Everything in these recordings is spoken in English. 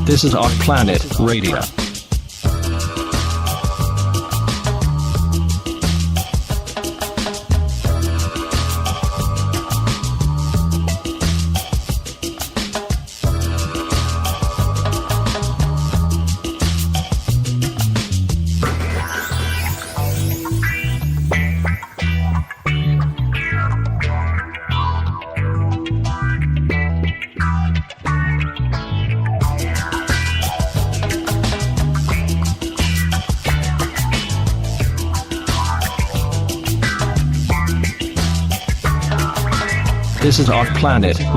This is Off Planet Radio. This is Off Planet Radio.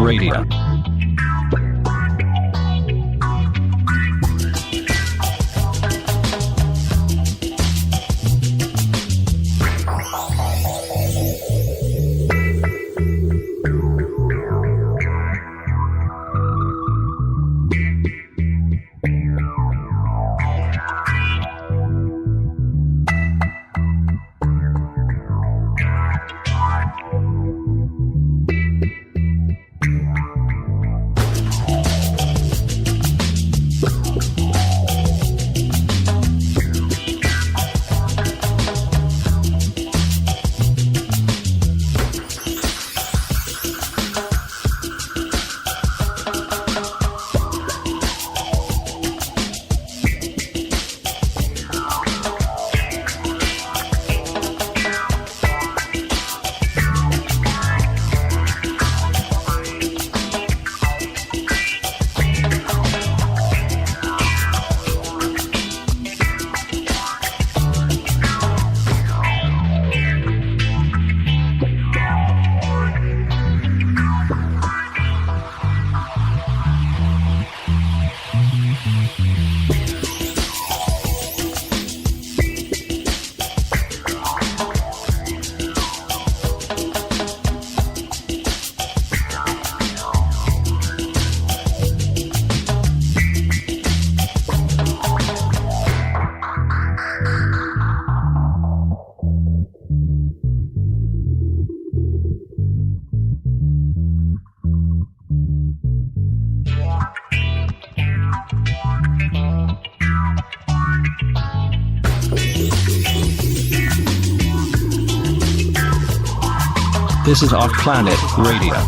This is Off Planet Radio.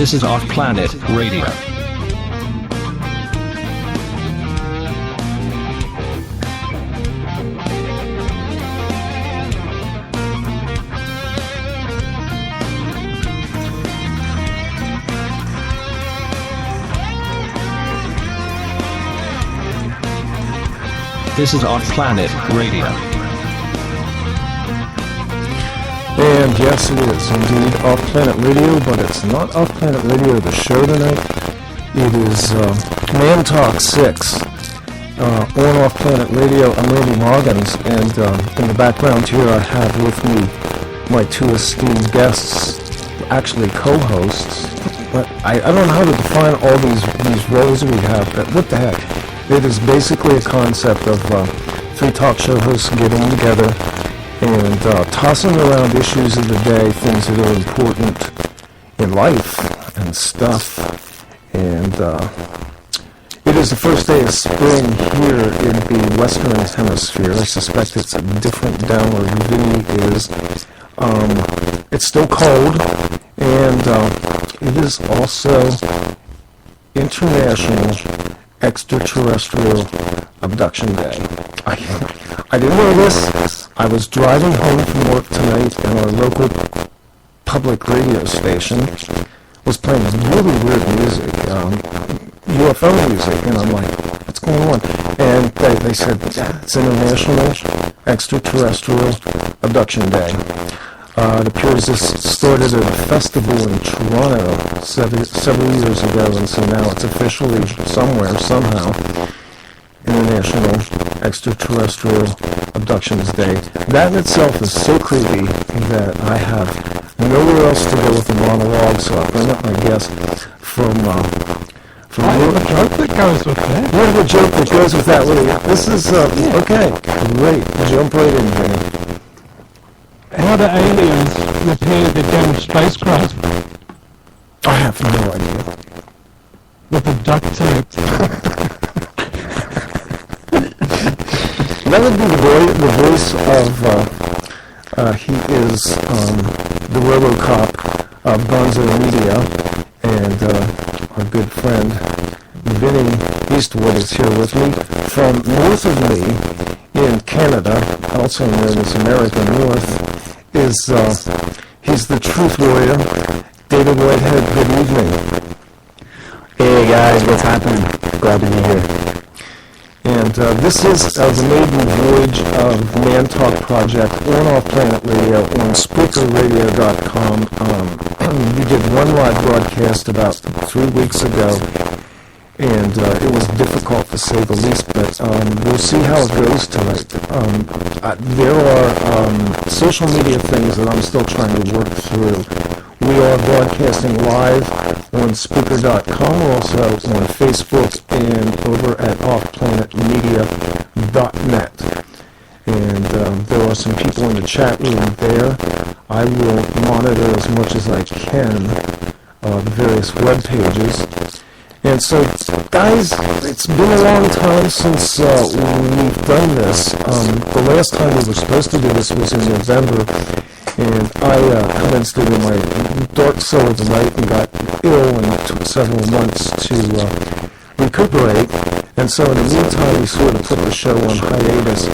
This is Off Planet Radio. This is Off Planet Radio. And yes, it is indeed Off Planet Radio, but it's not Off Planet Radio, the show tonight. It is Mantalk 6 on Off Planet Radio. I'm Randy Moggins, and in the background here I have with me my two esteemed guests, actually co-hosts. But I don't know how to define all these roles we have, but what the heck. It is basically a concept of three talk show hosts getting together and tossing around issues of the day, things that are important in life and stuff. And it is the first day of spring here in the Western Hemisphere. I suspect it's different down where Vinny is. It's still cold, and it is also International Extraterrestrial Abduction Day. I didn't know this. I was driving home from work tonight, and our local public radio station was playing really weird music, UFO music, and I'm like, what's going on? And they said, it's International Extraterrestrial Abduction Day. It appears this started at a festival in Toronto several years ago, and so now it's officially somewhere, somehow, International Extraterrestrial Abductions Day. That in itself is so creepy that I have nowhere else to go with the monologue, so I'll bring up my guest from I have a joke that goes with that. You have a joke that goes with that, Willie. This is, okay, great. Jump right in, Vinny. How do aliens repair the damaged spacecraft? I have no idea. With a duct tape. That would be the voice of, he is the RoboCop of Gonzo Media, and our good friend Vinny Eastwood is here with me from north of me in Canada, also known as America North. He's the truth warrior, David Whitehead. Good evening. Hey guys, what's happening? Glad to be here. And this is the maiden voyage of Mantalk Project on Off-Planet Radio on SpreakerRadio.com. We did one live broadcast about 3 weeks ago, and it was difficult to say the least, but we'll see how it goes tonight. There are social media things that I'm still trying to work through. We are broadcasting live on Spreaker.com, also on Facebook, and over at offplanetmedia.net. And there are some people in the chat room there. I will monitor as much as I can the various web pages. And so, guys, it's been a long time since we've done this. The last time we were supposed to do this was in November, and I commenced it in my dark soul of the night and got ill, and it took several months to recuperate. And so in the meantime, we sort of put the show on hiatus.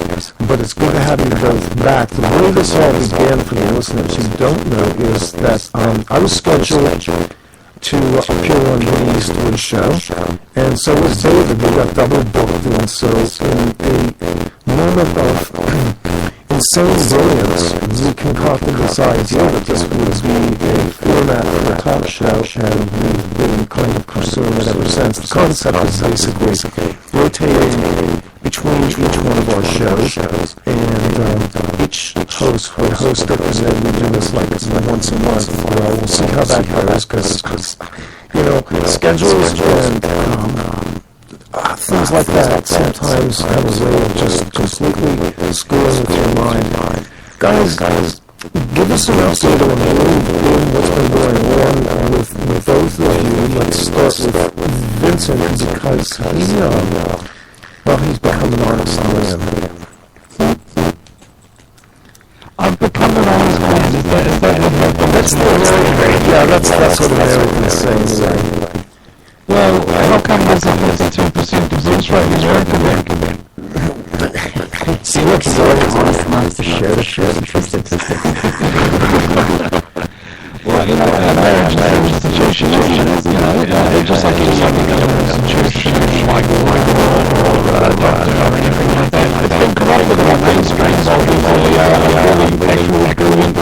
But it's good to have you both back. The way this all began, for the listeners who don't know, is that I was scheduled to appear on Vinny Eastwood's show, and so was David. We got double booked, and so in a moment of insane brilliance, we concocted this idea that this would be a format for a talk show, and we've been kind of pursuing it ever since. The concept is basically rotating between each one of our shows, and each host would host it, and then we do this like once a month. We'll see how that goes, because, you know, schedules and things like that sometimes have a way of just completely screwing with your mind. Guys, give us an update on what's been going on with both of you. Let's start with Vincent, because he's become an honest man. I've become an honest man. That's the American. Yeah, that's what Americans say. Well, how come there's a 52% divorce rate in America then? See, look, he's always honest enough to share the statistics. Well, you know, marriage is an institution, just like any other institution, like a doctor or anything like that. It's been corrupted by mainstream bodies, really brilliant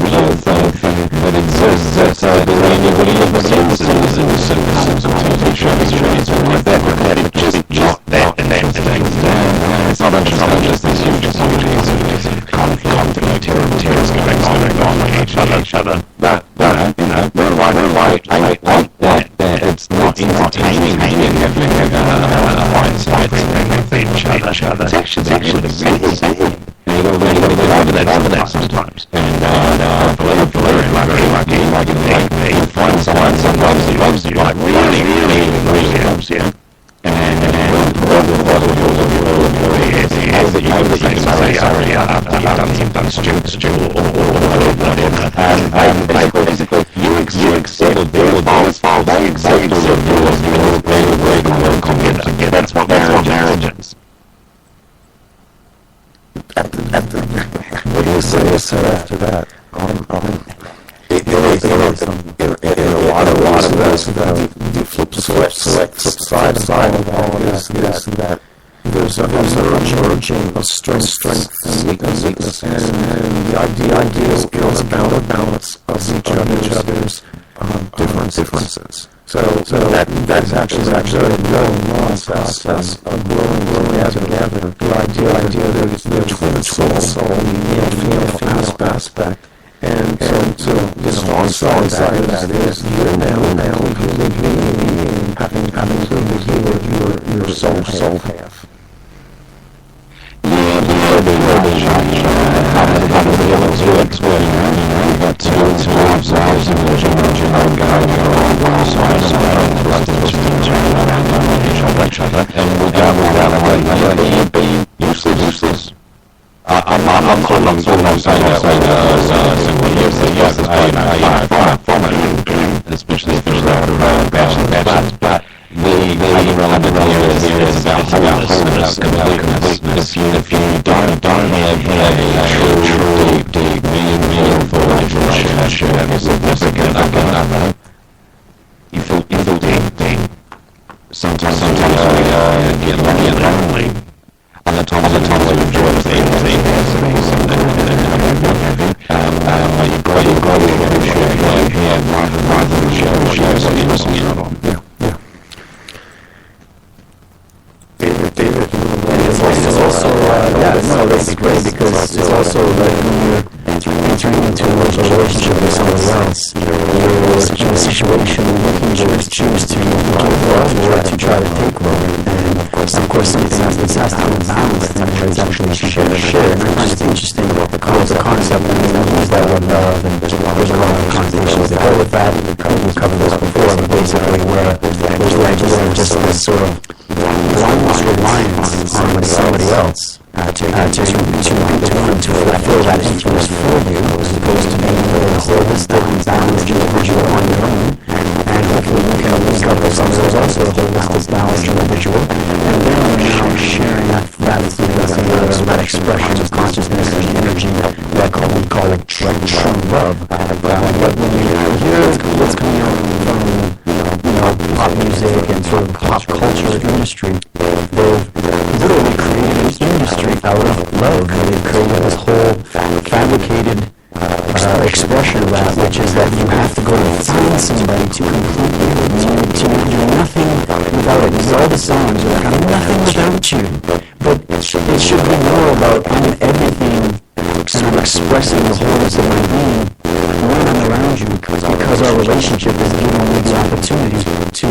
field that exists that anybody ever sees in sitcoms or TV shows or anything like that. It's just not that things down. It's not just these huge bodies of conflict and terrorists going on each other. But, you know, we're like that. It's not entertaining having a mindset with each other. It's actually really you can say, sorry, I've done stupid, or whatever. Basically, you accept their faults, they accept all of yours, and you work on it together. That's what marriage is. What do you say after that? In a lot of those, the flip side of all is that there's a merging of strength and weakness, and the idea is about balance of each other's differences. So that's actually a very long process of growing together. The idea that it's the twin soul, the aspect. And so the strong side of that is you're now completely being having to your soul half. Useless. I'm not saying from it, especially if there's passion, but the relevant here is about wholeness, completeness. If you don't have a true, deep, meaningful relationship, it's significant enough, you feel deep. Sometimes we get lonely. Other times we enjoy the things you've got to share rather than share something else. Yeah. David, it's also that's great because it's also like when you're entering into a relationship with somebody else, you're in a situation where you can choose to give love or to try to take love, and of course something has to be balanced and it's actually shared. And I find it interesting about the concept, and we use that word love, and there's a lot of connotations that go with that. We've covered this before, but basically where there's like just this sort of blindness reliance on somebody else to fulfill that interest for you, as opposed to being able to hold this balanced individual on your own. And hopefully we can cover some of those also, hold this balanced individual. And then we're now sharing that expression of consciousness and energy that we call it true love. But when you hear what's coming out from pop music and sort of pop culture industry, they've literally created an industry out of love, and they've created this whole fabricated expression of that, which is that you have to go and find somebody to complete you, to do nothing without it. These are all the songs that have nothing without you, but it should be more about everything kind of expressing the wholeness of my being when I'm around you, because our relationship is giving me the opportunity to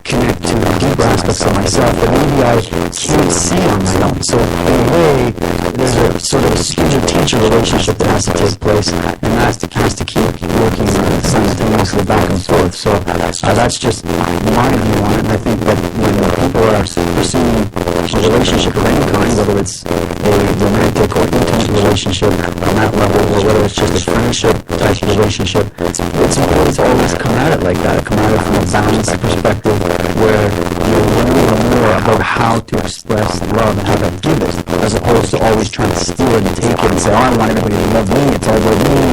connect to deeper aspects of myself that maybe I can't see on my own. So in a way, there's a sort of a student-teacher relationship that has to take place, and that has to keep working simultaneously back and forth. So that's just my view on it, and I think that when people are pursuing a relationship of any kind, whether it's a romantic or intimate relationship on that level, or whether it's just a friendship type relationship, it's important to always come at it like that, come at it from a balanced perspective where you're learning more about how to express love and how to give it, as opposed to always trying to steal it and take it and say, oh, I want everybody to love me, it's all about me.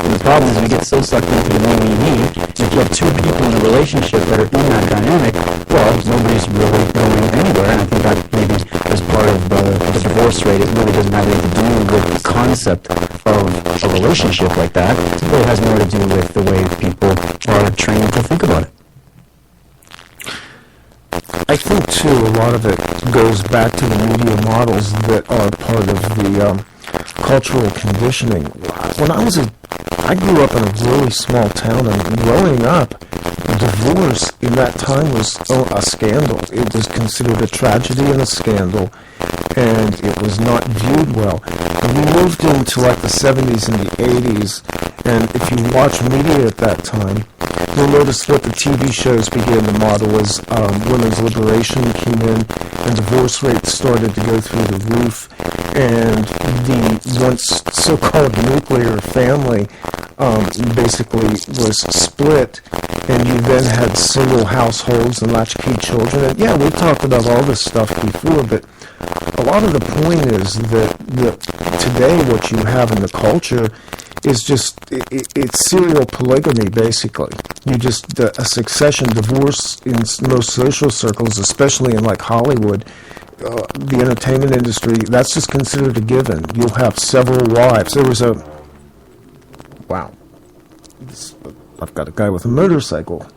And the problem is we get so sucked into the me. If you have two people in a relationship that are in that dynamic, well, nobody's really going anywhere, and I think that maybe as part of the divorce rate, it really doesn't have anything to do with the concept of a relationship like that. It really has more to do with the way people are trained to think about it. I think, too, a lot of it goes back to the media models that are part of the cultural conditioning. When I grew up in a really small town, and growing up, divorce in that time was a scandal. It was considered a tragedy and a scandal, and it was not viewed well. And we moved into like the 70s and the 80s, and if you watch media at that time, you'll notice what the TV shows began to model as women's liberation came in, and divorce rates started to go through the roof, and the once so-called nuclear family basically was split, and you then had single households and latchkey children. And yeah, we've talked about all this stuff before, but a lot of the point is that today what you have in the culture is just, it's serial polygamy, basically. You just, a succession divorce in most social circles, especially in like Hollywood, the entertainment industry, that's just considered a given. You'll have several wives. There was wow. I've got a guy with a motorcycle.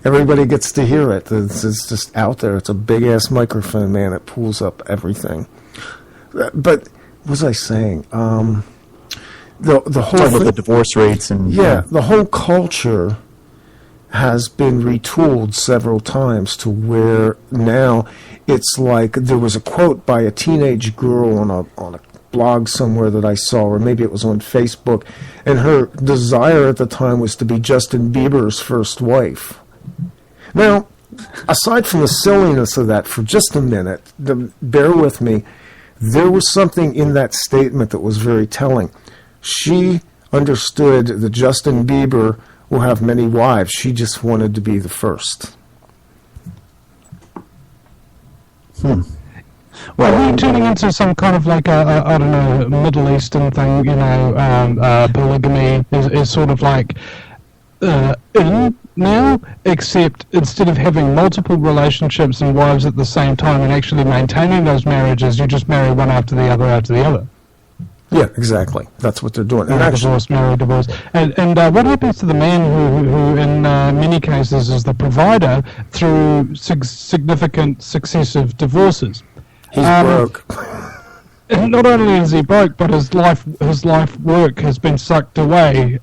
Everybody gets to hear it. It's just out there. It's a big-ass microphone, man. It pulls up everything. But what was I saying? The whole talking about the divorce rates and the whole culture has been retooled several times to where now it's like there was a quote by a teenage girl on a blog somewhere that I saw, or maybe it was on Facebook, and her desire at the time was to be Justin Bieber's first wife. Now, aside from the silliness of that, for just a minute, bear with me, there was something in that statement that was very telling. She understood that Justin Bieber will have many wives. She just wanted to be the first. Well, are we turning into some kind of like I don't know, Middle Eastern thing, polygamy is sort of like in now, except instead of having multiple relationships and wives at the same time and actually maintaining those marriages, you just marry one after the other. Yeah, exactly. That's what they're doing. And divorce, marry, divorce. And what happens to the man who in many cases is the provider through significant successive divorces? He's broke. And not only is he broke, but his life work has been sucked away.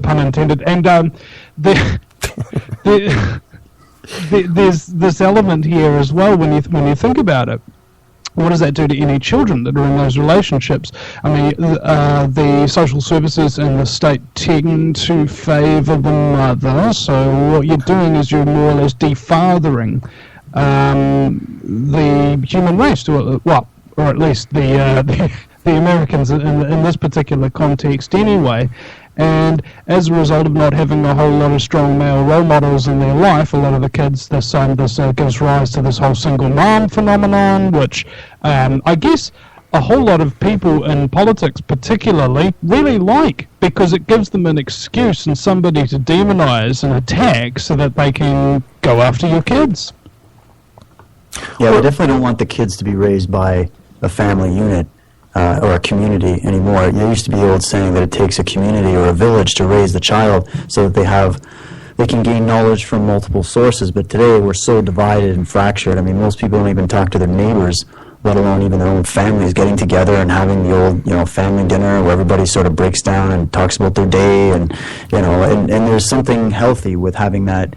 Pun intended. And there's this element here as well when you think about it. What does that do to any children that are in those relationships? I mean, the social services and the state tend to favour the mother, so what you're doing is you're more or less defathering the human race, or at least the Americans in this particular context anyway. And as a result of not having a whole lot of strong male role models in their life, a lot of the kids, this gives rise to this whole single mom phenomenon, which I guess a whole lot of people in politics particularly really like, because it gives them an excuse and somebody to demonize and attack so that they can go after your kids. Yeah, we definitely don't want the kids to be raised by a family unit. Or a community anymore. There used to be the old saying that it takes a community or a village to raise the child so that they can gain knowledge from multiple sources. But today we're so divided and fractured. I mean, most people don't even talk to their neighbors, let alone even their own families, getting together and having the old, family dinner where everybody sort of breaks down and talks about their day, and there's something healthy with having that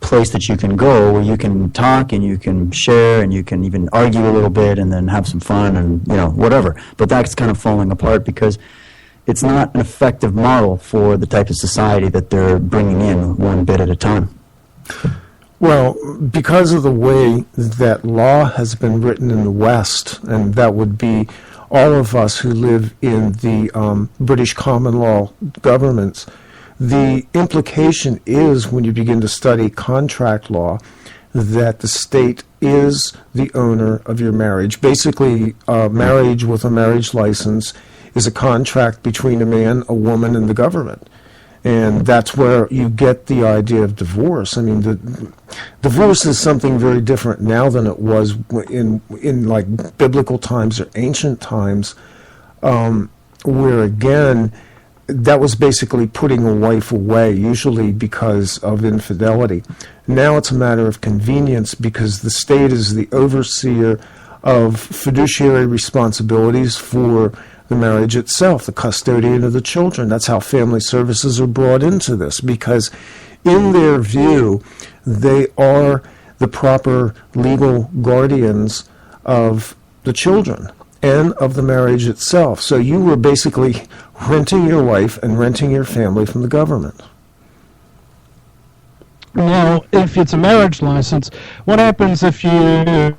place that you can go where you can talk and you can share and you can even argue a little bit and then have some fun and whatever. But that's kind of falling apart because it's not an effective model for the type of society that they're bringing in one bit at a time. Well, because of the way that law has been written in the West, and that would be all of us who live in the British common law governments, the implication is, when you begin to study contract law, that the state is the owner of your marriage. Basically, marriage with a marriage license is a contract between a man, a woman, and the government. And that's where you get the idea of divorce. I mean, divorce is something very different now than it was in like biblical times or ancient times, where again, that was basically putting a wife away, usually because of infidelity. Now it's a matter of convenience because the state is the overseer of fiduciary responsibilities for the marriage itself, the custodian of the children. That's how family services are brought into this, because in their view, they are the proper legal guardians of the children. and of the marriage itself. So you were basically renting your wife and renting your family from the government. Now, if it's a marriage license, what happens if you're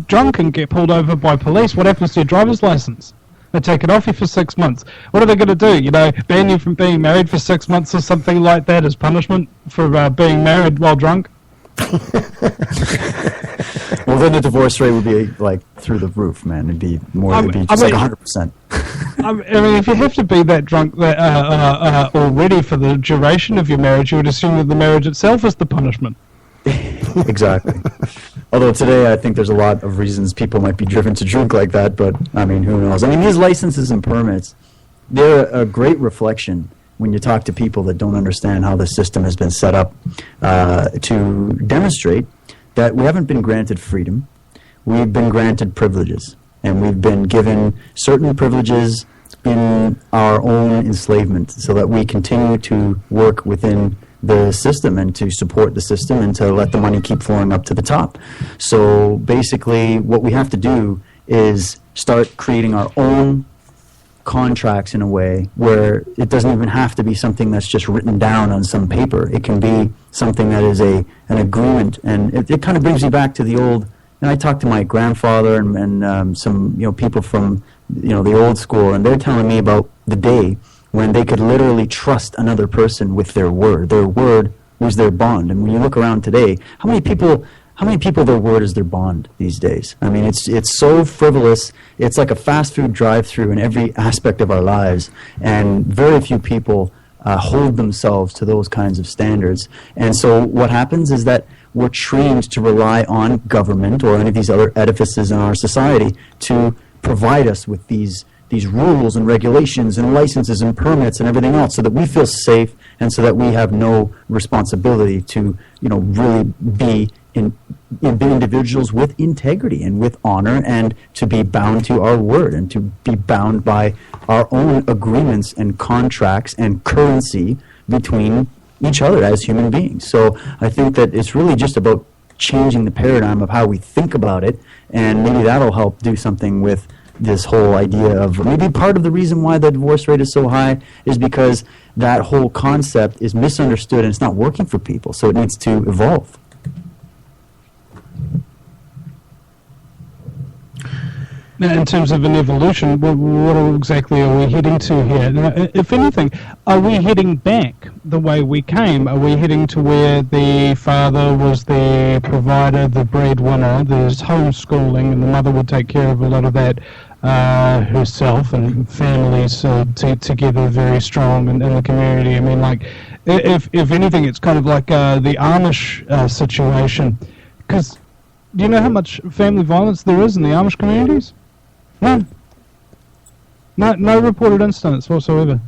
drunk and get pulled over by police? What happens to your driver's license? They take it off you for 6 months. What are they going to do? You know, ban you from being married for 6 months or something like that as punishment for being married while drunk? Well, then the divorce rate would be like through the roof, man. It'd be more. It'd be just like 100%. I mean, if you have to be that drunk already for the duration of your marriage, you would assume that the marriage itself is the punishment. Exactly. Although today I think there's a lot of reasons people might be driven to drink like that, but I mean, who knows? I mean, these licenses and permits, they're a great reflection when you talk to people that don't understand how the system has been set up to demonstrate that we haven't been granted freedom. We've been granted privileges, and we've been given certain privileges in our own enslavement so that we continue to work within the system and to support the system and to let the money keep flowing up to the top. So basically what we have to do is start creating our own contracts in a way where it doesn't even have to be something that's just written down on some paper. It can be something that is an agreement, and it kind of brings me back to the old. And I talked to my grandfather and some people from the old school, and they're telling me about the day when they could literally trust another person with their word. Their word was their bond. And when you look around today, how many people their word is their bond these days? I mean, it's so frivolous. It's like a fast food drive-through in every aspect of our lives, and very few people hold themselves to those kinds of standards. And so what happens is that we're trained to rely on government or any of these other edifices in our society to provide us with these rules and regulations and licenses and permits and everything else, so that we feel safe and so that we have no responsibility to really be individuals with integrity and with honor, and to be bound to our word and to be bound by our own agreements and contracts and currency between each other as human beings. So I think that it's really just about changing the paradigm of how we think about it, and maybe that'll help do something with this whole idea of maybe part of the reason why the divorce rate is so high is because that whole concept is misunderstood and it's not working for people, so it needs to evolve. Now, in terms of an evolution, what exactly are we heading to here? Now, if anything, are we heading back the way we came? Are we heading to where the father was the provider, the breadwinner, there's homeschooling, and the mother would take care of a lot of that herself, and families together very strong in the community? I mean, like, if anything, it's kind of like the Amish situation. Because do you know how much family violence there is in the Amish communities? None. No reported incidents whatsoever.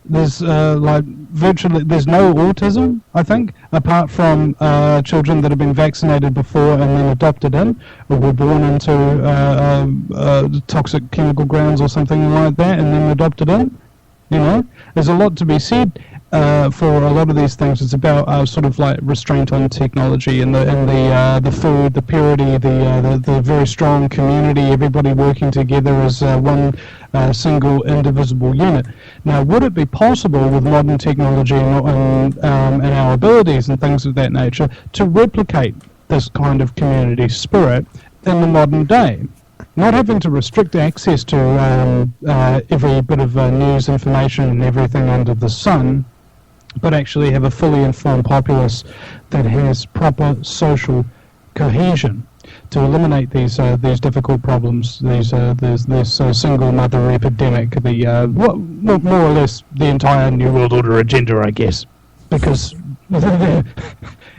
There's virtually there's no autism, I think, apart from children that have been vaccinated before and then adopted in, or were born into toxic chemical grounds or something like that and then adopted in. There's a lot to be said for a lot of these things. It's about sort of like restraint on technology and the food, the purity, the very strong community, everybody working together as one single indivisible unit. Now, would it be possible with modern technology and our abilities and things of that nature to replicate this kind of community spirit in the modern day? Not having to restrict access to every bit of news information and everything under the sun, but actually have a fully informed populace that has proper social cohesion to eliminate these difficult problems, this single mother epidemic, more or less the entire New World Order agenda, I guess, because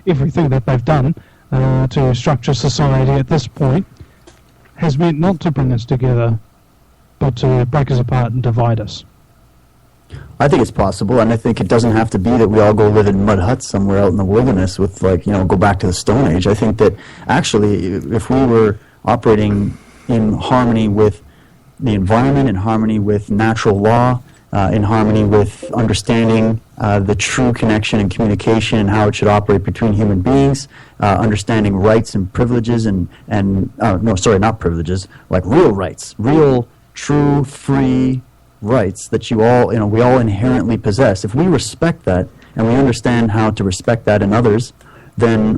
everything that they've done to structure society at this point has meant not to bring us together, but to break us apart and divide us. I think it's possible, and I think it doesn't have to be that we all go live in mud huts somewhere out in the wilderness with, go back to the Stone Age. I think that actually, if we were operating in harmony with the environment, in harmony with natural law, in harmony with understanding the true connection and communication and how it should operate between human beings, understanding rights and privileges not privileges, like real rights, real, true, free rights that we all inherently possess. If we respect that and we understand how to respect that in others, then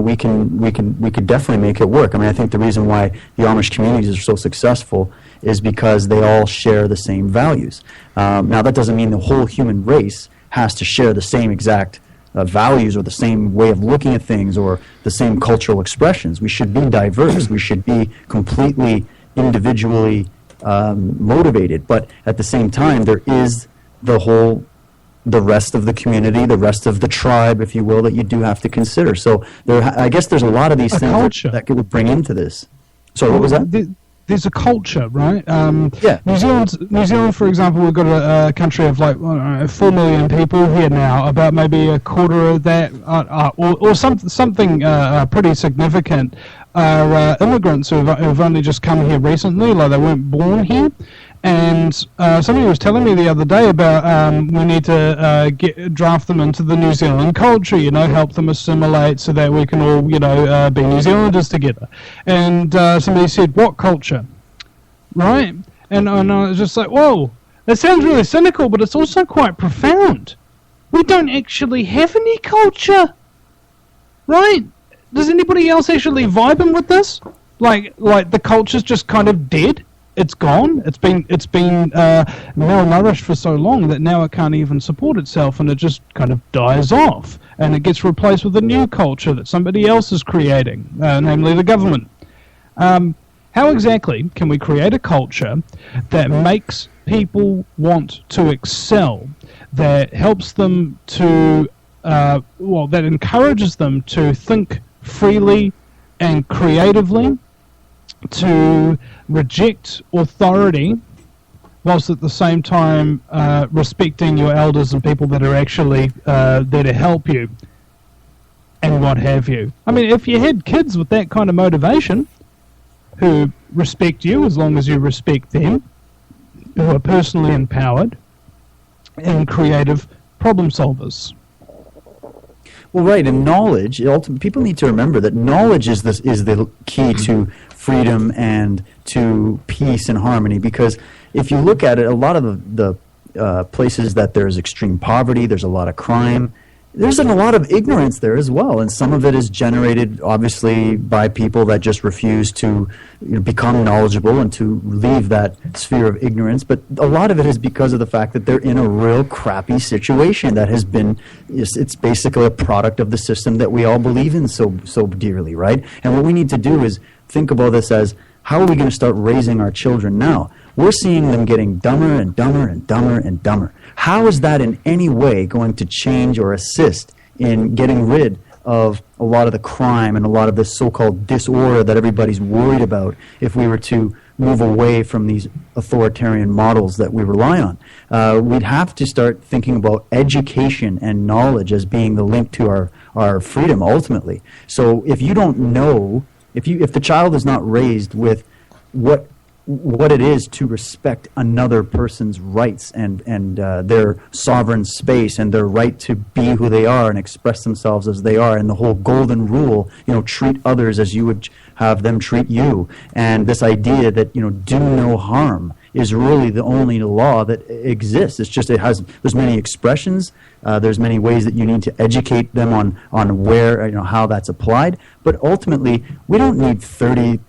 we could definitely make it work. I mean, I think the reason why the Amish communities are so successful is because they all share the same values. Now, that doesn't mean the whole human race has to share the same exact values or the same way of looking at things or the same cultural expressions. We should be diverse. We should be completely individually motivated. But at the same time, there is the rest of the community, the rest of the tribe, if you will, that you do have to consider. So I guess there's a lot of these things that could bring into this. So what was that? There's a culture, right? Yeah. New Zealand, for example, we've got a country of 4 million people here now. About maybe a quarter of that, or something pretty significant, are immigrants who've only just come here recently, like they weren't born here. And somebody was telling me the other day about we need to draft them into the New Zealand culture, help them assimilate so that we can all, be New Zealanders together. And somebody said, what culture? Right? And I was just like, whoa, that sounds really cynical, but it's also quite profound. We don't actually have any culture. Right? Does anybody else actually vibing with this? Like the culture's just kind of dead? It's gone. It's been malnourished for so long that now it can't even support itself, and it just kind of dies off, and it gets replaced with a new culture that somebody else is creating, namely the government. How exactly can we create a culture that makes people want to excel, that helps them to, that encourages them to think freely and creatively, to reject authority, whilst at the same time respecting your elders and people that are actually there to help you and what have you. I mean, if you had kids with that kind of motivation, who respect you as long as you respect them, who are personally empowered and creative problem solvers. Well, right, and knowledge, people need to remember that knowledge is the key to freedom and to peace and harmony, because if you look at it, a lot of the places that there's extreme poverty, there's a lot of crime, there's a lot of ignorance there as well, and some of it is generated obviously by people that just refuse to become knowledgeable and to leave that sphere of ignorance, but a lot of it is because of the fact that they're in a real crappy situation that has been, it's basically a product of the system that we all believe in so dearly, right? And what we need to do is think about this as, how are we going to start raising our children now? We're seeing them getting dumber and dumber and dumber and dumber. How is that in any way going to change or assist in getting rid of a lot of the crime and a lot of this so-called disorder that everybody's worried about if we were to move away from these authoritarian models that we rely on? We'd have to start thinking about education and knowledge as being the link to our freedom ultimately. So if you don't know, if the child is not raised with what it is to respect another person's rights and their sovereign space and their right to be who they are and express themselves as they are, and the whole golden rule, treat others as you would have them treat you, and this idea that do no harm is really the only law that exists. It's just there's many expressions, there's many ways that you need to educate them on where how that's applied, but ultimately we don't need 30,000+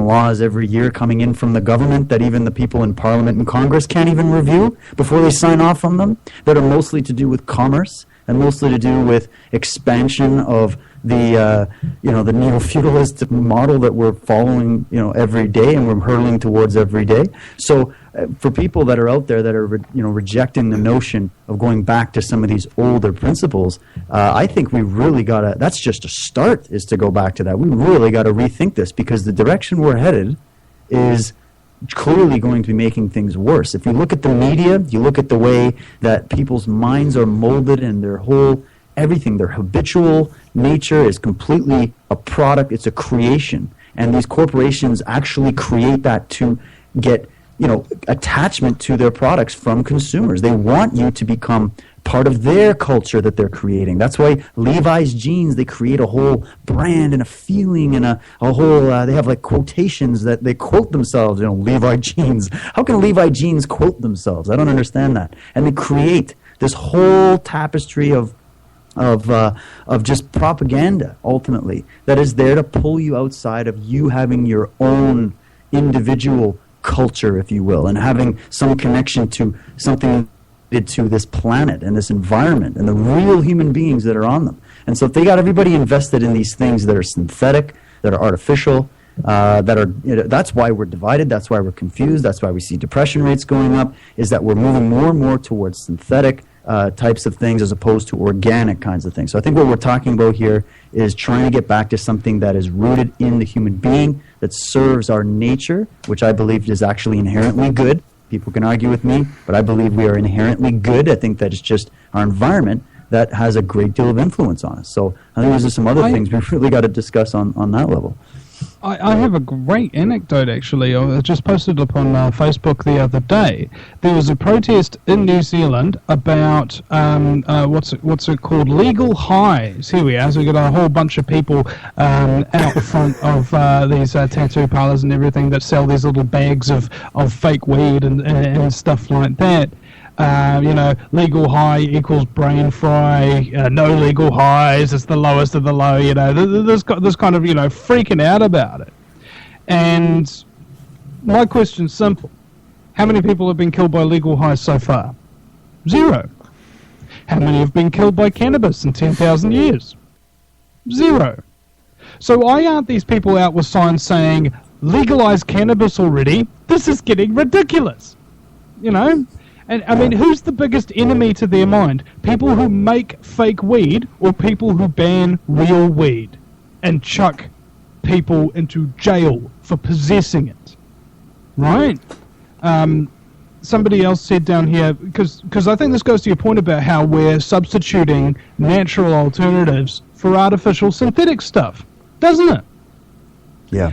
laws every year coming in from the government that even the people in Parliament and Congress can't even review before they sign off on them, that are mostly to do with commerce and mostly to do with expansion of the the neo-feudalist model that we're following every day and we're hurtling towards every day. So for people that are out there that are rejecting the notion of going back to some of these older principles, I think we really gotta, that's just a start, is to go back to that. We really got to rethink this, because the direction we're headed is clearly going to be making things worse. If you look at the media, you look at the way that people's minds are molded and their whole everything, their habitual nature is completely a product, it's a creation. And these corporations actually create that to get attachment to their products from consumers. They want you to become part of their culture that they're creating. That's why Levi's jeans, they create a whole brand and a feeling and a whole, they have like quotations that they quote themselves, Levi jeans. How can Levi jeans quote themselves? I don't understand that. And they create this whole tapestry of just propaganda, ultimately, that is there to pull you outside of you having your own individual culture, if you will, and having some connection to something to this planet and this environment and the real human beings that are on them. And so if they got everybody invested in these things that are synthetic, that are artificial, that's why we're divided, that's why we're confused, that's why we see depression rates going up, is that we're moving more and more towards synthetic types of things as opposed to organic kinds of things. So I think what we're talking about here is trying to get back to something that is rooted in the human being, that serves our nature, which I believe is actually inherently good. People can argue with me, but I believe we are inherently good. I think that it's just our environment that has a great deal of influence on us. So I think there's some other things we've really got to discuss on that level. I have a great anecdote, actually. I just posted up on Facebook the other day. There was a protest in New Zealand about, what's it called, legal highs. Here we are. So we've got a whole bunch of people out front of these tattoo parlors and everything that sell these little bags of fake weed and stuff like that. Legal high equals brain fry. No legal highs, it's the lowest of the low. There's kind of freaking out about it. And my question's simple: how many people have been killed by legal highs so far? 0. How many have been killed by cannabis in 10,000 years? 0. So why aren't these people out with signs saying legalize cannabis already? This is getting ridiculous. And I mean, who's the biggest enemy to their mind? People who make fake weed or people who ban real weed and chuck people into jail for possessing it? Right? Somebody else said down here, because I think this goes to your point about how we're substituting natural alternatives for artificial synthetic stuff, doesn't it? Yeah.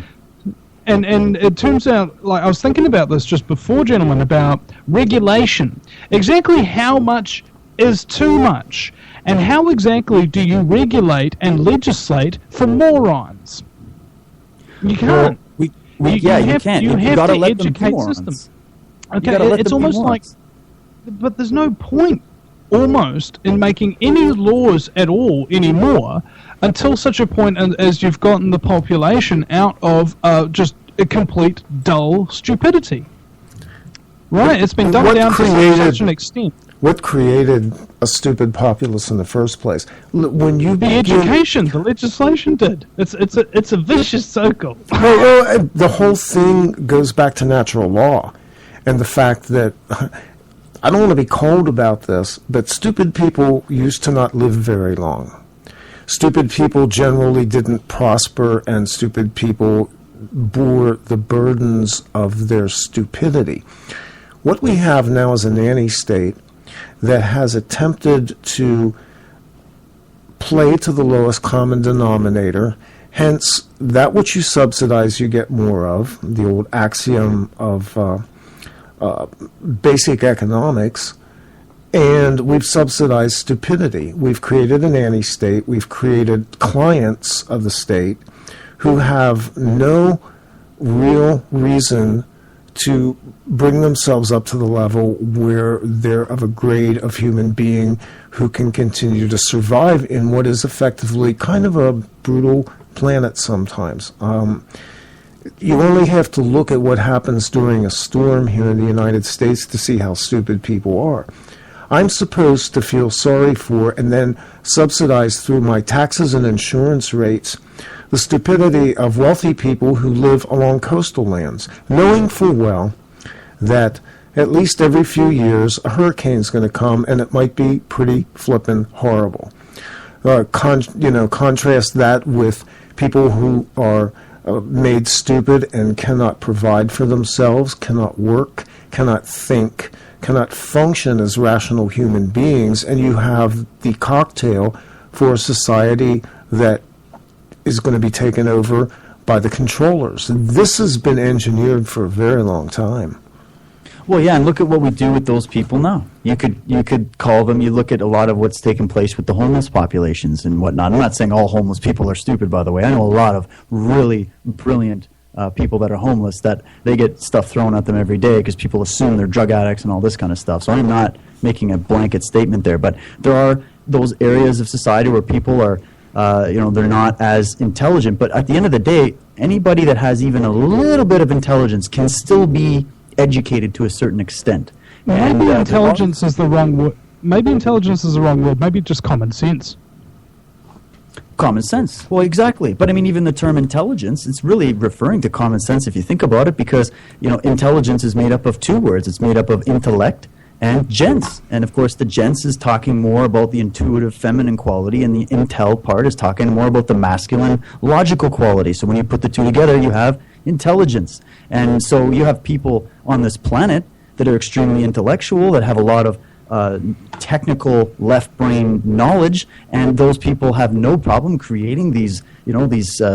And it turns out, like I was thinking about this just before, gentlemen, about regulation. Exactly how much is too much? And how exactly do you regulate and legislate for morons? You can't. You can't. You have got to to let them be educate morons. systems. Okay, it's almost like, but there's no point, almost, in making any laws at all anymore until such a point as you've gotten the population out of just a complete dull stupidity. Right? It's been dumbed down to such an extent. What created a stupid populace in the first place? Education, the legislation did. It's a vicious circle. Well, the whole thing goes back to natural law, and the fact that I don't want to be cold about this, but stupid people used to not live very long. Stupid people generally didn't prosper, and stupid people bore the burdens of their stupidity. What we have now is a nanny state that has attempted to play to the lowest common denominator. Hence, that which you subsidize, you get more of, the old axiom of basic economics. And we've subsidized stupidity. We've created a nanny state. We've created clients of the state who have no real reason to bring themselves up to the level where they're of a grade of human being who can continue to survive in what is effectively kind of a brutal planet sometimes. You only have to look at what happens during a storm here in the United States to see how stupid people are. I'm supposed to feel sorry for and then subsidize through my taxes and insurance rates the stupidity of wealthy people who live along coastal lands, knowing full well that at least every few years a hurricane's going to come and it might be pretty flippin' horrible. Contrast that with people who are made stupid and cannot provide for themselves, cannot work, cannot think, cannot function as rational human beings, and you have the cocktail for a society that is going to be taken over by the controllers. This has been engineered for a very long time. Well, yeah, and look at what we do with those people now. You could call them. You look at a lot of what's taken place with the homeless populations and whatnot. I'm not saying all homeless people are stupid, by the way. I know a lot of really brilliant people that are homeless that they get stuff thrown at them every day because people assume they're drug addicts and all this kind of stuff. So I'm not making a blanket statement there, but there are those areas of society where people are, they're not as intelligent. But at the end of the day, anybody that has even a little bit of intelligence can still be educated to a certain extent. Maybe intelligence is the wrong word. Maybe intelligence is the wrong word. Maybe just common sense. Common sense. Well, exactly. But I mean, even the term intelligence, it's really referring to common sense if you think about it, because, intelligence is made up of two words. It's made up of intellect and gens. And of course, the gens is talking more about the intuitive feminine quality, and the intel part is talking more about the masculine logical quality. So when you put the two together, you have intelligence. And so you have people on this planet that are extremely intellectual, that have a lot of technical left brain knowledge, and those people have no problem creating these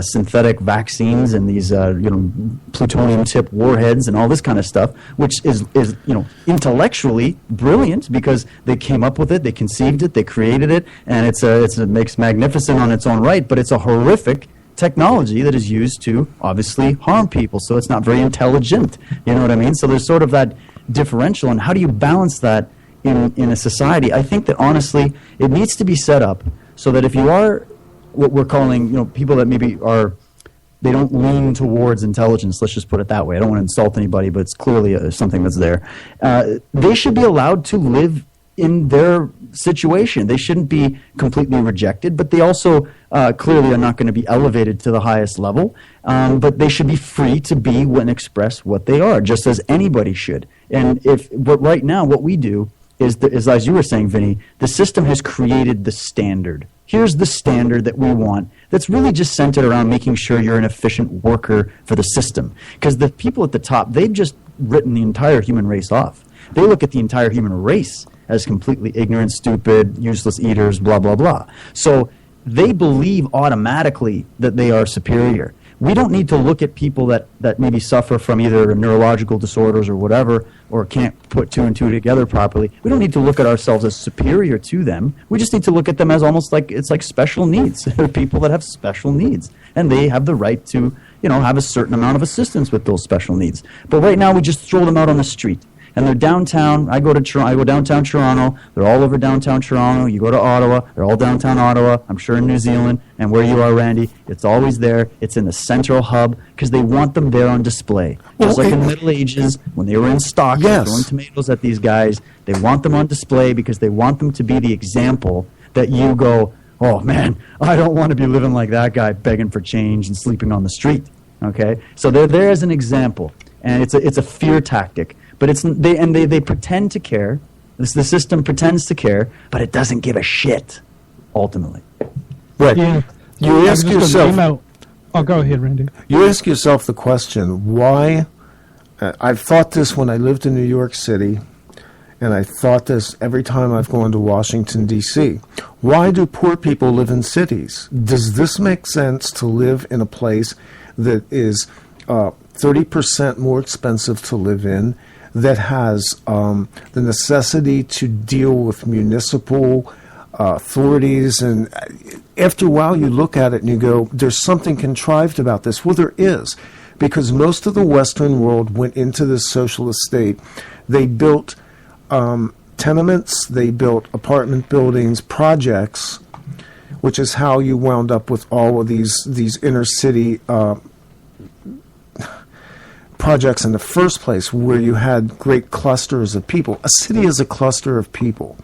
synthetic vaccines and these plutonium tipped warheads and all this kind of stuff, which is intellectually brilliant because they came up with it, they conceived it, they created it, and it makes magnificent on its own right, but it's a horrific technology that is used to obviously harm people, so it's not very intelligent. You know what I mean? So there's sort of that differential, and how do you balance that in a society? I think that honestly it needs to be set up so that if you are what we're calling people that maybe they don't lean towards intelligence, let's just put it that way. I don't want to insult anybody, but it's clearly something that's there. They should be allowed to live in their situation. They shouldn't be completely rejected, but they also clearly are not going to be elevated to the highest level. But they should be free to be and express what they are, just as anybody should. But right now, what we do is as you were saying, Vinny, the system has created the standard. Here's the standard that we want. That's really just centered around making sure you're an efficient worker for the system. Because the people at the top, they've just written the entire human race off. They look at the entire human race as completely ignorant, stupid, useless eaters, blah, blah, blah. So they believe automatically that they are superior. We don't need to look at people that maybe suffer from either neurological disorders or whatever, or can't put two and two together properly. We don't need to look at ourselves as superior to them. We just need to look at them as almost like it's like special needs. They're people that have special needs, and they have the right to have a certain amount of assistance with those special needs. But right now we just throw them out on the street. And they're downtown. I go downtown Toronto. They're all over downtown Toronto. You go to Ottawa. They're all downtown Ottawa. I'm sure in New Zealand. And where you are, Randy, it's always there. It's in the central hub because they want them there on display. Just like in the Middle Ages when they were in stock throwing tomatoes at these guys. They want them on display because they want them to be the example that you go, oh, man, I don't want to be living like that guy begging for change and sleeping on the street. Okay? So they're there as an example. And it's a fear tactic. But they pretend to care. The system pretends to care, but it doesn't give a shit, ultimately. Right. Yeah. You ask yourself. Oh, go ahead, Randy. You ask yourself the question: why? I've thought this when I lived in New York City, and I thought this every time I've gone to Washington D.C. Why do poor people live in cities? Does this make sense to live in a place that is 30% more expensive to live in, that has the necessity to deal with municipal authorities, and after a while you look at it and you go, there's something contrived about this. Well, there is, because most of the Western world went into this socialist state. They built tenements, they built apartment buildings, projects, which is how you wound up with all of these inner city projects in the first place, where you had great clusters of people. A city is a cluster of people.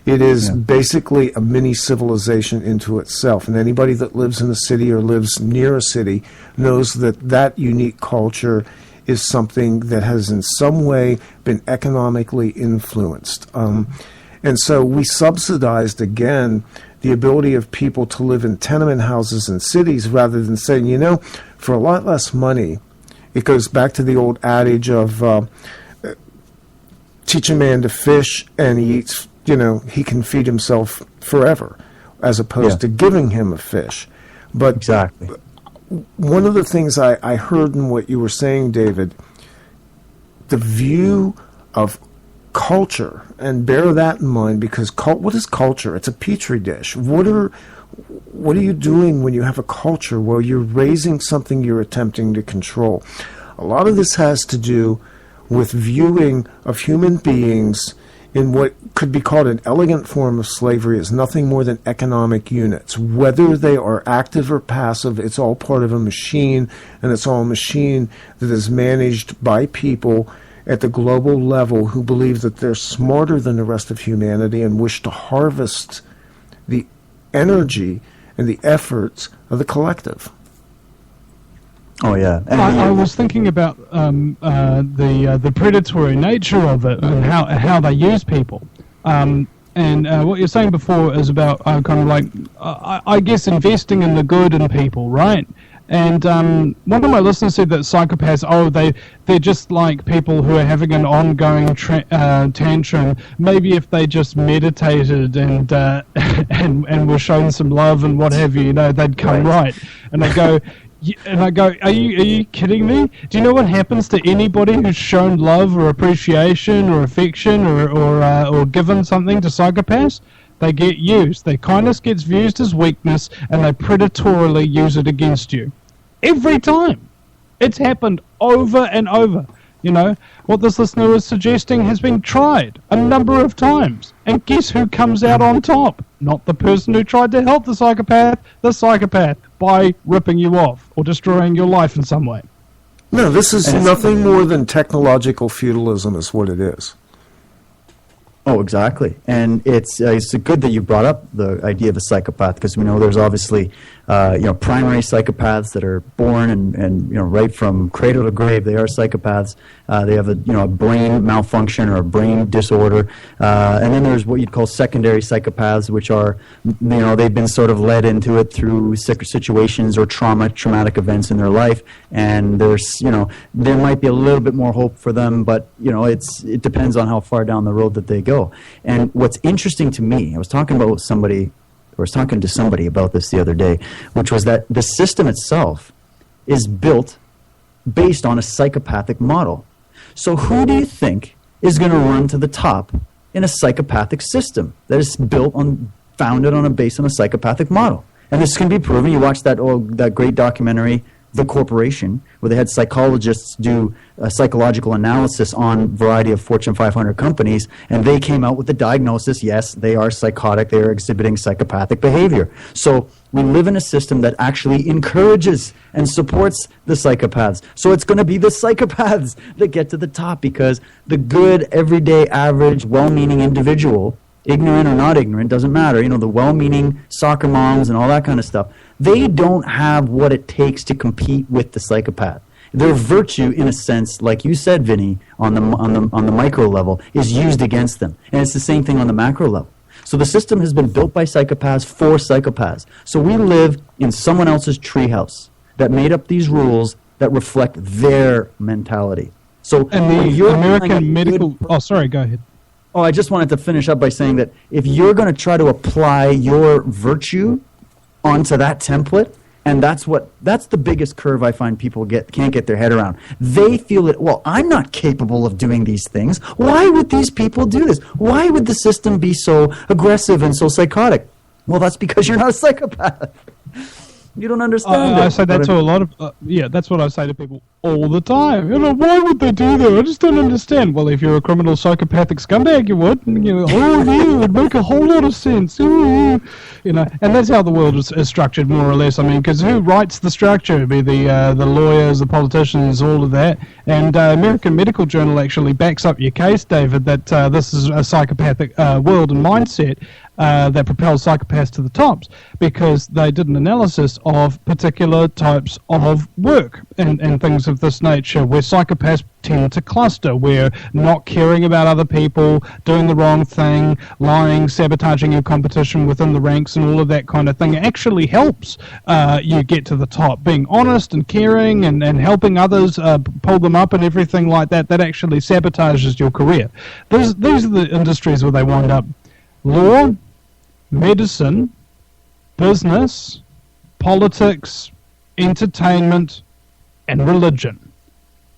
It is basically a mini civilization into itself, and anybody that lives in a city or lives near a city knows that unique culture is something that has in some way been economically influenced. And so we subsidized, again, the ability of people to live in tenement houses in cities, rather than saying, for a lot less money. It goes back to the old adage of teach a man to fish and he eats, he can feed himself forever, as opposed to giving him a fish. But exactly. One of the things I heard in what you were saying, David, the view of culture, and bear that in mind, because what is culture? It's a petri dish. What are you doing when you have a culture where you're raising something you're attempting to control? A lot of this has to do with viewing of human beings in what could be called an elegant form of slavery as nothing more than economic units. Whether they are active or passive, it's all part of a machine, and it's all a machine that is managed by people at the global level who believe that they're smarter than the rest of humanity and wish to harvest the energy and the efforts of the collective. Oh yeah, I was thinking about the predatory nature of it and how they use people. And what you're saying before is about kind of like, I guess, investing in the good in people, right? And one of my listeners said that psychopaths, they're just like people who are having an ongoing tantrum. Maybe if they just meditated and were shown some love and what have you, they'd come right. And I go, are you kidding me? Do you know what happens to anybody who's shown love or appreciation or affection or given something to psychopaths? They get used. Their kindness gets used as weakness, and they predatorily use it against you. Every time. It's happened over and over. What this listener is suggesting has been tried a number of times. And guess who comes out on top? Not the person who tried to help the psychopath, by ripping you off or destroying your life in some way. No, this is nothing more than technological feudalism is what it is. Oh, exactly. And it's good that you brought up the idea of a psychopath, because we know there's obviously primary psychopaths that are born and right from cradle to grave they are psychopaths. They have a brain malfunction or a brain disorder, and then there's what you'd call secondary psychopaths, which are they've been sort of led into it through situations or traumatic events in their life, and there might be a little bit more hope for them, but it depends on how far down the road that they go. And what's interesting to me, I was talking to somebody about this the other day, which was that the system itself is built based on a psychopathic model. So who do you think is going to run to the top in a psychopathic system that is founded on a psychopathic model? And this can be proven. You watch that great documentary, The Corporation, where they had psychologists do a psychological analysis on a variety of Fortune 500 companies, and they came out with the diagnosis, yes, they are psychotic, they are exhibiting psychopathic behavior. So we live in a system that actually encourages and supports the psychopaths. So it's going to be the psychopaths that get to the top, because the good, everyday, average, well-meaning individual, ignorant or not ignorant, doesn't matter, the well-meaning soccer moms and all that kind of stuff, they don't have what it takes to compete with the psychopath. Their virtue, in a sense, like you said, Vinny, on the micro level, is used against them. And it's the same thing on the macro level. So the system has been built by psychopaths for psychopaths. So we live in someone else's treehouse that made up these rules that reflect their mentality. So and the American medical... Oh, sorry, go ahead. Oh, I just wanted to finish up by saying that if you're going to try to apply your virtue onto that template, and that's the biggest curve I find people can't get their head around. They feel that, well, I'm not capable of doing these things. Why would these people do this? Why would the system be so aggressive and so psychotic? Well, that's because you're not a psychopath. You don't understand it. I say that to a lot of... that's what I say to people all the time. Why would they do that? I just don't understand. Well, if you're a criminal psychopathic scumbag, you would. It would make a whole lot of sense. And that's how the world is structured, more or less. I mean, because who writes the structure? It'd be the lawyers, the politicians, all of that. And American Medical Journal actually backs up your case, David, that this is a psychopathic world and mindset that propels psychopaths to the tops, because they did an analysis of particular types of work and things of this nature where psychopaths tend to cluster, where not caring about other people, doing the wrong thing, lying, sabotaging your competition within the ranks and all of that kind of thing actually helps you get to the top. Being honest and caring and helping others pull them up and everything like that actually sabotages your career. These are the industries where they wind up. Law, medicine, business, politics, entertainment, and religion.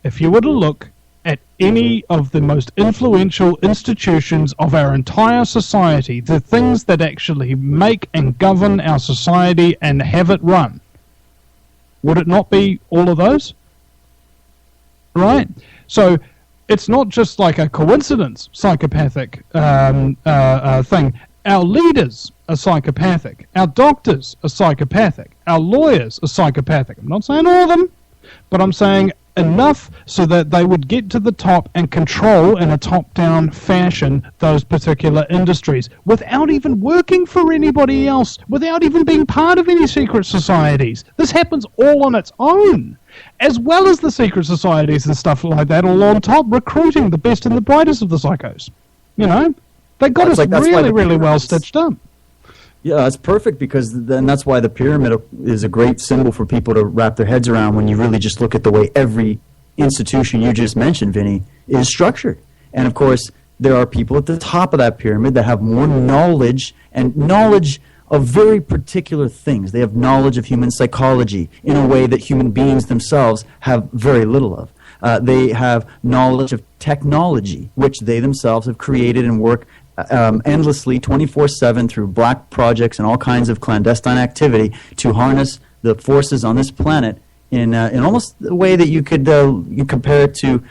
If you were to look at any of the most influential institutions of our entire society, the things that actually make and govern our society and have it run, would it not be all of those? Right? So it's not just like a coincidence, psychopathic thing. Our leaders are psychopathic. Our doctors are psychopathic. Our lawyers are psychopathic. I'm not saying all of them, but I'm saying enough so that they would get to the top and control in a top-down fashion those particular industries without even working for anybody else, without even being part of any secret societies. This happens all on its own, as well as the secret societies and stuff like that, all on top, recruiting the best and the brightest of the psychos. You know, they got us really, really well stitched up. Yeah, it's perfect, because then that's why the pyramid is a great symbol for people to wrap their heads around when you really just look at the way every institution you just mentioned, Vinny, is structured. And of course, there are people at the top of that pyramid that have more knowledge, and knowledge of very particular things. They have knowledge of human psychology in a way that human beings themselves have very little of. They have knowledge of technology, which they themselves have created and work endlessly 24/7 through black projects and all kinds of clandestine activity to harness the forces on this planet in almost a way that you could you compare it to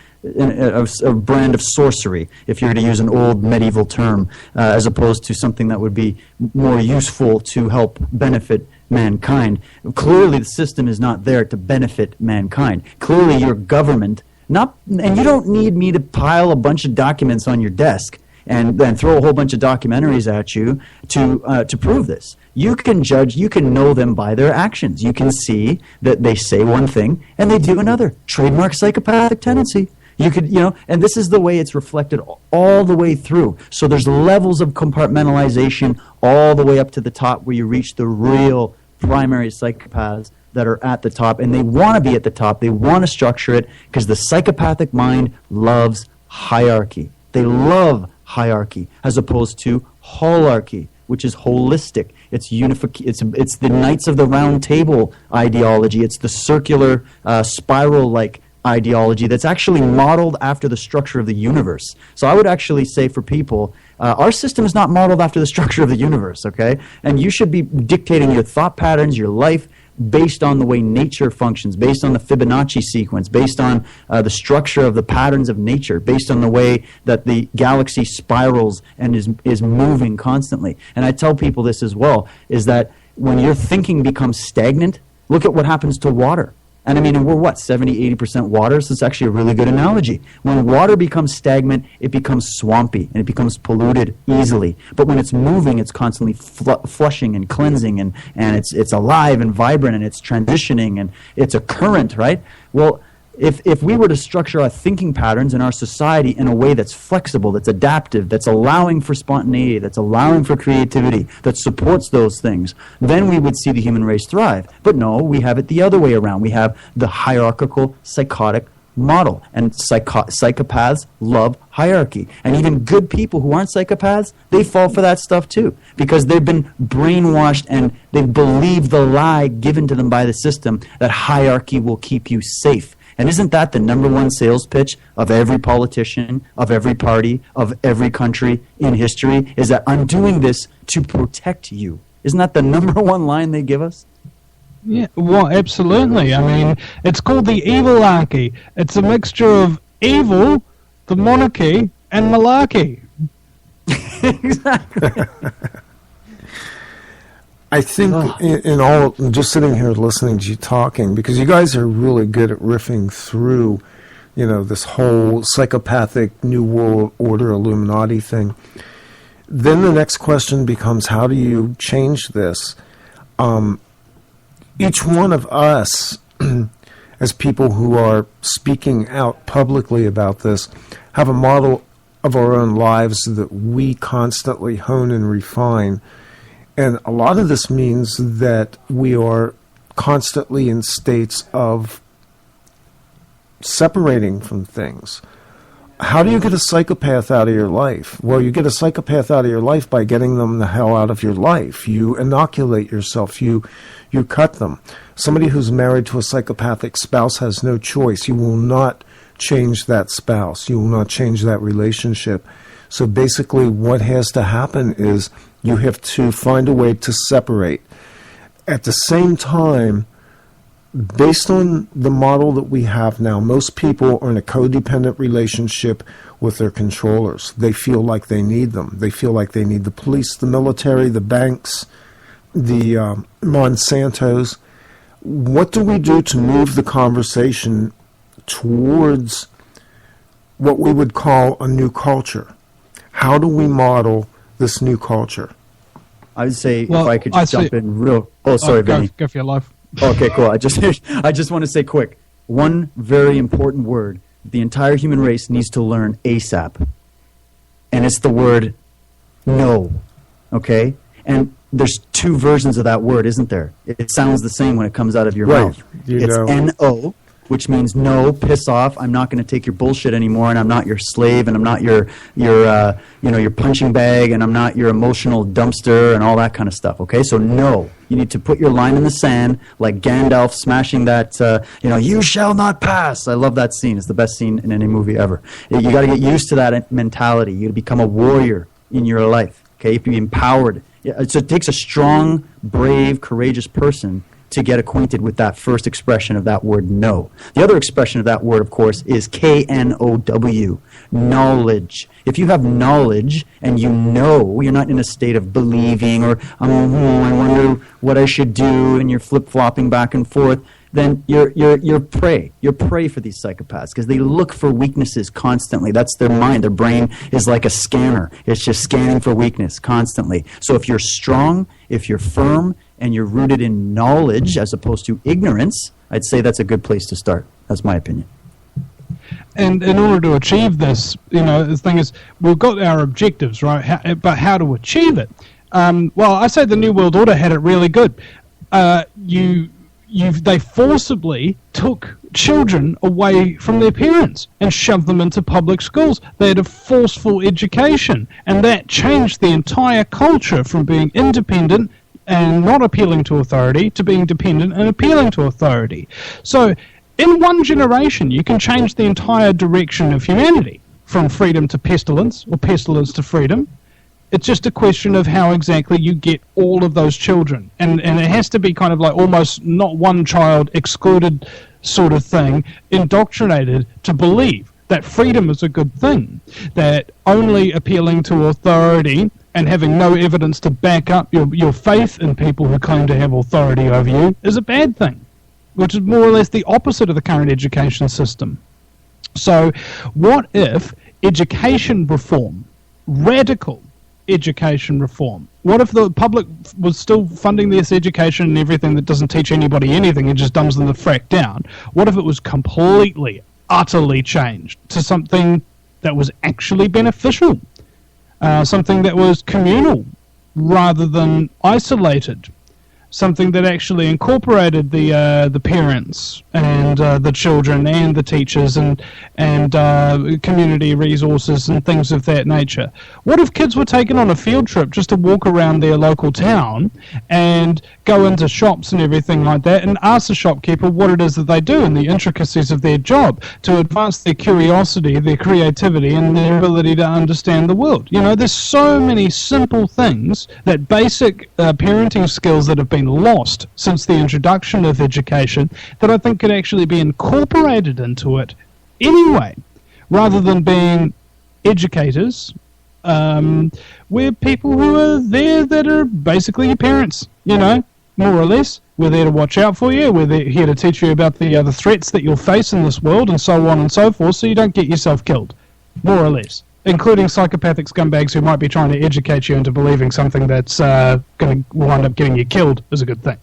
a brand of sorcery, if you're to use an old medieval term, as opposed to something that would be more useful to help benefit mankind. Clearly the system is not there to benefit mankind. Clearly your government, and you don't need me to pile a bunch of documents on your desk and then throw a whole bunch of documentaries at you to prove this. You can judge, you can know them by their actions. You can see that they say one thing and they do another. Trademark psychopathic tendency. You could, and this is the way it's reflected all the way through. So there's levels of compartmentalization all the way up to the top where you reach the real primary psychopaths that are at the top, and they want to be at the top. They want to structure it because the psychopathic mind loves hierarchy. They love hierarchy as opposed to holarchy, which is holistic. It's it's the Knights of the Round Table ideology. It's the circular spiral-like ideology that's actually modeled after the structure of the universe. So I would actually say for people, our system is not modeled after the structure of the universe, okay? And you should be dictating your thought patterns, your life, based on the way nature functions, based on the Fibonacci sequence, based on the structure of the patterns of nature, based on the way that the galaxy spirals and is moving constantly. And I tell people this as well, is that when your thinking becomes stagnant, look at what happens to water. And I mean, we're what, 70, 80% water? So it's actually a really good analogy. When water becomes stagnant, it becomes swampy and it becomes polluted easily. But when it's moving, it's constantly flushing and cleansing, and it's alive and vibrant, and it's transitioning, and it's a current, right? Well, if we were to structure our thinking patterns in our society in a way that's flexible, that's adaptive, that's allowing for spontaneity, that's allowing for creativity, that supports those things, then we would see the human race thrive. But no, we have it the other way around. We have the hierarchical, psychotic model, and psychopaths love hierarchy. And even good people who aren't psychopaths, they fall for that stuff too, because they've been brainwashed and they've believed the lie given to them by the system that hierarchy will keep you safe. And isn't that the number one sales pitch of every politician, of every party, of every country in history, is that I'm doing this to protect you? Isn't that the number one line they give us? Yeah, well, absolutely. I mean, it's called the evilarchy. It's a mixture of evil, the monarchy, and malarkey. Exactly. I think in all, just sitting here listening to you talking, because you guys are really good at riffing through, this whole psychopathic New World Order Illuminati thing. Then the next question becomes, how do you change this? Each one of us, as people who are speaking out publicly about this, have a model of our own lives that we constantly hone and refine. And a lot of this means that we are constantly in states of separating from things. How do you get a psychopath out of your life? Well, you get a psychopath out of your life by getting them the hell out of your life. You inoculate yourself. You cut them. Somebody who's married to a psychopathic spouse has no choice. You will not change that spouse. You will not change that relationship. So basically what has to happen is you have to find a way to separate. At the same time, based on the model that we have now, most people are in a codependent relationship with their controllers. They feel like they need them. They feel like they need the police, the military, the banks, the Monsantos. What do we do to move the conversation towards what we would call a new culture? How do we model this new culture? I would say, if I could just jump in real... Oh, sorry, Vinny. Go for your life. Okay, cool. I just want to say quick. One very important word the entire human race needs to learn ASAP. And it's the word no. Okay? And there's two versions of that word, isn't there? It sounds the same when it comes out of your mouth. It's N-O, which means no, piss off, I'm not going to take your bullshit anymore, and I'm not your slave, and I'm not your punching bag, and I'm not your emotional dumpster, and all that kind of stuff, okay? So no, you need to put your line in the sand, like Gandalf smashing that, you shall not pass. I love that scene. It's the best scene in any movie ever. You got to get used to that mentality. You got to become a warrior in your life, okay? You have to be empowered. So it takes a strong, brave, courageous person to get acquainted with that first expression of that word no. The other expression of that word, of course, is K-N-O-W, knowledge. If you have knowledge and you know, you're not in a state of believing or, I wonder what I should do, and you're flip-flopping back and forth, then you're prey. You're prey for these psychopaths because they look for weaknesses constantly. That's their mind. Their brain is like a scanner. It's just scanning for weakness constantly. So if you're strong, if you're firm, and you're rooted in knowledge as opposed to ignorance, I'd say that's a good place to start. That's my opinion. And in order to achieve this, the thing is, we've got our objectives, right? But how to achieve it? Well, I say the New World Order had it really good. They forcibly took children away from their parents and shoved them into public schools. They had a forceful education, and that changed the entire culture from being independent and not appealing to authority to being dependent and appealing to authority. So in one generation, you can change the entire direction of humanity, from freedom to pestilence, or pestilence to freedom. It's just a question of how exactly you get all of those children. And it has to be kind of like almost not one child excluded sort of thing, indoctrinated to believe that freedom is a good thing, that only appealing to authority and having no evidence to back up your faith in people who claim to have authority over you is a bad thing, which is more or less the opposite of the current education system. So what if education reform, radical education reform, what if the public was still funding this education and everything that doesn't teach anybody anything and just dumbs them the frack down? What if it was completely, utterly changed to something that was actually beneficial? Something that was communal rather than isolated, something that actually incorporated the parents and the children and the teachers and community resources and things of that nature. What if kids were taken on a field trip just to walk around their local town and go into shops and everything like that and ask the shopkeeper what it is that they do and the intricacies of their job to advance their curiosity, their creativity, and their ability to understand the world? There's so many simple things, that basic parenting skills that have been lost since the introduction of education, that I think could actually be incorporated into it anyway, rather than being educators. We're people who are there that are basically your parents, more or less. We're there to watch out for you. We're here to teach you about the threats that you'll face in this world and so on and so forth, so you don't get yourself killed, more or less, including psychopathic scumbags who might be trying to educate you into believing something that's going to wind up getting you killed is a good thing.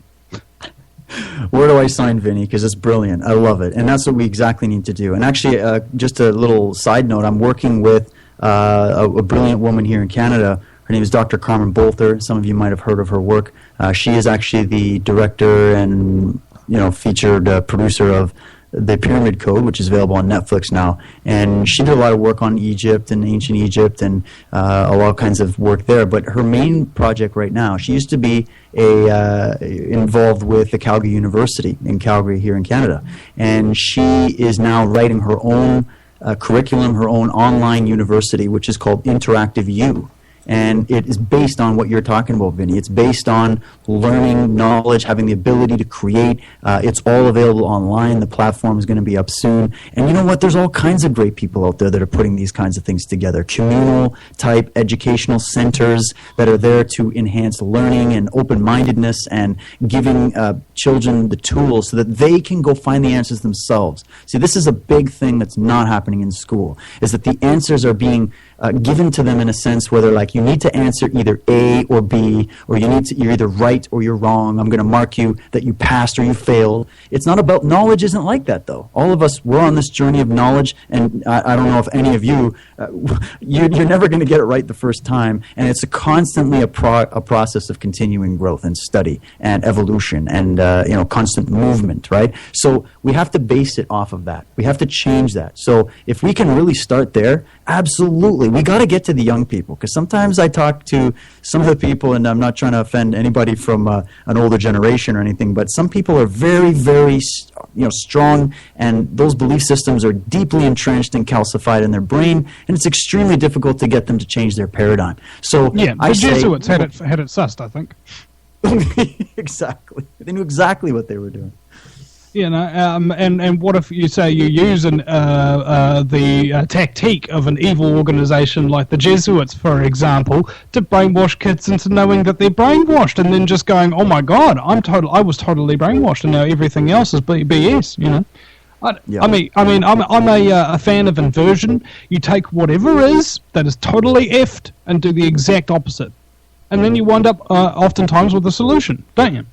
Where do I sign, Vinny? Because it's brilliant. I love it. And that's what we exactly need to do. And actually, just a little side note, I'm working with a brilliant woman here in Canada. Her name is Dr. Carmen Bolter. Some of you might have heard of her work. She is actually the director and featured producer of The Pyramid Code, which is available on Netflix now. And she did a lot of work on Egypt and ancient Egypt and all kinds of work there. But her main project right now, she used to be involved with the Calgary University in Calgary here in Canada. And she is now writing her own curriculum, her own online university, which is called Interactive U. And it is based on what you're talking about, Vinny. It's based on learning, knowledge, having the ability to create. It's all available online. The platform is going to be up soon. And you know what? There's all kinds of great people out there that are putting these kinds of things together. Communal type educational centers that are there to enhance learning and open-mindedness and giving children the tools so that they can go find the answers themselves. See, this is a big thing that's not happening in school, is that the answers are being given to them in a sense where they're like, you need to answer either A or B, or you're either right or you're wrong. I'm going to mark you that you passed or you failed. It's not about, knowledge isn't like that, though. All of us, we're on this journey of knowledge, and I don't know if any of you, you're never going to get it right the first time, and it's constantly a process of continuing growth and study and evolution and constant movement, right? So we have to base it off of that. We have to change that. So if we can really start there, absolutely. We got to get to the young people, because sometimes I talk to some of the people, and I'm not trying to offend anybody from an older generation or anything, but some people are very, very strong, and those belief systems are deeply entrenched and calcified in their brain, and it's extremely difficult to get them to change their paradigm. So yeah, the Jesuits had it sussed, I think. Exactly. They knew exactly what they were doing. And what if you say you use the tactique of an evil organization like the Jesuits, for example, to brainwash kids into knowing that they're brainwashed, and then just going, "Oh my God, I was totally brainwashed, and now everything else is BS." I'm a fan of inversion. You take whatever is that is totally effed and do the exact opposite, and then you wind up oftentimes with a solution, don't you?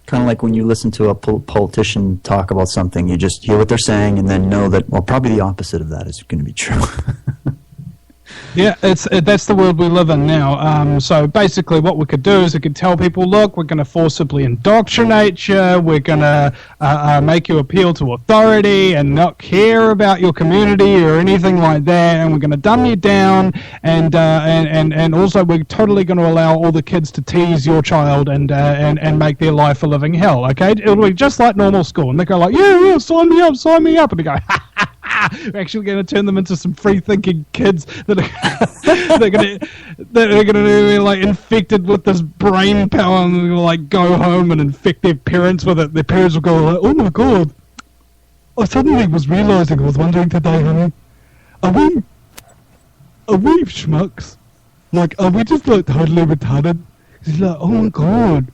Kind of like when you listen to a politician talk about something, you just hear what they're saying and then know that, well, probably the opposite of that is going to be true. Yeah, that's the world we live in now. So basically what we could do is we could tell people, look, we're going to forcibly indoctrinate you, we're going to make you appeal to authority and not care about your community or anything like that, and we're going to dumb you down, and also we're totally going to allow all the kids to tease your child and make their life a living hell, okay? It'll be just like normal school, and they go like, yeah, sign me up, and they go, we're actually going to turn them into some free-thinking kids that are going to be like infected with this brain power, and they'll like go home and infect their parents with it. Their parents will go like, "Oh my God! I suddenly was realizing, I was wondering today, honey, are we schmucks? Like, are we just like totally retarded?" He's like, "Oh my God,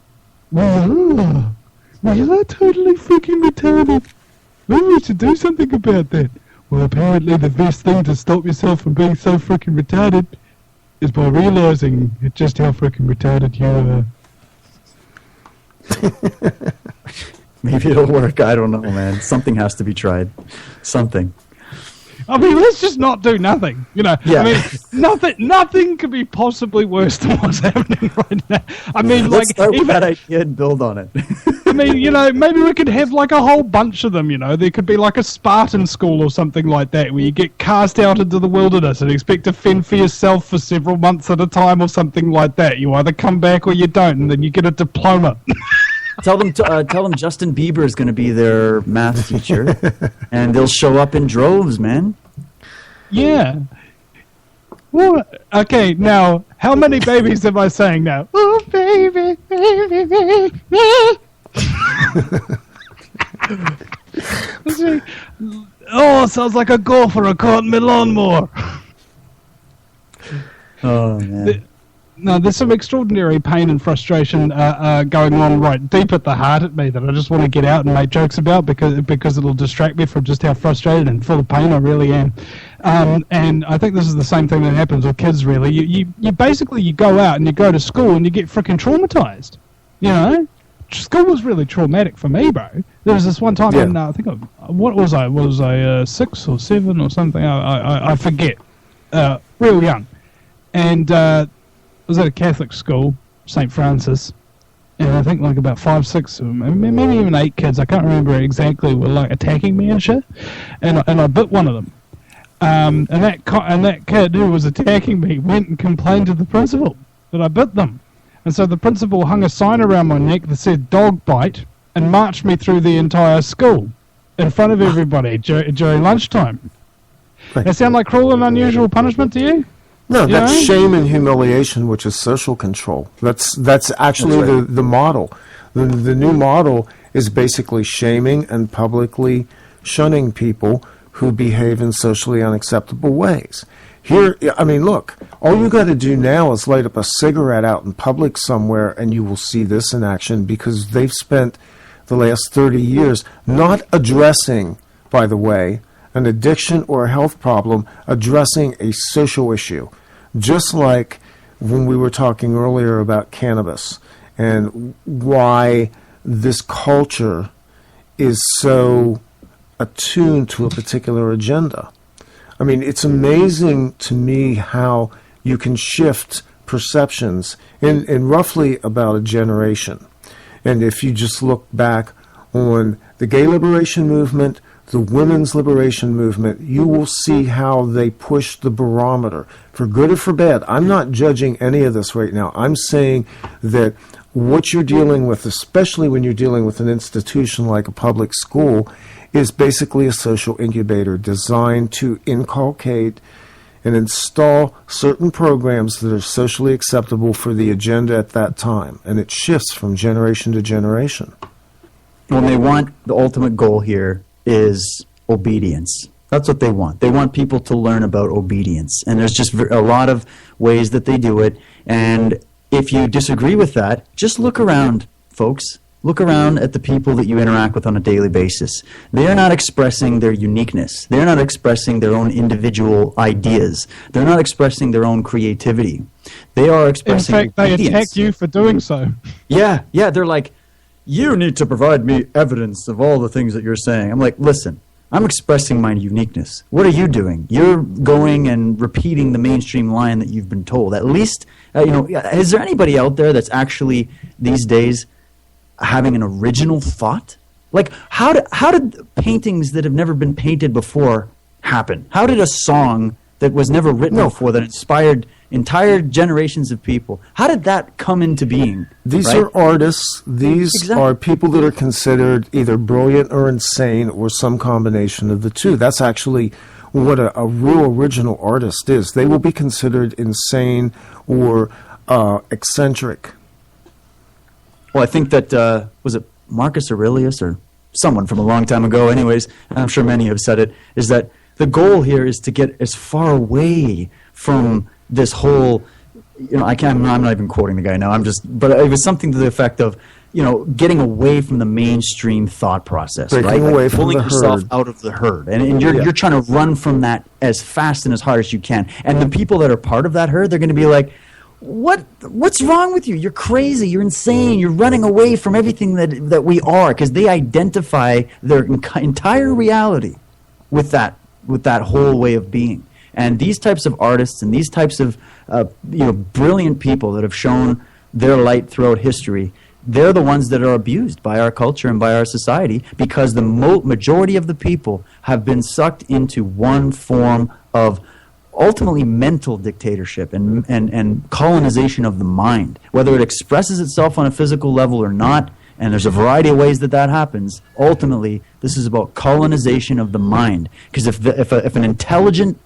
we are totally freaking retarded. Maybe we should do something about that." Well, apparently the best thing to stop yourself from being so freaking retarded is by realizing just how freaking retarded you are. Maybe it'll work. I don't know, man. Something has to be tried. Something. I mean, let's just not do nothing. Yeah. I mean, nothing could be possibly worse than what's happening right now. I mean, let's start with that idea and build on it. I mean, maybe we could have like a whole bunch of them, There could be like a Spartan school or something like that, where you get cast out into the wilderness and expect to fend for yourself for several months at a time or something like that. You either come back or you don't, and then you get a diploma. Tell them Justin Bieber is going to be their math teacher, and they'll show up in droves, man. Yeah. Well, okay, now, how many babies am I saying now? Oh, baby, baby, baby. Oh, sounds like a golfer caught in my lawnmower. Oh, man. No, there's some extraordinary pain and frustration going on right deep at the heart at me that I just want to get out and make jokes about because it'll distract me from just how frustrated and full of pain I really am. And I think this is the same thing that happens with kids, really. You basically, you go out and you go to school and you get freaking traumatized, School was really traumatic for me, bro. There was this one time, I think, what was I? Was I 6 or 7 or something? I forget. Real young. And I was at a Catholic school, St. Francis, and I think like about 5, 6 of them, and maybe even 8 kids, I can't remember exactly, were like attacking me and shit, and I bit one of them. And that kid who was attacking me went and complained to the principal that I bit them. And so the principal hung a sign around my neck that said "dog bite" and marched me through the entire school in front of everybody during lunchtime. That sound like cruel and unusual punishment to you? No, You that's know? shame and humiliation, which is social control. That's actually the model. The new model is basically shaming and publicly shunning people who behave in socially unacceptable ways. Here, I mean, look, all you got to do now is light up a cigarette out in public somewhere and you will see this in action, because they've spent the last 30 years not addressing, by the way, an addiction or a health problem, addressing a social issue. Just like when we were talking earlier about cannabis and why this culture is so attuned to a particular agenda. I mean, it's amazing to me how you can shift perceptions in roughly about a generation. And if you just look back on the gay liberation movement, the women's liberation movement, you will see how they push the barometer, for good or for bad. I'm not judging any of this right now. I'm saying that what you're dealing with, especially when you're dealing with an institution like a public school, is basically a social incubator designed to inculcate and install certain programs that are socially acceptable for the agenda at that time. And it shifts from generation to generation. When they want, the ultimate goal here is obedience. That's what they want. They want people to learn about obedience. And there's just a lot of ways that they do it. And if you disagree with that, just look around, folks. Look around at the people that you interact with on a daily basis. They are not expressing their uniqueness. They're not expressing their own individual ideas. They're not expressing their own creativity. They are expressing In fact, they obedience. attack you for doing so. Yeah, they're like, you need to provide me evidence of all the things that you're saying. I'm like, listen, I'm expressing my uniqueness. What are you doing? You're going and repeating the mainstream line that you've been told. At least, is there anybody out there that's actually, these days, having an original thought? Like, how did paintings that have never been painted before happen? How did a song that was never written before, that inspired entire generations of people, how did that come into being? These right? are artists. These Exactly. are people that are considered either brilliant or insane or some combination of the two. That's actually what a real original artist is. They will be considered insane or eccentric. Well, I think that, was it Marcus Aurelius or someone from a long time ago, anyways, and I'm sure many have said it, is that the goal here is to get as far away from this whole, I'm not even quoting the guy now, but it was something to the effect of, getting away from the mainstream thought process, Breaking right? away from pulling the yourself herd. out of the herd. And you're trying to run from that as fast and as hard as you can. And the people that are part of that herd, they're going to be like, what's wrong with you? You're crazy. You're insane. You're running away from everything that we are, because they identify their entire reality with that whole way of being. And these types of artists and these types of brilliant people that have shown their light throughout history, they're the ones that are abused by our culture and by our society, because the majority of the people have been sucked into one form of ultimately mental dictatorship and colonization of the mind, whether it expresses itself on a physical level or not. And there's a variety of ways that happens. Ultimately, this is about colonization of the mind. Because if an intelligent,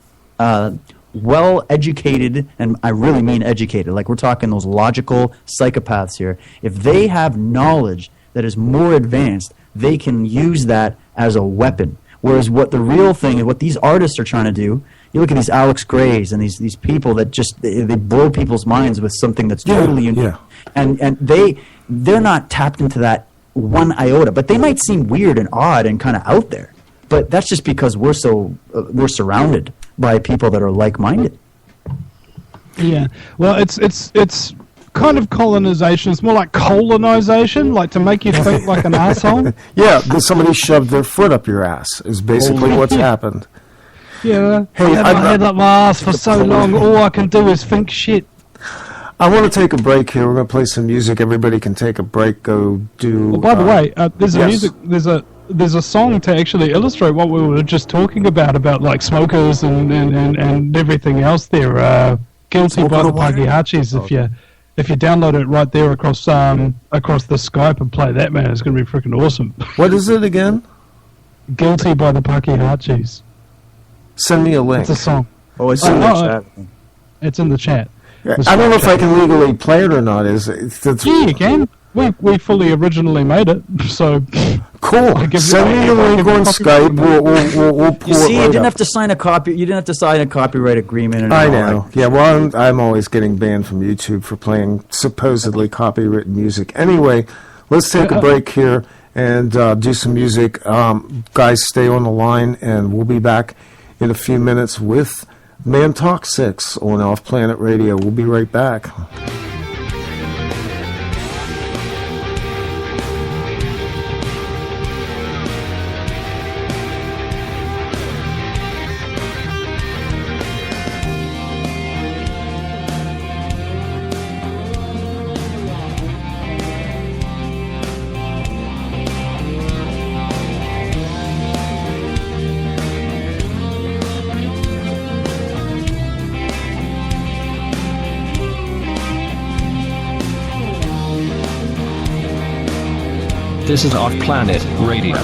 well-educated, and I really mean educated, like we're talking those logical psychopaths here, if they have knowledge that is more advanced, they can use that as a weapon. Whereas what the real thing and what these artists are trying to do, you look at these Alex Grays and these people that just they blow people's minds with something that's totally unique. Yeah. And they're not tapped into that one iota, but they might seem weird and odd and kind of out there. But that's just because we're surrounded by people that are like-minded. Yeah. Well, it's kind of colonization. It's more like colonization, like to make you think like an asshole. Yeah, somebody shoved their foot up your ass is basically what's happened. Yeah. Hey, I had my head up my ass for so long, all I can do is think shit. I want to take a break here. We're going to play some music. Everybody can take a break. Go do. Well, by the way, there's a yes. music. There's a song to actually illustrate what we were just talking about like smokers and everything else. There, "Guilty" by the Pakiachis. If you download it right there across the Skype and play that, man, it's going to be freaking awesome. What is it again? "Guilty" by the Pakiachis. Send me a link. It's a song. Oh, it's in the chat. It's in the chat. I don't know if I can legally play it or not. Yeah, you can. We fully originally made it, so cool. Send me the link on Skype. We'll pull You see, it you right didn't up. have to sign a copy. You didn't have to sign a copyright agreement. And I all know. that. Yeah, well, I'm always getting banned from YouTube for playing supposedly copywritten music. Anyway, let's take a break here and do some music. Guys, stay on the line, and we'll be back in a few minutes with Mantalk 6 on Off Planet Radio. We'll be right back. This is Off Planet Radio.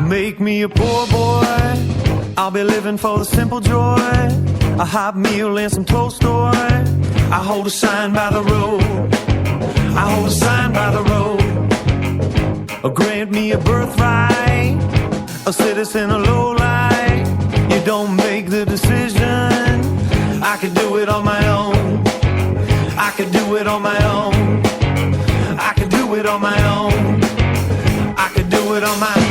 Make me a poor boy, I'll be living for the simple joy, a hot meal and some Tolstoy. I hold a sign by the road, I hold a sign by the road. Grant me a birthright, a citizen of low light. You don't make the decision, I could do it on my own, I could do it on my own, I could do it on my own, I could do it on my own.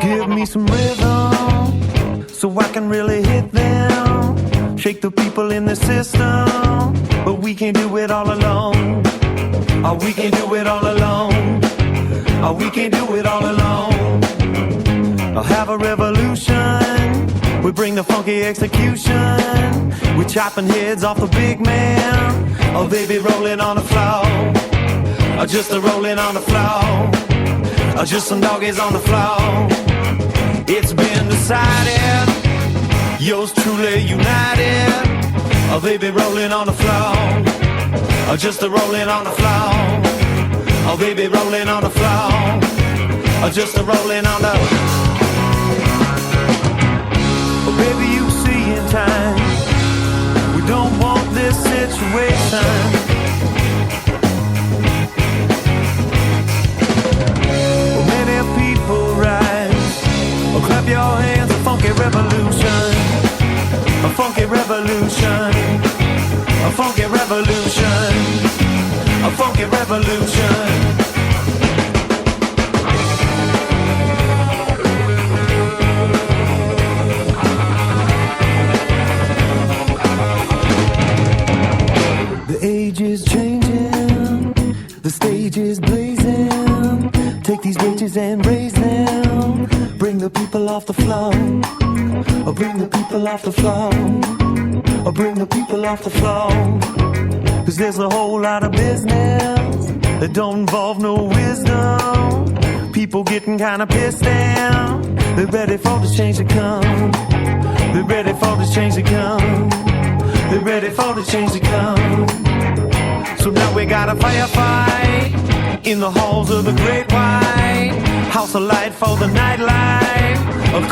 Give me some rhythm so I can really hit them, shake the people in the system, but we can't do it all alone. Oh, we can't do it all alone. Oh, we can't do it all alone. I'll have a revolution, we bring the funky execution, we chopping heads off the big man. Oh, they be rolling on the floor, oh, just a rolling on the floor, oh, just some doggies on the floor. It's been decided, yours truly united. Oh, they be rolling on the floor, oh, just a rolling on the floor. Oh, they be rolling on the floor, oh, just a rolling on the. Oh, baby, you see in time, we don't want this situation. Clap your hands, a funky revolution, a funky revolution, a funky revolution, a funky revolution. The age is changing, the stage is blazing. off the floor. Or bring the people off the floor. Or bring the people off the floor. Cause there's a whole lot of business that don't involve no wisdom. People getting kinda pissed down. They're ready for the change to come. They're ready for the change to come. They're ready for the change to come. So now we got a firefight in the halls of the Great White House of Light for the nightlife.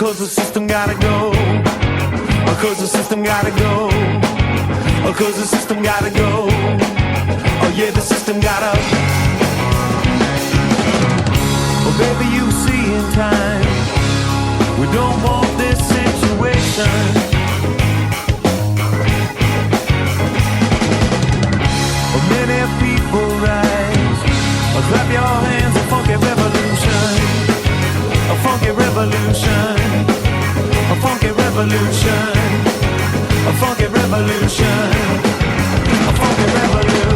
Cause the system gotta go. Cause the system gotta go. Cause the system gotta go. Oh yeah, the system gotta. Oh baby, you see in time, we don't want this situation. Many people rise. Clap your hands, a funky revolution. A funky revolution. A funky revolution. A funky revolution. A funky revolution.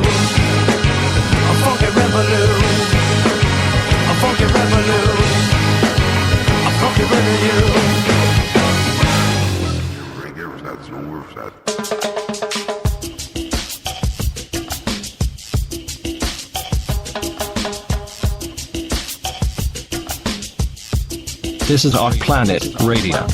A funky revolution. A funky revolution. A funky revolution. This is Our Planet Radio.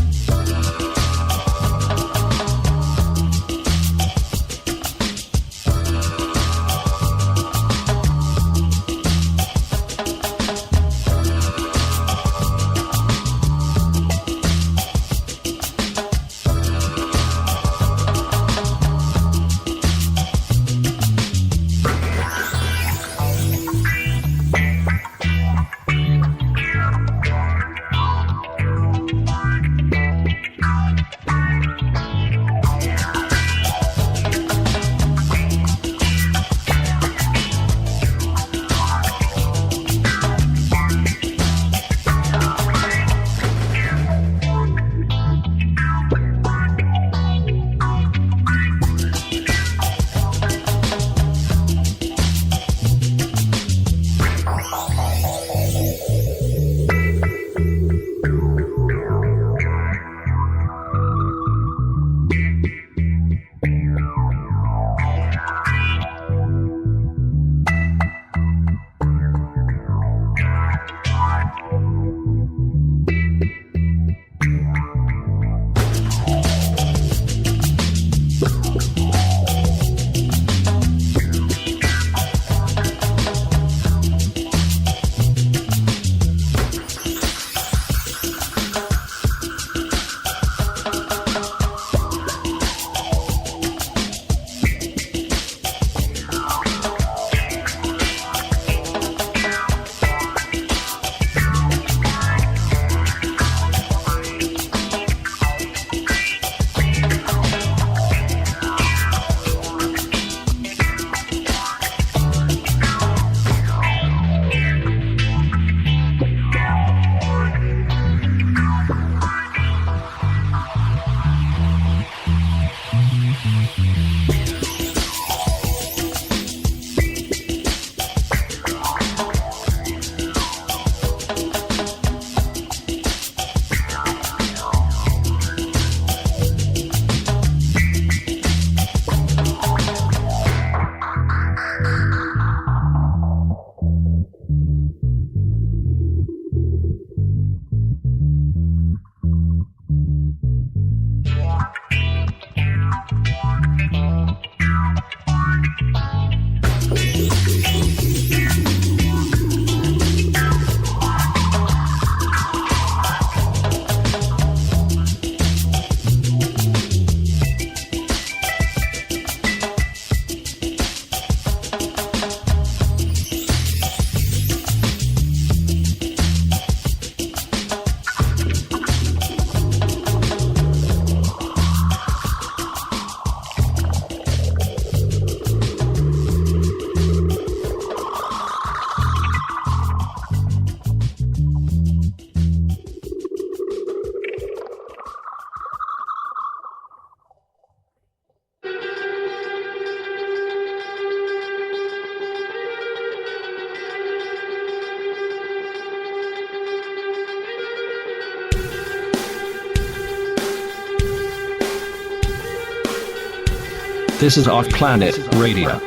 This is Off Planet Radio.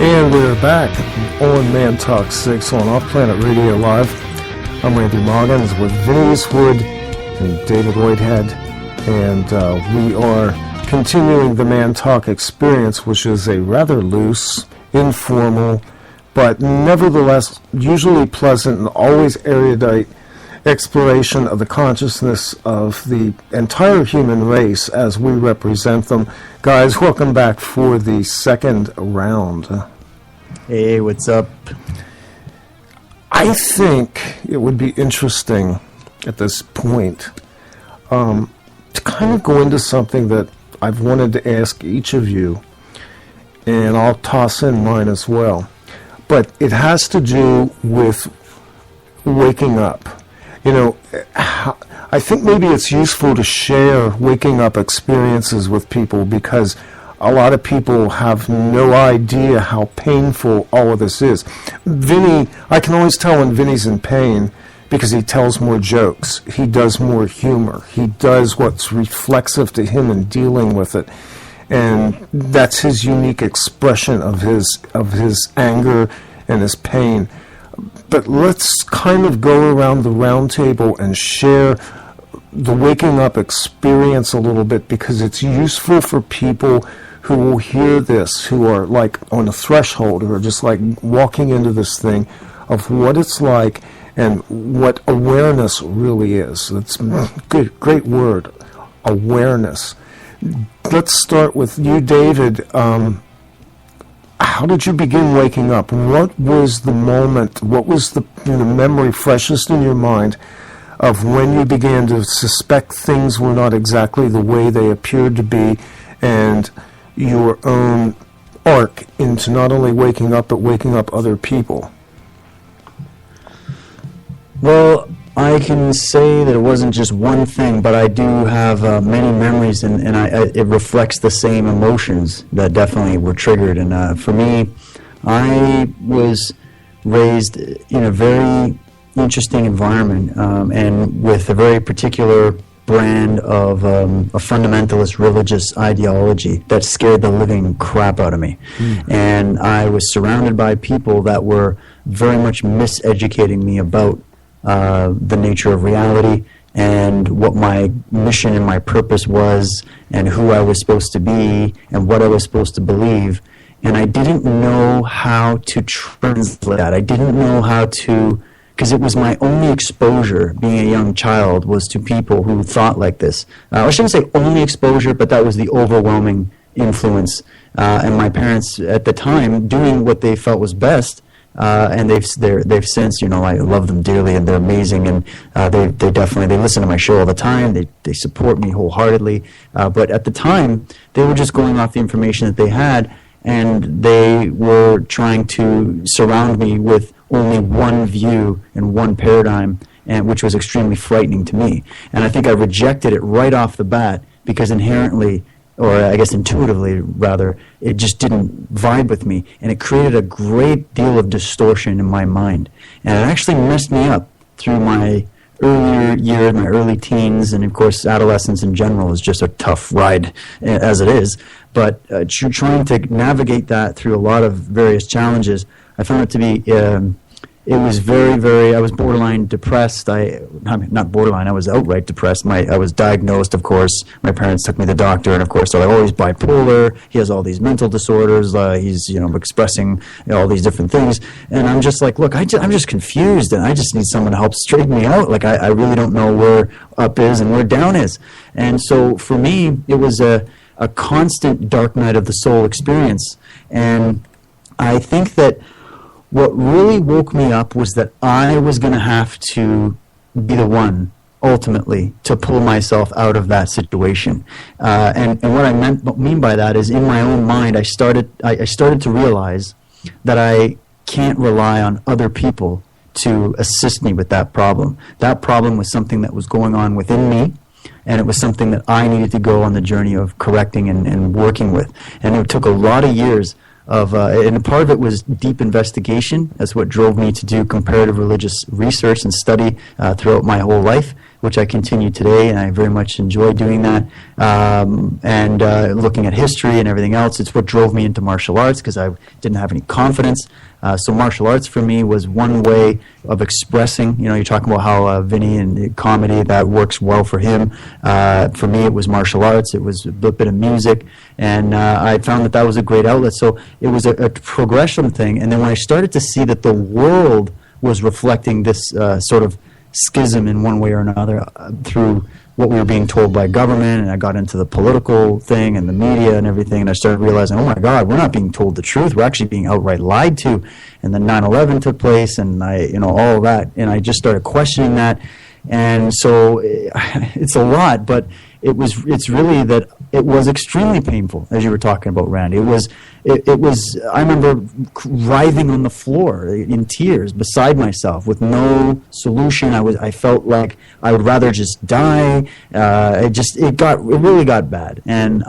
And we're back on Mantalk 6 on Off Planet Radio Live. I'm Randy Moggins with Vinny Eastwood and David Whitehead, and we are continuing the Mantalk experience, which is a rather loose, informal, but nevertheless usually pleasant and always erudite exploration of the consciousness of the entire human race as we represent them. Guys, welcome back for the second round. Hey, what's up? I think it would be interesting at this point to kind of go into something that I've wanted to ask each of you, and I'll toss in mine as well. But it has to do with waking up. You know, I think maybe it's useful to share waking up experiences with people, because a lot of people have no idea how painful all of this is. Vinny, I can always tell when Vinny's in pain because he tells more jokes. He does more humor. He does what's reflexive to him in dealing with it. And that's his unique expression of his anger and his pain. But let's kind of go around the round table and share the waking up experience a little bit, because it's useful for people who will hear this, who are like on the threshold, or just like walking into this thing of what it's like and what awareness really is. That's good, great word, awareness. Let's start with you, David. How did you begin waking up? What was the moment, what was the memory freshest in your mind of when you began to suspect things were not exactly the way they appeared to be, and your own arc into not only waking up, but waking up other people? Well, I can say that it wasn't just one thing, but I do have many memories, and it reflects the same emotions that definitely were triggered. And for me, I was raised in a very interesting environment, and with a very particular brand of a fundamentalist religious ideology that scared the living crap out of me. And I was surrounded by people that were very much miseducating me about the nature of reality and what my mission and my purpose was, and who I was supposed to be and what I was supposed to believe. And I didn't know how to translate that. I didn't know how to, because it was my only exposure being a young child was to people who thought like this. I shouldn't say only exposure, but that was the overwhelming influence. And my parents at the time doing what they felt was best. And they've since, I love them dearly, and they're amazing, and they definitely listen to my show all the time. They support me wholeheartedly. But at the time, they were just going off the information that they had, and they were trying to surround me with only one view and one paradigm, and which was extremely frightening to me. And I think I rejected it right off the bat, because inherently, or I guess intuitively rather, it just didn't vibe with me, and it created a great deal of distortion in my mind. And it actually messed me up through my earlier years, my early teens, and of course adolescence in general is just a tough ride as it is. But trying to navigate that through a lot of various challenges, I found it to be, it was very, very, I was borderline depressed. Not borderline, I was outright depressed. I was diagnosed, of course. My parents took me to the doctor, and of course they're like, oh, he's bipolar, he has all these mental disorders, he's, expressing all these different things. And I'm just like, look, I'm just confused, and I just need someone to help straighten me out. Like, I really don't know where up is and where down is. And so for me, it was a constant dark night of the soul experience. And I think that what really woke me up was that I was going to have to be the one, ultimately, to pull myself out of that situation. And what I mean by that is, in my own mind, I started to realize that I can't rely on other people to assist me with that problem. That problem was something that was going on within me, and it was something that I needed to go on the journey of correcting and working with. And it took a lot of years and part of it was deep investigation. That's what drove me to do comparative religious research and study throughout my whole life, which I continue today, and I very much enjoy doing that. And looking at history and everything else, it's what drove me into martial arts, because I didn't have any confidence. So martial arts for me was one way of expressing. You're talking about how Vinny and comedy, that works well for him. For me, it was martial arts. It was a bit of music, and I found that was a great outlet. So it was a progression thing. And then when I started to see that the world was reflecting this sort of schism in one way or another through what we were being told by government, and I got into the political thing and the media and everything, and I started realizing, oh my God, we're not being told the truth, we're actually being outright lied to. And then 9/11 took place, and all of that, and I just started questioning that. And so it's a lot, but it's really that it was extremely painful, as you were talking about, Randy. It was I remember writhing on the floor in tears beside myself with no solution. I felt like I would rather just die. It really got bad. And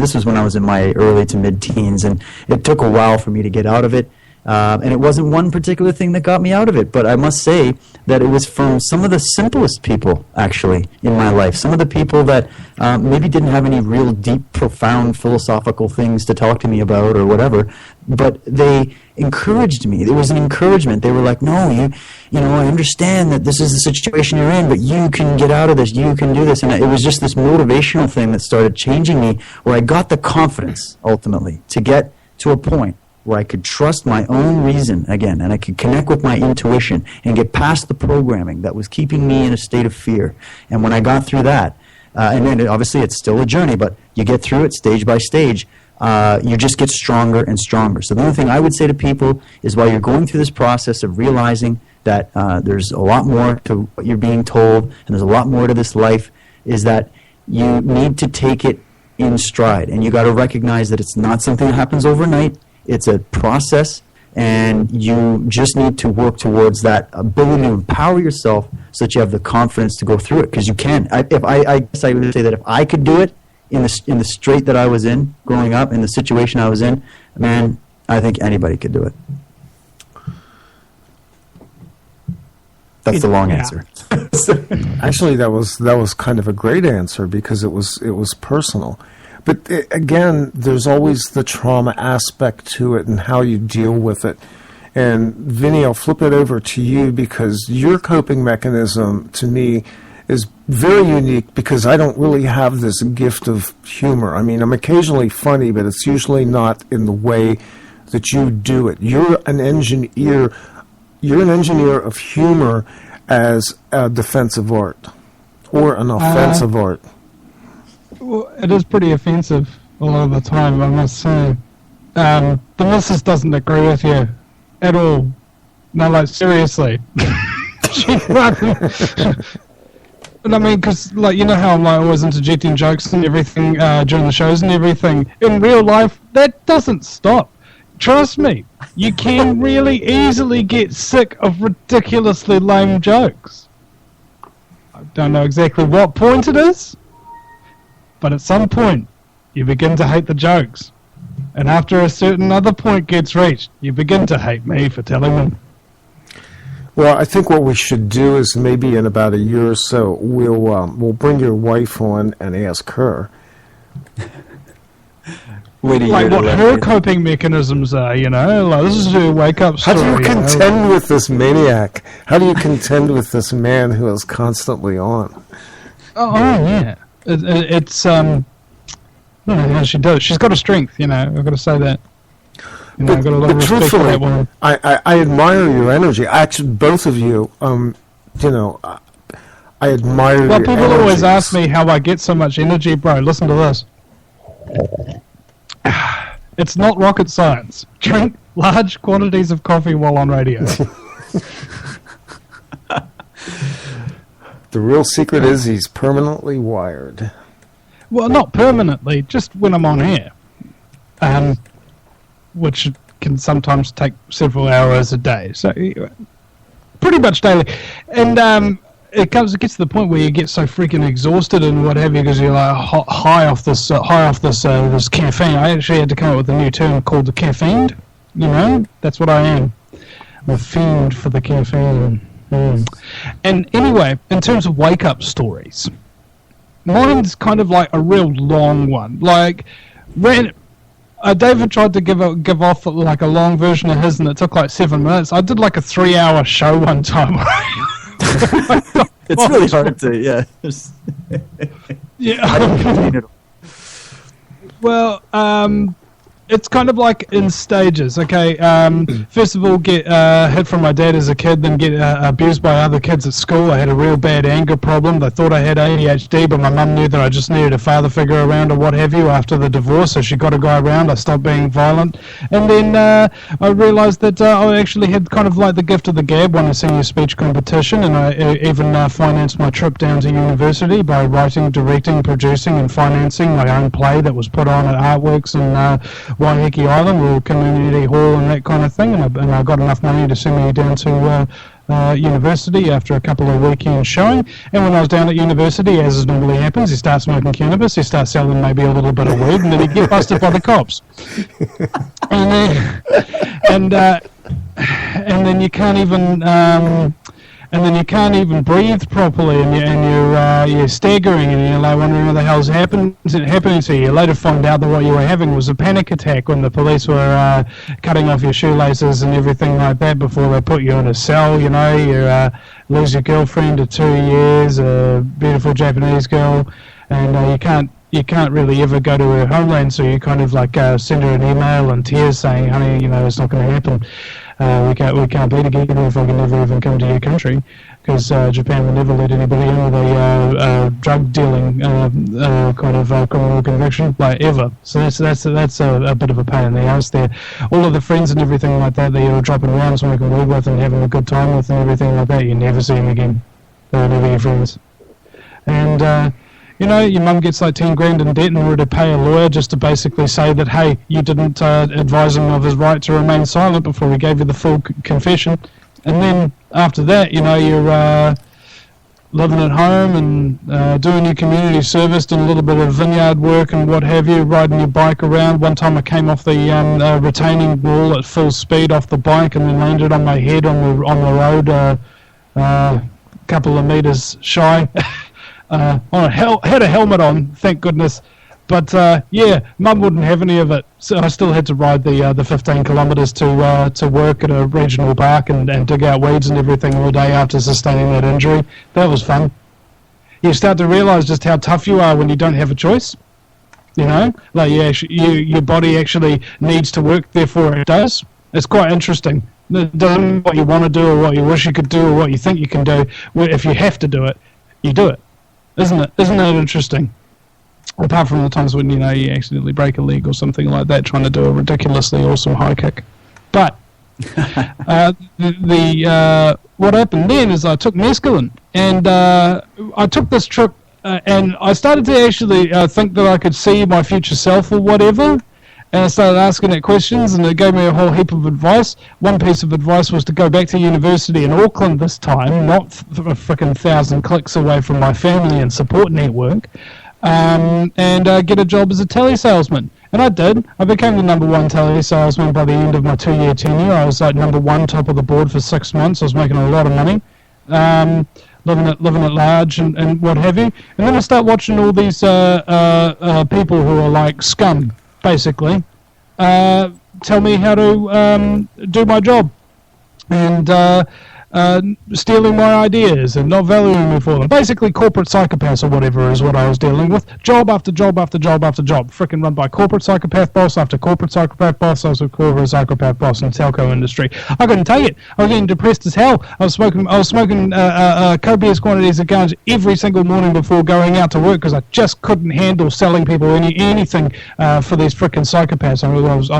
this was when I was in my early to mid-teens, and it took a while for me to get out of it. And it wasn't one particular thing that got me out of it, but I must say that it was from some of the simplest people, actually, in my life. Some of the people that maybe didn't have any real deep, profound philosophical things to talk to me about or whatever, but they encouraged me. There was an encouragement. They were like, no, I understand that this is the situation you're in, but you can get out of this, you can do this. And it was just this motivational thing that started changing me, where I got the confidence, ultimately, to get to a point where I could trust my own reason again, and I could connect with my intuition and get past the programming that was keeping me in a state of fear. And when I got through that, and then obviously it's still a journey, but you get through it stage by stage, you just get stronger and stronger. So the only thing I would say to people is, while you're going through this process of realizing that there's a lot more to what you're being told, and there's a lot more to this life, is that you need to take it in stride. And you got to recognize that it's not something that happens overnight. It's a process, and you just need to work towards that ability to empower yourself so that you have the confidence to go through it, because you can. I guess I would say that if I could do it in the strait that I was in growing up, in the situation I was in, man, I think anybody could do it. That's the long answer. Actually, that was kind of a great answer, because it was personal. But again, there's always the trauma aspect to it and how you deal with it. And Vinny, I'll flip it over to you, because your coping mechanism, to me, is very unique, because I don't really have this gift of humor. I mean, I'm occasionally funny, but it's usually not in the way that you do it. You're an engineer of humor as a defensive art or an offensive art. Well, it is pretty offensive a lot of the time, I must say. The missus doesn't agree with you at all. No, like, seriously. But I mean, because, like, you know how I'm like always interjecting jokes and everything during the shows and everything. In real life, that doesn't stop. Trust me, you can really easily get sick of ridiculously lame jokes. I don't know exactly what point it is, but at some point, you begin to hate the jokes. And after a certain other point gets reached, you begin to hate me for telling them. Well, I think what we should do is maybe in about a year or so, we'll bring your wife on and ask her. Like what her coping mechanisms are, like this is her wake-up story. How do you contend with this maniac? How do you contend with this man who is constantly on? Oh yeah. It's I don't know how she does. She's got a strength, I've got to say that. I've got a lot of respect for that woman. I admire your energy. Actually, both of you, I admire your energy. Well, people always ask me how I get so much energy, bro. Listen to this. It's not rocket science. Drink large quantities of coffee while on radio. The real secret is he's permanently wired. Well, not permanently, just when I'm on air. Which can sometimes take several hours a day. So, pretty much daily. And it gets to the point where you get so freaking exhausted and what have you because you're like high off this caffeine. I actually had to come up with a new term called the caffeine. That's what I am. I'm a fiend for the caffeine. And anyway, in terms of wake-up stories, mine's kind of like a real long one. Like, David tried to give off like a long version of his, and it took like 7 minutes. I did like a 3-hour show one time. It's really hard to, yeah. Well, it's kind of like in stages. Okay, first of all, get hit from my dad as a kid, then get abused by other kids at school. I had a real bad anger problem. They thought I had ADHD, but my mum knew that I just needed a father figure around or what have you after the divorce, so she got a guy around. I stopped being violent. And then I realised that I actually had kind of like the gift of the gab, won a senior speech competition, and I even financed my trip down to university by writing, directing, producing, and financing my own play that was put on at Artworks and Waiheke Island or Community Hall and that kind of thing, and I got enough money to send me down to university after a couple of weekends showing. And when I was down at university, as it normally happens, he starts smoking cannabis, he starts selling maybe a little bit of weed, and then he gets busted by the cops. And then you can't even breathe properly, and you're staggering, and you're like wondering what the hell's happening to you. You later find out that what you were having was a panic attack when the police were cutting off your shoelaces and everything like that before they put you in a cell. You lose your girlfriend to 2 years, a beautiful Japanese girl, and you can't really ever go to her homeland, so you kind of like send her an email in tears saying, honey, it's not going to happen. We can't be together if I can never even come to your country, because Japan will never let anybody in with a drug dealing kind of criminal conviction, like ever. So that's a bit of a pain in the ass there. All of the friends and everything like that you're dropping around, smoking weed with and having a good time with and everything like that, you never see them again. They're never your friends. And your mum gets like 10 grand in debt in order to pay a lawyer just to basically say that, hey, you didn't advise him of his right to remain silent before he gave you the full confession. And then after that, you're living at home and doing your community service, doing a little bit of vineyard work and what have you, riding your bike around. One time I came off the retaining wall at full speed off the bike and then landed on my head on the road a couple of meters shy. Had a helmet on, thank goodness. But Mum wouldn't have any of it, so I still had to ride the 15 kilometres to work at a regional park and dig out weeds and everything all day after sustaining that injury. That was fun. You start to realise just how tough you are when you don't have a choice. Like your body actually needs to work, therefore it does. It's quite interesting. It doesn't matter what you want to do or what you wish you could do or what you think you can do. If you have to do it, you do it. Isn't it interesting? Apart from the times when, you accidentally break a leg or something like that trying to do a ridiculously awesome high kick. But what happened then is I took mescaline, and I took this trip, and I started to actually think that I could see my future self or whatever, and I started asking it questions, and it gave me a whole heap of advice. One piece of advice was to go back to university in Auckland this time, not a frickin' 1,000 clicks away from my family and support network, and get a job as a telesalesman. And I did. I became the #1 telesalesman by the end of my 2-year tenure. I was like #1, top of the board for 6 months. I was making a lot of money, living at large and what have you. And then I start watching all these people who are like scum, basically, tell me how to do my job, and stealing my ideas and not valuing me for them. Basically, corporate psychopaths or whatever is what I was dealing with. Job after job after job after job. Frickin' run by corporate psychopath boss after corporate psychopath boss. I was a corporate psychopath boss in the telco industry. I couldn't take it. I was getting depressed as hell. I was smoking copious quantities of guns every single morning before going out to work because I just couldn't handle selling people anything for these frickin' psychopaths. I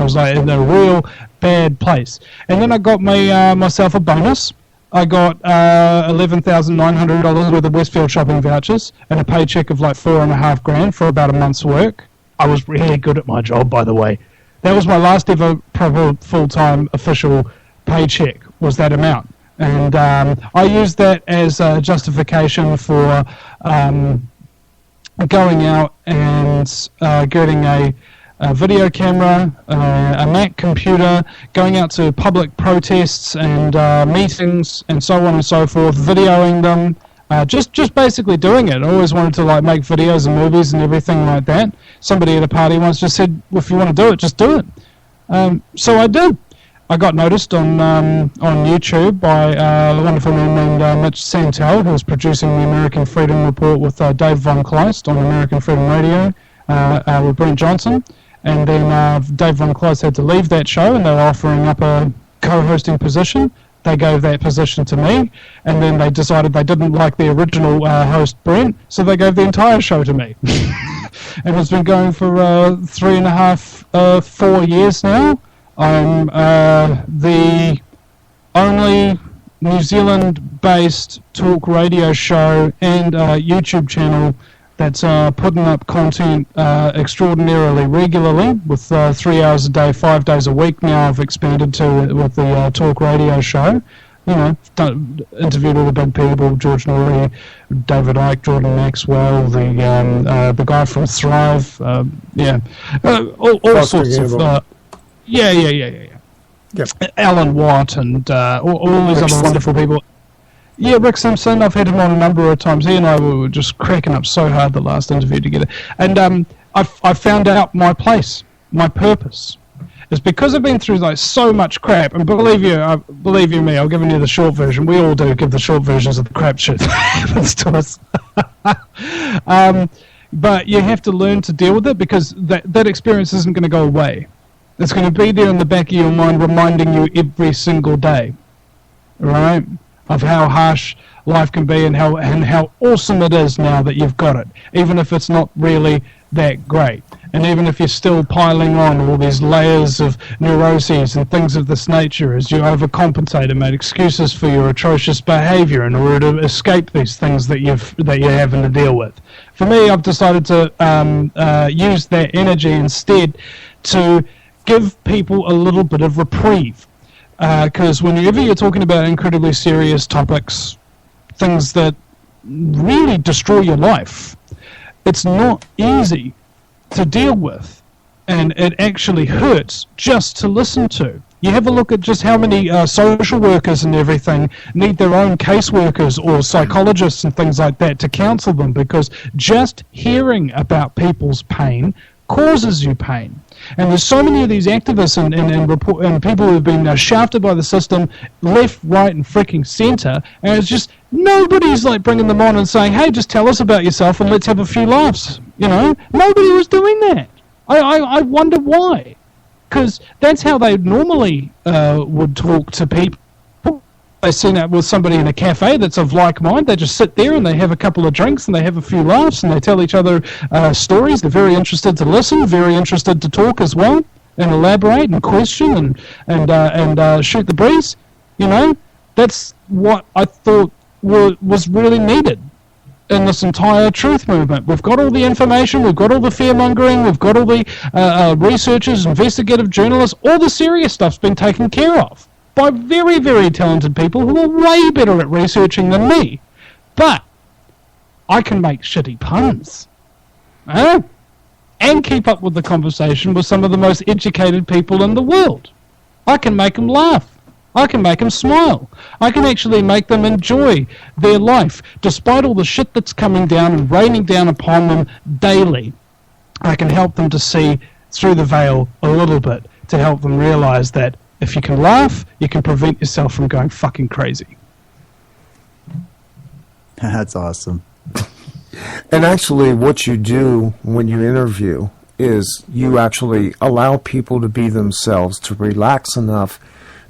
was like in a real bad place. And then I got myself a bonus. I got $11,900 worth of Westfield shopping vouchers and a paycheck of like $4.5 grand for about a month's work. I was really good at my job, by the way. That was my last ever proper full-time official paycheck, was that amount. And I used that as a justification for going out and getting a video camera, a Mac computer, going out to public protests and meetings and so on and so forth, videoing them, just basically doing it. I always wanted to like make videos and movies and everything like that. Somebody at a party once just said, well, if you want to do it, just do it. So I did. I got noticed on YouTube by a wonderful man named Mitch Santel, who was producing the American Freedom Report with Dave Von Kleist on American Freedom Radio with Brent Johnson. And then Dave Von Kleist had to leave that show, and they were offering up a co-hosting position. They gave that position to me, and then they decided they didn't like the original host, Brent, so they gave the entire show to me. And it's been going for 3.5, 4 years now. I'm the only New Zealand-based talk radio show and YouTube channel that's putting up content extraordinarily regularly with 3 hours a day, 5 days a week now. I've expanded to with the talk radio show. You know, interviewed all the big people: George Norrie, David Icke, Jordan Maxwell, the guy from Thrive. All sorts of. Yep. Alan Watt and all these other wonderful people. Yeah, Rick Simpson, I've had him on a number of times. He and I were just cracking up so hard the last interview together. And I found out my place, my purpose. It's because I've been through like so much crap, and believe you me, I've given you the short version. We all do give the short versions of the crap shit that happens to us. But you have to learn to deal with it, because that experience isn't going to go away. It's going to be there in the back of your mind, reminding you every single day, right, of how harsh life can be and how awesome it is now that you've got it, even if it's not really that great. And even if you're still piling on all these layers of neuroses and things of this nature as you overcompensate and make excuses for your atrocious behavior in order to escape these things that you're having to deal with. For me, I've decided to use that energy instead to give people a little bit of reprieve. Because whenever you're talking about incredibly serious topics, things that really destroy your life, it's not easy to deal with, and it actually hurts just to listen to. You have a look at just how many social workers and everything need their own caseworkers or psychologists and things like that to counsel them, because just hearing about people's pain causes you pain. And there's so many of these activists and people who've been shafted by the system left, right, and freaking center, and it's just nobody's like bringing them on and saying, hey, just tell us about yourself and let's have a few laughs. You know, nobody was doing that. I wonder why, because that's how they normally would talk to people. They sit out with somebody in a cafe that's of like mind. They just sit there and they have a couple of drinks and they have a few laughs and they tell each other stories. They're very interested to listen, very interested to talk as well, and elaborate and question and shoot the breeze. You know, that's what I thought was really needed in this entire truth movement. We've got all the information, we've got all the fear-mongering, we've got all the researchers, investigative journalists, all the serious stuff's been taken care of by very, very talented people who are way better at researching than me. But I can make shitty puns. and keep up with the conversation with some of the most educated people in the world. I can make them laugh. I can make them smile. I can actually make them enjoy their life, despite all the shit that's coming down and raining down upon them daily. I can help them to see through the veil a little bit, to help them realize that if you can laugh, you can prevent yourself from going fucking crazy. That's awesome. And actually, what you do when you interview is you actually allow people to be themselves, to relax enough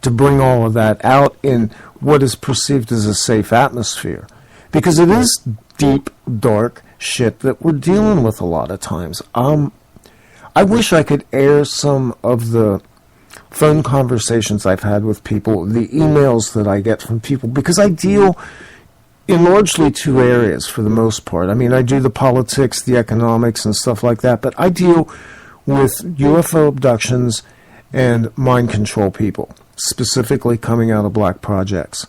to bring all of that out in what is perceived as a safe atmosphere. Because it is deep, dark shit that we're dealing with a lot of times. I wish I could air some of the phone conversations I've had with people, the emails that I get from people, because I deal in largely two areas for the most part. I mean, I do the politics, the economics, and stuff like that, but I deal with UFO abductions and mind control people, specifically coming out of black projects.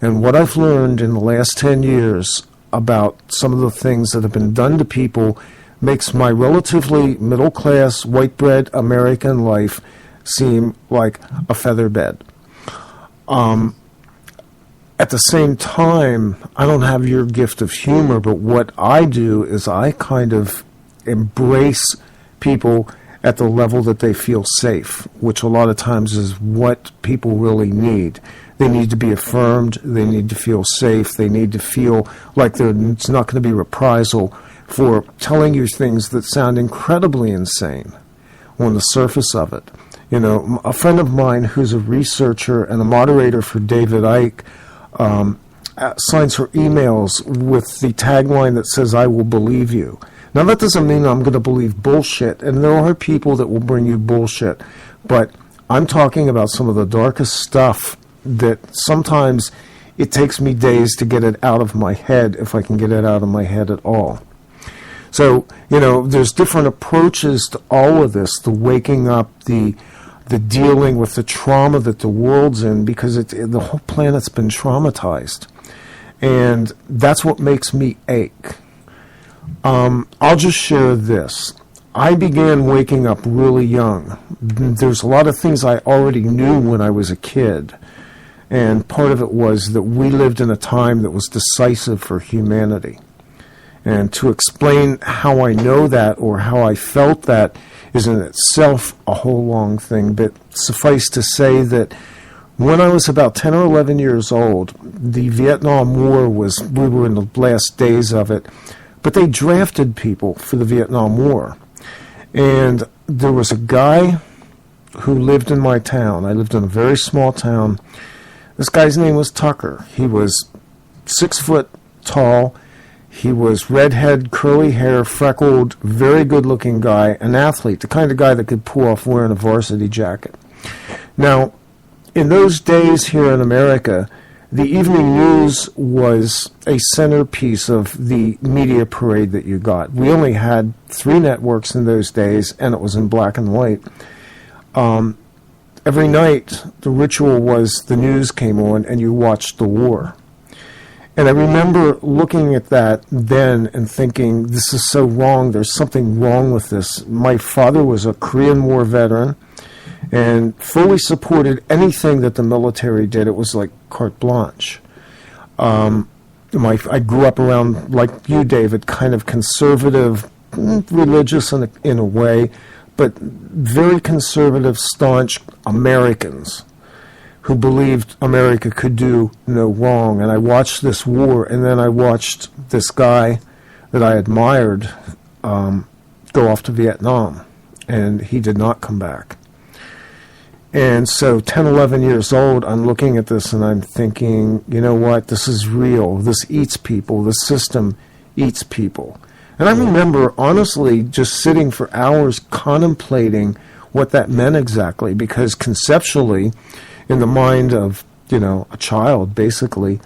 And what I've learned in the last 10 years about some of the things that have been done to people makes my relatively middle-class, white-bread American life seem like a feather bed. At the same time, I don't have your gift of humor, but what I do is I kind of embrace people at the level that they feel safe, which a lot of times is what people really need. They need to be affirmed. They need to feel safe. They need to feel like it's not going to be reprisal for telling you things that sound incredibly insane on the surface of it. You know, a friend of mine who's a researcher and a moderator for David Icke signs her emails with the tagline that says, "I will believe you." Now, that doesn't mean I'm going to believe bullshit, and there are people that will bring you bullshit, but I'm talking about some of the darkest stuff that sometimes it takes me days to get it out of my head, if I can get it out of my head at all. So, you know, there's different approaches to all of this, the waking up, the dealing with the trauma that the world's in, because the whole planet's been traumatized. And that's what makes me ache. I'll just share this. I began waking up really young. There's a lot of things I already knew when I was a kid. And part of it was that we lived in a time that was decisive for humanity. And to explain how I know that or how I felt that is in itself a whole long thing. But suffice to say that when I was about 10 or 11 years old, the Vietnam War we were in the last days of it, but they drafted people for the Vietnam War. And there was a guy who lived in my town. I lived in a very small town. This guy's name was Tucker. He was 6 foot tall. He was redhead, curly hair, freckled, very good-looking guy, an athlete, the kind of guy that could pull off wearing a varsity jacket. Now, in those days here in America, the evening news was a centerpiece of the media parade that you got. We only had 3 networks in those days, and it was in black and white. Every night, the ritual was the news came on, and you watched the war. And I remember looking at that then and thinking, this is so wrong. There's something wrong with this. My father was a Korean War veteran and fully supported anything that the military did. It was like carte blanche. I grew up around, like you, David, kind of conservative, religious in a way, but very conservative, staunch Americans who believed America could do no wrong. And I watched this war, and then I watched this guy that I admired go off to Vietnam, and he did not come back. And so 10, 11 years old, I'm looking at this and I'm thinking, you know what, this is real. This eats people. The system eats people. And I remember, honestly, just sitting for hours contemplating what that meant exactly, because conceptually, in the mind of, a child, basically,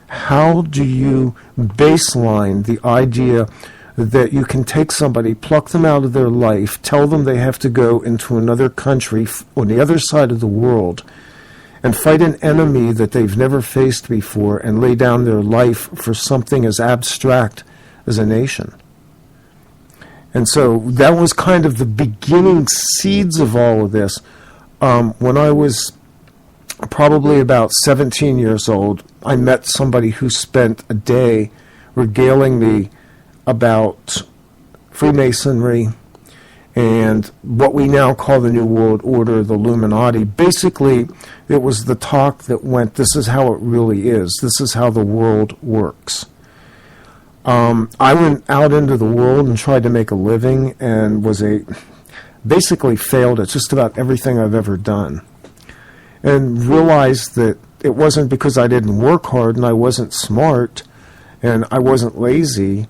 how do you baseline the idea that you can take somebody, pluck them out of their life, tell them they have to go into another country on the other side of the world and fight an enemy that they've never faced before and lay down their life for something as abstract as a nation? And so that was kind of the beginning seeds of all of this. When I was probably about 17 years old, I met somebody who spent a day regaling me about Freemasonry and what we now call the New World Order, the Illuminati. Basically, it was the talk that went, this is how it really is. This is how the world works. I went out into the world and tried to make a living and basically failed at just about everything I've ever done. And realized that it wasn't because I didn't work hard and I wasn't smart and I wasn't lazy.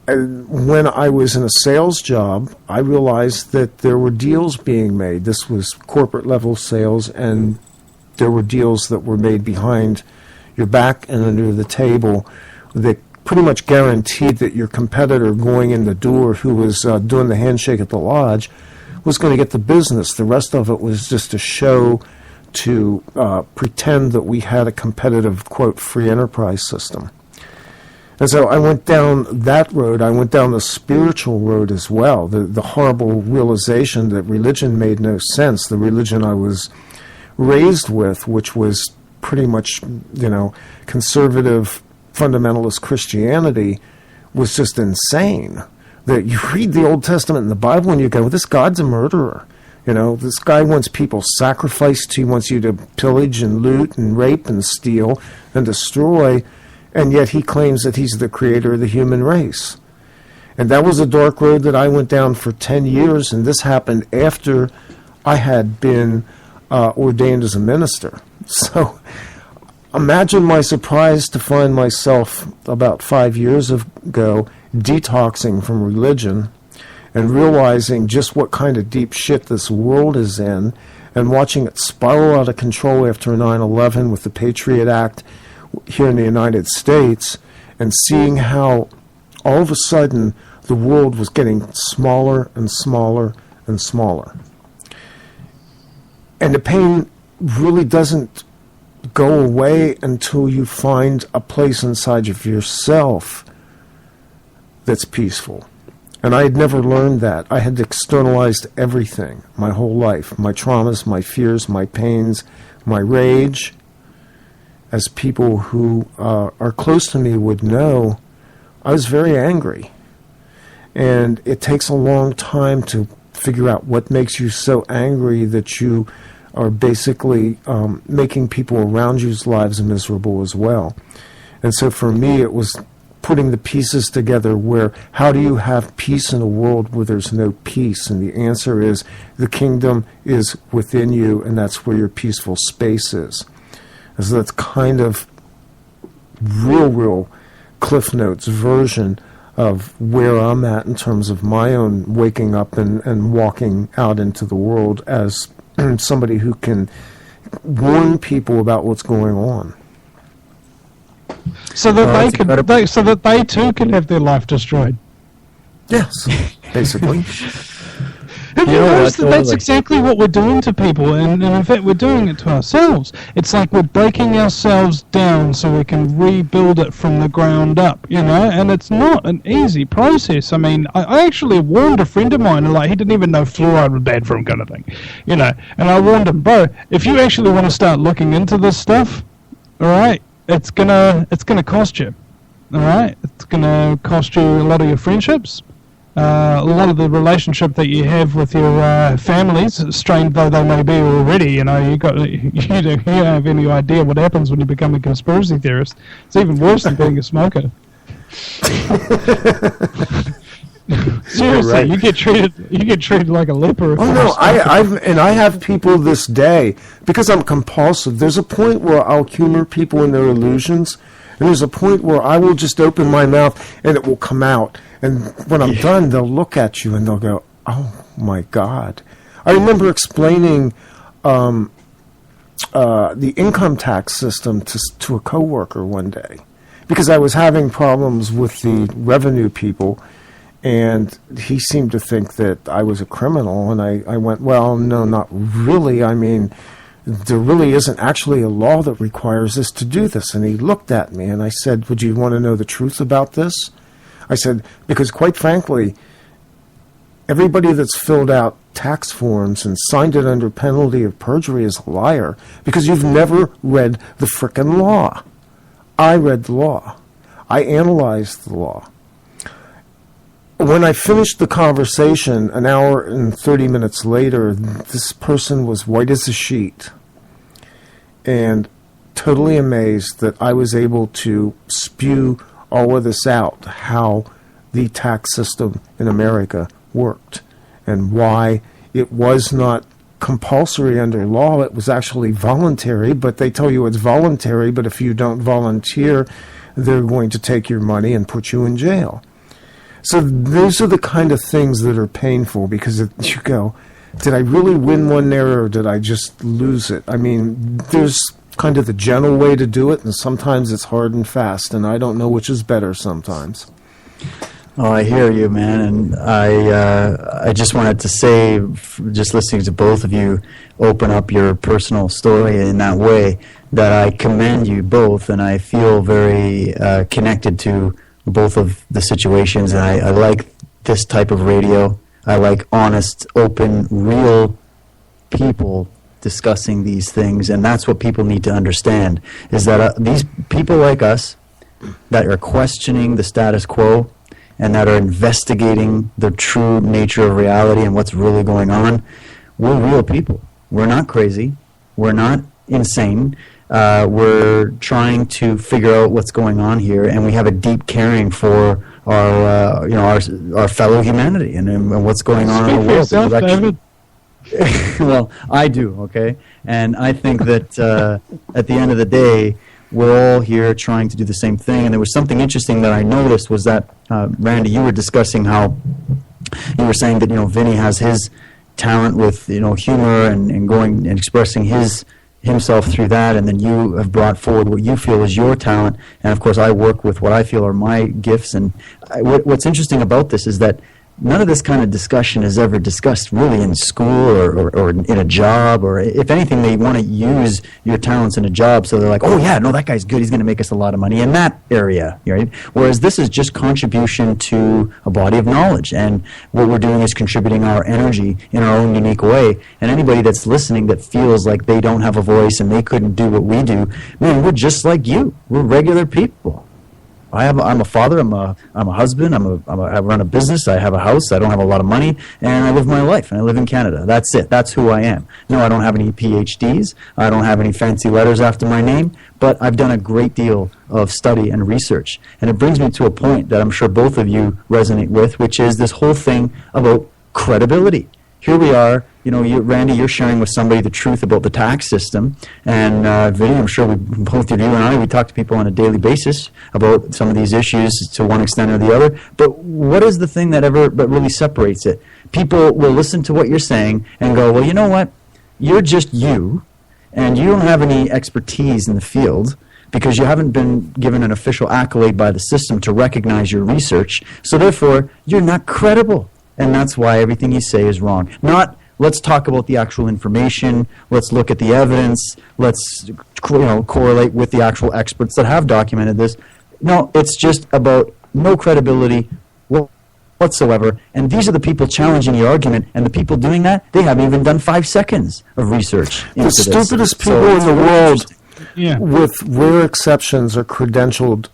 And when I was in a sales job, I realized that there were deals being made. This was corporate level sales, and there were deals that were made behind your back and under the table that pretty much guaranteed that your competitor going in the door who was doing the handshake at the lodge was going to get the business. The rest of it was just a show to pretend that we had a competitive, quote, free enterprise system. And so I went down that road. I went down the spiritual road as well, the horrible realization that religion made no sense. The religion I was raised with, which was pretty much, conservative fundamentalist Christianity, was just insane. That you read the Old Testament and the Bible and you go, well, this God's a murderer. This guy wants people sacrificed. He wants you to pillage and loot and rape and steal and destroy, and yet he claims that he's the creator of the human race. And that was a dark road that I went down for 10 years, and this happened after I had been ordained as a minister. So imagine my surprise to find myself about 5 years ago detoxing from religion and realizing just what kind of deep shit this world is in, and watching it spiral out of control after 9/11 with the Patriot Act here in the United States, and seeing how all of a sudden the world was getting smaller and smaller and smaller. And the pain really doesn't go away until you find a place inside of yourself that's peaceful. And I had never learned that. I had externalized everything my whole life, my traumas, my fears, my pains, my rage. As people who are close to me would know, I was very angry. And it takes a long time to figure out what makes you so angry that you are basically making people around you's lives miserable as well. And so for me, it was putting the pieces together where, how do you have peace in a world where there's no peace? And the answer is, the kingdom is within you, and that's where your peaceful space is. And so that's kind of real Cliff Notes version of where I'm at in terms of my own waking up and walking out into the world as somebody who can warn people about what's going on. So that they too can have their life destroyed. Yes, basically. Have you noticed that that's exactly what we're doing to people, and in fact we're doing it to ourselves. It's like we're breaking ourselves down so we can rebuild it from the ground up, and it's not an easy process. I mean, I actually warned a friend of mine, and he didn't even know fluoride was bad for him, kind of thing, and I warned him, bro, if you actually want to start looking into this stuff, alright, it's gonna cost you, alright? It's gonna cost you a lot of your friendships. A lot of the relationship that you have with your families, strained though they may be already, you don't have any idea what happens when you become a conspiracy theorist. It's even worse than being a smoker. Seriously, right. You get treated like a leper. Oh no, I have people this day, because I'm compulsive. There's a point where I'll humor people in their illusions, and there's a point where I will just open my mouth and it will come out. And when I'm done, they'll look at you and they'll go, "Oh my God!" I remember explaining the income tax system to a coworker one day, because I was having problems with the revenue people, and he seemed to think that I was a criminal. And I went, "Well, no, not really. I mean, there really isn't actually a law that requires us to do this." And he looked at me and I said, "Would you want to know the truth about this?" I said, because quite frankly, everybody that's filled out tax forms and signed it under penalty of perjury is a liar because you've never read the frickin' law. I read the law. I analyzed the law. When I finished the conversation, an hour and 30 minutes later, this person was white as a sheet and totally amazed that I was able to spew all of this out, how the tax system in America worked and why it was not compulsory under law. It was actually voluntary, but they tell you it's voluntary, but if you don't volunteer, they're going to take your money and put you in jail. So those are the kind of things that are painful because you go, did I really win one there or did I just lose it? I mean, there's kind of the gentle way to do it, and sometimes it's hard and fast, and I don't know which is better sometimes. Oh, I hear you, man, and I just wanted to say, just listening to both of you open up your personal story in that way, that I commend you both, and I feel very connected to both of the situations, and I like this type of radio. I like honest, open, real people discussing these things, and that's what people need to understand, is that these people like us that are questioning the status quo and that are investigating the true nature of reality and what's really going on, we're real people. We're not crazy. We're not insane. We're trying to figure out what's going on here, and we have a deep caring for our fellow humanity and what's going on in the world. Speak for yourself, David. Well, I do, okay? And I think that at the end of the day, we're all here trying to do the same thing. And there was something interesting that I noticed was that, Randy, you were discussing how you were saying that, Vinny has his talent with, humor and going and expressing himself through that, and then you have brought forward what you feel is your talent. And, of course, I work with what I feel are my gifts. And what's interesting about this is that none of this kind of discussion is ever discussed really in school or in a job, or if anything, they want to use your talents in a job, so they're like, oh yeah, no, that guy's good, he's going to make us a lot of money in that area, right? Whereas this is just contribution to a body of knowledge, and what we're doing is contributing our energy in our own unique way. And anybody that's listening that feels like they don't have a voice and they couldn't do what we do, man, we're just like you. We're regular people. I'm a father. I'm a husband. I run a business. I have a house. I don't have a lot of money, and I live my life. And I live in Canada. That's it. That's who I am. No, I don't have any PhDs. I don't have any fancy letters after my name. But I've done a great deal of study and research, and it brings me to a point that I'm sure both of you resonate with, which is this whole thing about credibility. Here we are. Randy, you're sharing with somebody the truth about the tax system, and Vinny, I'm sure both of you and I, we talk to people on a daily basis about some of these issues to one extent or the other. But what is the thing that really separates it? People will listen to what you're saying and go, well, you know what? You're just you, and you don't have any expertise in the field because you haven't been given an official accolade by the system to recognize your research. So therefore, you're not credible, and that's why everything you say is wrong. Not let's talk about the actual information. Let's look at the evidence. Let's correlate with the actual experts that have documented this. No, it's just about no credibility whatsoever. And these are the people challenging the argument, and the people doing that, they haven't even done 5 seconds of research into this. The stupidest people in the world, with rare exceptions, are credentialed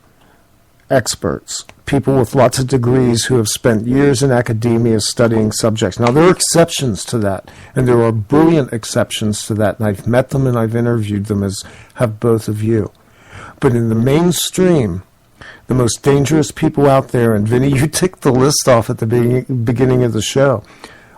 experts. People with lots of degrees who have spent years in academia studying subjects. Now, there are exceptions to that, and there are brilliant exceptions to that, and I've met them and I've interviewed them, as have both of you. But in the mainstream, the most dangerous people out there, and Vinny, you ticked the list off at the beginning of the show,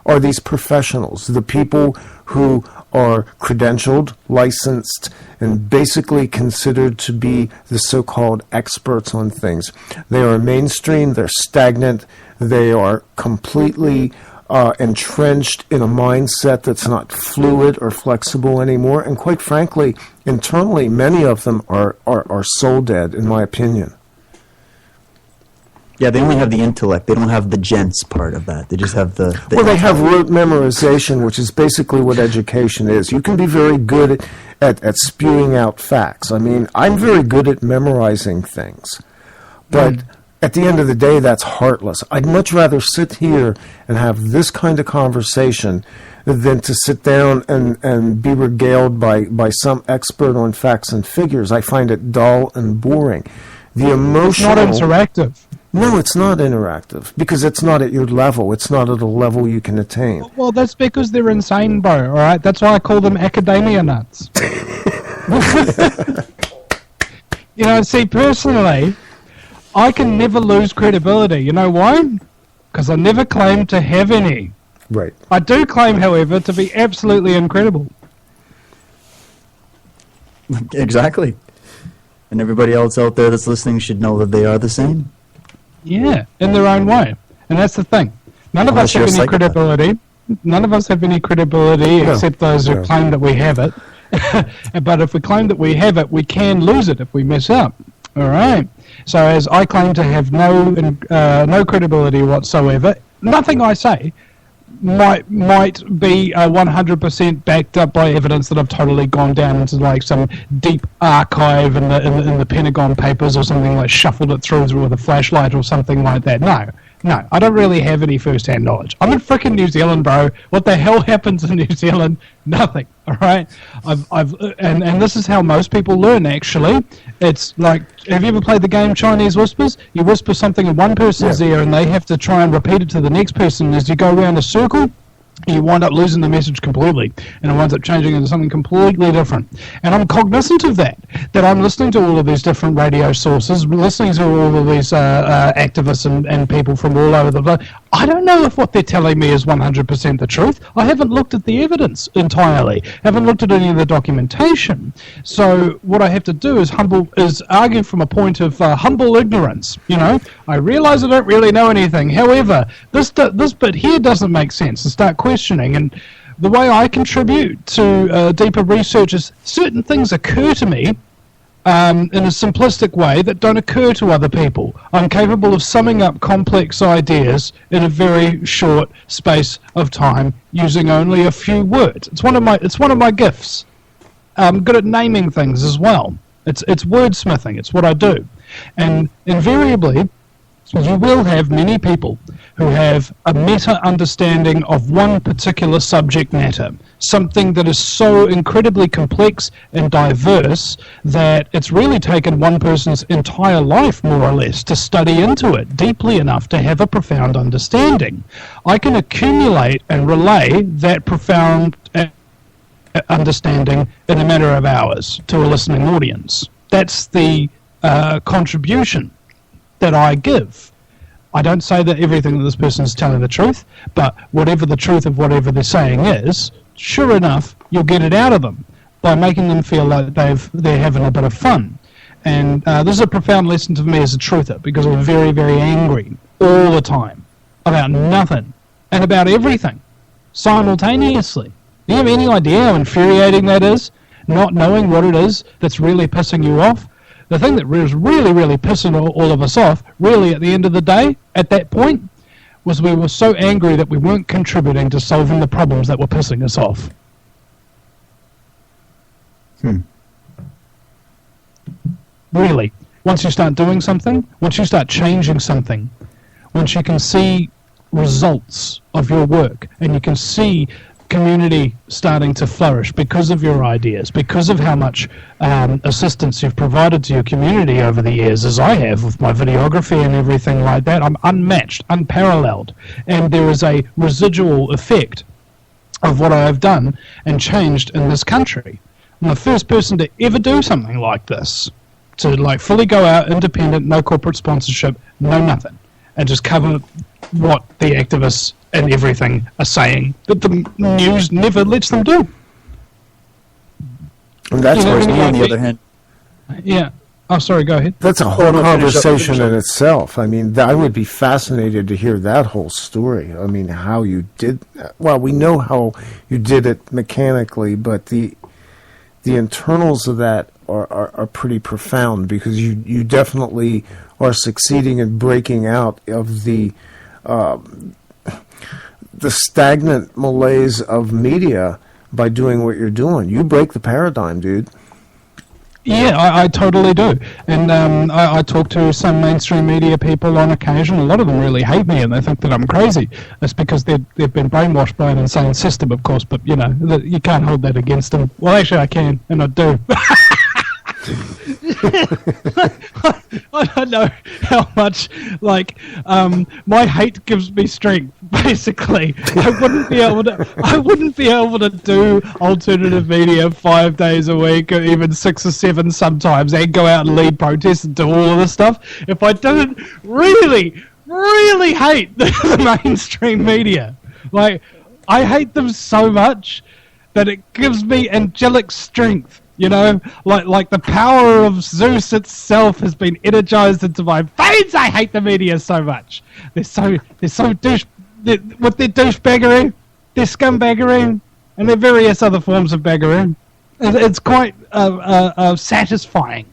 are these professionals, the people who are credentialed, licensed, and basically considered to be the so-called experts on things. They are mainstream, they're stagnant, they are completely entrenched in a mindset that's not fluid or flexible anymore, and quite frankly, internally, many of them are soul dead, in my opinion. Yeah, they only have the intellect. They don't have the gents part of that. They just have the they have rote memorization, which is basically what education is. You can be very good at spewing out facts. I mean, I'm very good at memorizing things. But at the end of the day, that's heartless. I'd much rather sit here and have this kind of conversation than to sit down and be regaled by some expert on facts and figures. I find it dull and boring. The emotional... It's not interactive. No, it's not interactive because it's not at your level. It's not at a level you can attain. Well, that's because they're insane, bro, all right? That's why I call them academia nuts. You know, see, personally, I can never lose credibility. You know why? Because I never claim to have any. Right. I do claim, however, to be absolutely incredible. Exactly. And everybody else out there that's listening should know that they are the same. Yeah, in their own way. And that's the thing. None of us have any credibility. None of us have any credibility except those who claim that we have it. But if we claim that we have it, we can lose it if we mess up. All right. So as I claim to have no credibility whatsoever, nothing I say might be 100% backed up by evidence that I've totally gone down into like some deep archive in the Pentagon Papers or something, like shuffled it through with a flashlight or something like that. No, I don't really have any first-hand knowledge. I'm in frickin' New Zealand, bro. What the hell happens in New Zealand? Nothing. All right. And this is how most people learn. Actually, it's like, have you ever played the game Chinese Whispers? You whisper something in one person's ear, and they have to try and repeat it to the next person. As you go around a circle, you wind up losing the message completely, and it winds up changing into something completely different. And I'm cognizant of that I'm listening to all of these different radio sources, listening to all of these activists and people from all over the world. I don't know if what they're telling me is 100% the truth. I haven't looked at the evidence entirely, haven't looked at any of the documentation. So what I have to do is argue from a point of humble ignorance. You know, I realize I don't really know anything. However, this bit here doesn't make sense, and start questioning. And the way I contribute to deeper research is certain things occur to me in a simplistic way that don't occur to other people. I'm capable of summing up complex ideas in a very short space of time using only a few words. It's one of my gifts. I'm good at naming things as well. It's wordsmithing. It's what I do. And invariably, you will have many people who have a meta-understanding of one particular subject matter, something that is so incredibly complex and diverse that it's really taken one person's entire life, more or less, to study into it deeply enough to have a profound understanding. I can accumulate and relay that profound understanding in a matter of hours to a listening audience. That's the contribution that I give. I don't say that everything that this person is telling the truth, but whatever the truth of whatever they're saying is, sure enough, you'll get it out of them by making them feel like they're having a bit of fun. And this is a profound lesson to me as a truther, because I'm very, very angry all the time about nothing and about everything simultaneously. Do you have any idea how infuriating that is? Not knowing what it is that's really pissing you off? The thing that was really, really pissing all of us off, really at the end of the day, at that point, was we were so angry that we weren't contributing to solving the problems that were pissing us off. Really. Once you start doing something, once you start changing something, once you can see results of your work, and you can see community starting to flourish because of your ideas, because of how much assistance you've provided to your community over the years, as I have with my videography and everything like that. I'm unmatched, unparalleled, and there is a residual effect of what I have done and changed in this country. I'm the first person to ever do something like this, to like fully go out independent, no corporate sponsorship, no nothing, and just cover what the activists and everything are saying that the news never lets them do. And that's whereas me, on the other hand... Yeah. Oh, sorry, go ahead. That's a whole conversation in itself. I mean, I would be fascinated to hear that whole story. I mean, how you did... Well, we know how you did it mechanically, but the internals of that are pretty profound, because you definitely are succeeding in breaking out of the stagnant malaise of media by doing what you're doing. You break the paradigm, dude. Yeah, I totally do. And I talk to some mainstream media people on occasion. A lot of them really hate me and they think that I'm crazy. That's because they've been brainwashed by an insane system, of course, but, you know, you can't hold that against them. Well, actually, I can, and I do. I don't know how much, like, my hate gives me strength. Basically, I wouldn't be able to do alternative media 5 days a week, or even 6 or 7 sometimes, and go out and lead protests and do all of this stuff if I didn't really hate the mainstream media. Like, I hate them so much that it gives me angelic strength. You know, like the power of Zeus itself has been energized into my veins. I hate the media so much. They're so douche with their douchebaggery, their scumbaggery, and their various other forms of baggery. It's quite satisfying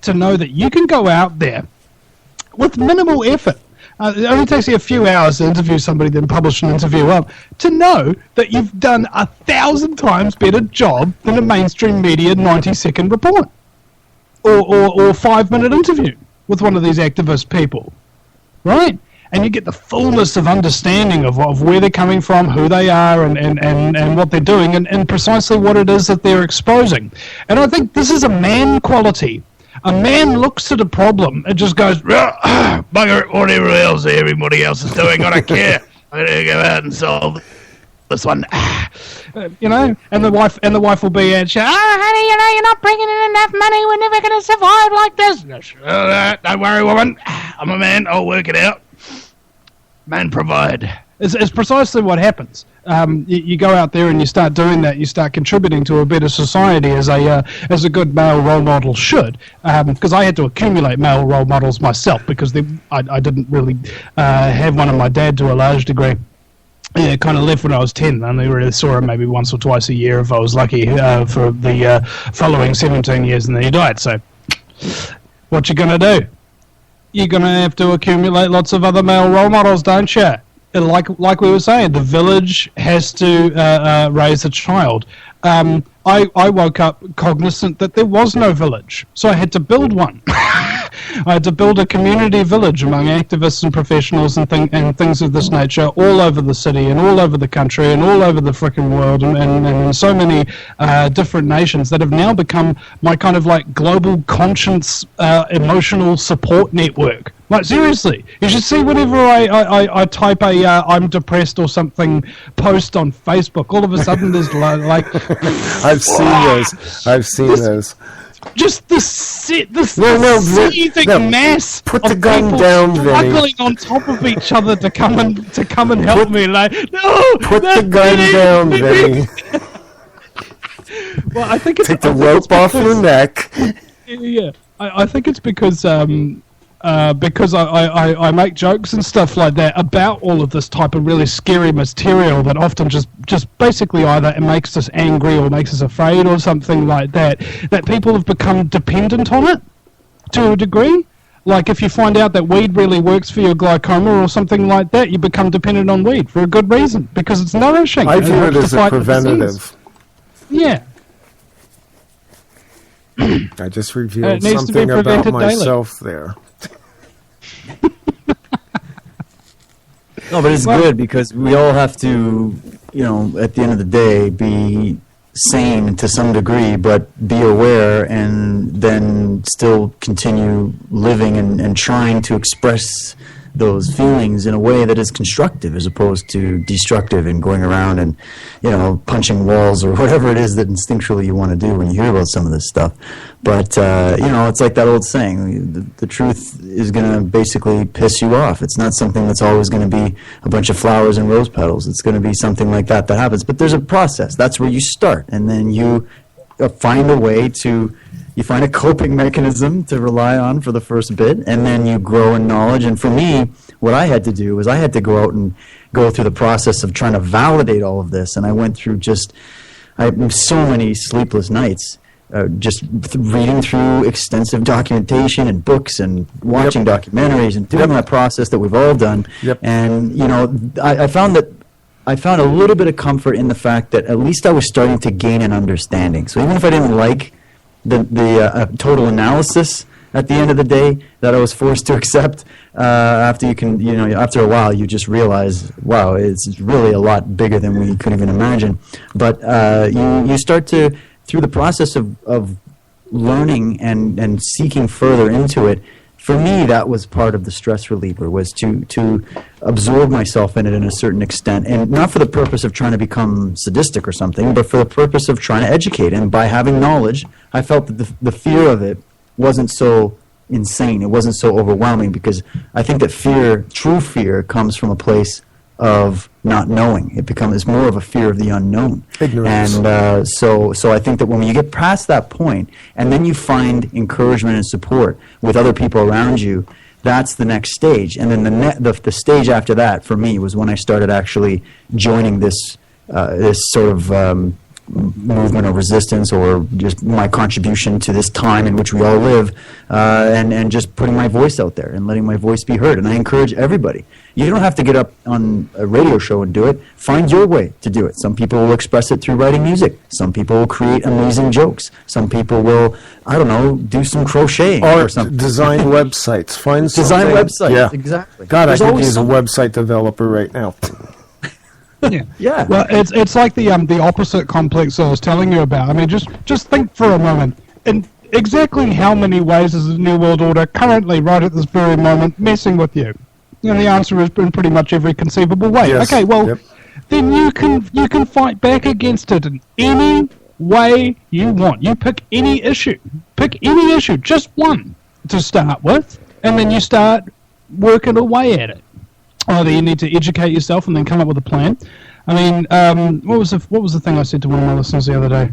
to know that you can go out there with minimal effort. It only takes you a few hours to interview somebody, then publish an interview up, to know that you've done 1,000 times better job than a mainstream media 90-second report or 5-minute interview with one of these activist people, right? And you get the fullness of understanding of where they're coming from, who they are, and what they're doing, and precisely what it is that they're exposing. And I think this is a man quality. A man looks at a problem and just goes, bugger it, whatever else everybody else is doing, I don't care. I'm going to go out and solve this one. You know, and the wife will be at you, honey, you know, you're not bringing in enough money, we're never going to survive like this. Don't worry, woman, I'm a man, I'll work it out. Man provide. It's precisely what happens. You go out there and you start doing that. You start contributing to a better society as a good male role model should. Because I had to accumulate male role models myself because I didn't really have one of my dad to a large degree. Yeah, kind of left when I was 10. I only really saw him maybe once or twice a year if I was lucky for the following 17 years, and then he died. So what you going to do? You're going to have to accumulate lots of other male role models, don't you? Like we were saying, the village has to raise a child. I woke up cognizant that there was no village, so I had to build one. I had to build a community village among activists and professionals and things of this nature all over the city and all over the country and all over the frickin' world and so many different nations that have now become my kind of like global conscience emotional support network. Like, seriously, you should see whenever I type a I'm depressed or something post on Facebook, all of a sudden there's like... I've seen those. Just the seething mass put the of gun people down, struggling on top of each other to come and help me. Like, no, put the gun down, Vinny. Well, I think it's take the rope off your neck. Yeah, I think it's because I make jokes and stuff like that about all of this type of really scary material that often just basically either it makes us angry or makes us afraid or something like that people have become dependent on it to a degree. Like if you find out that weed really works for your glaucoma or something like that, you become dependent on weed for a good reason because it's nourishing. I view it as a preventative. Yeah. I just revealed something about myself there. No, but it's good because we all have to, you know, at the end of the day, be sane to some degree, but be aware and then still continue living and trying to express those feelings in a way that is constructive as opposed to destructive and going around and, you know, punching walls or whatever it is that instinctually you want to do when you hear about some of this stuff. But, you know, it's like that old saying, the truth is going to basically piss you off. It's not something that's always going to be a bunch of flowers and rose petals. It's going to be something like that happens. But there's a process. That's where you start. And then you find a way to... You find a coping mechanism to rely on for the first bit, and then you grow in knowledge. And for me, what I had to do was I had to go out and go through the process of trying to validate all of this. And I went through so many sleepless nights, just reading through extensive documentation and books and watching documentaries and doing that process that we've all done. Yep. And, you know, I found a little bit of comfort in the fact that at least I was starting to gain an understanding. So even if I didn't like total analysis at the end of the day that I was forced to accept. After after a while, you just realize, wow, it's really a lot bigger than we could even imagine. But you start to, through the process of learning and seeking further into it. For me, that was part of the stress reliever, was to absorb myself in it in a certain extent, and not for the purpose of trying to become sadistic or something, but for the purpose of trying to educate. And by having knowledge, I felt that the fear of it wasn't so insane. It wasn't so overwhelming, because I think that fear, true fear, comes from a place of not knowing. It's more of a fear of the unknown. Ignorance. And so I think that when you get past that point, and then you find encouragement and support with other people around you, that's the next stage. And then the stage after that, for me, was when I started actually joining this sort of movement of resistance, or just my contribution to this time in which we all live, and just putting my voice out there and letting my voice be heard. And I encourage everybody. You don't have to get up on a radio show and do it. Find your way to do it. Some people will express it through writing music. Some people will create amazing jokes. Some people will, I don't know, do some crocheting or something. Design websites. Find something. Design websites, yeah. Exactly. God, I could use a website developer right now. Yeah. Well, it's like the opposite complex I was telling you about. I mean, just think for a moment. In exactly how many ways is the New World Order currently, right at this very moment, messing with you? The answer is in pretty much every conceivable way. Yes. Okay, well, then you can fight back against it in any way you want. You pick any issue. Just one to start with, and then you start working away at it. Either you need to educate yourself and then come up with a plan. I mean, what was the thing I said to one of my listeners the other day?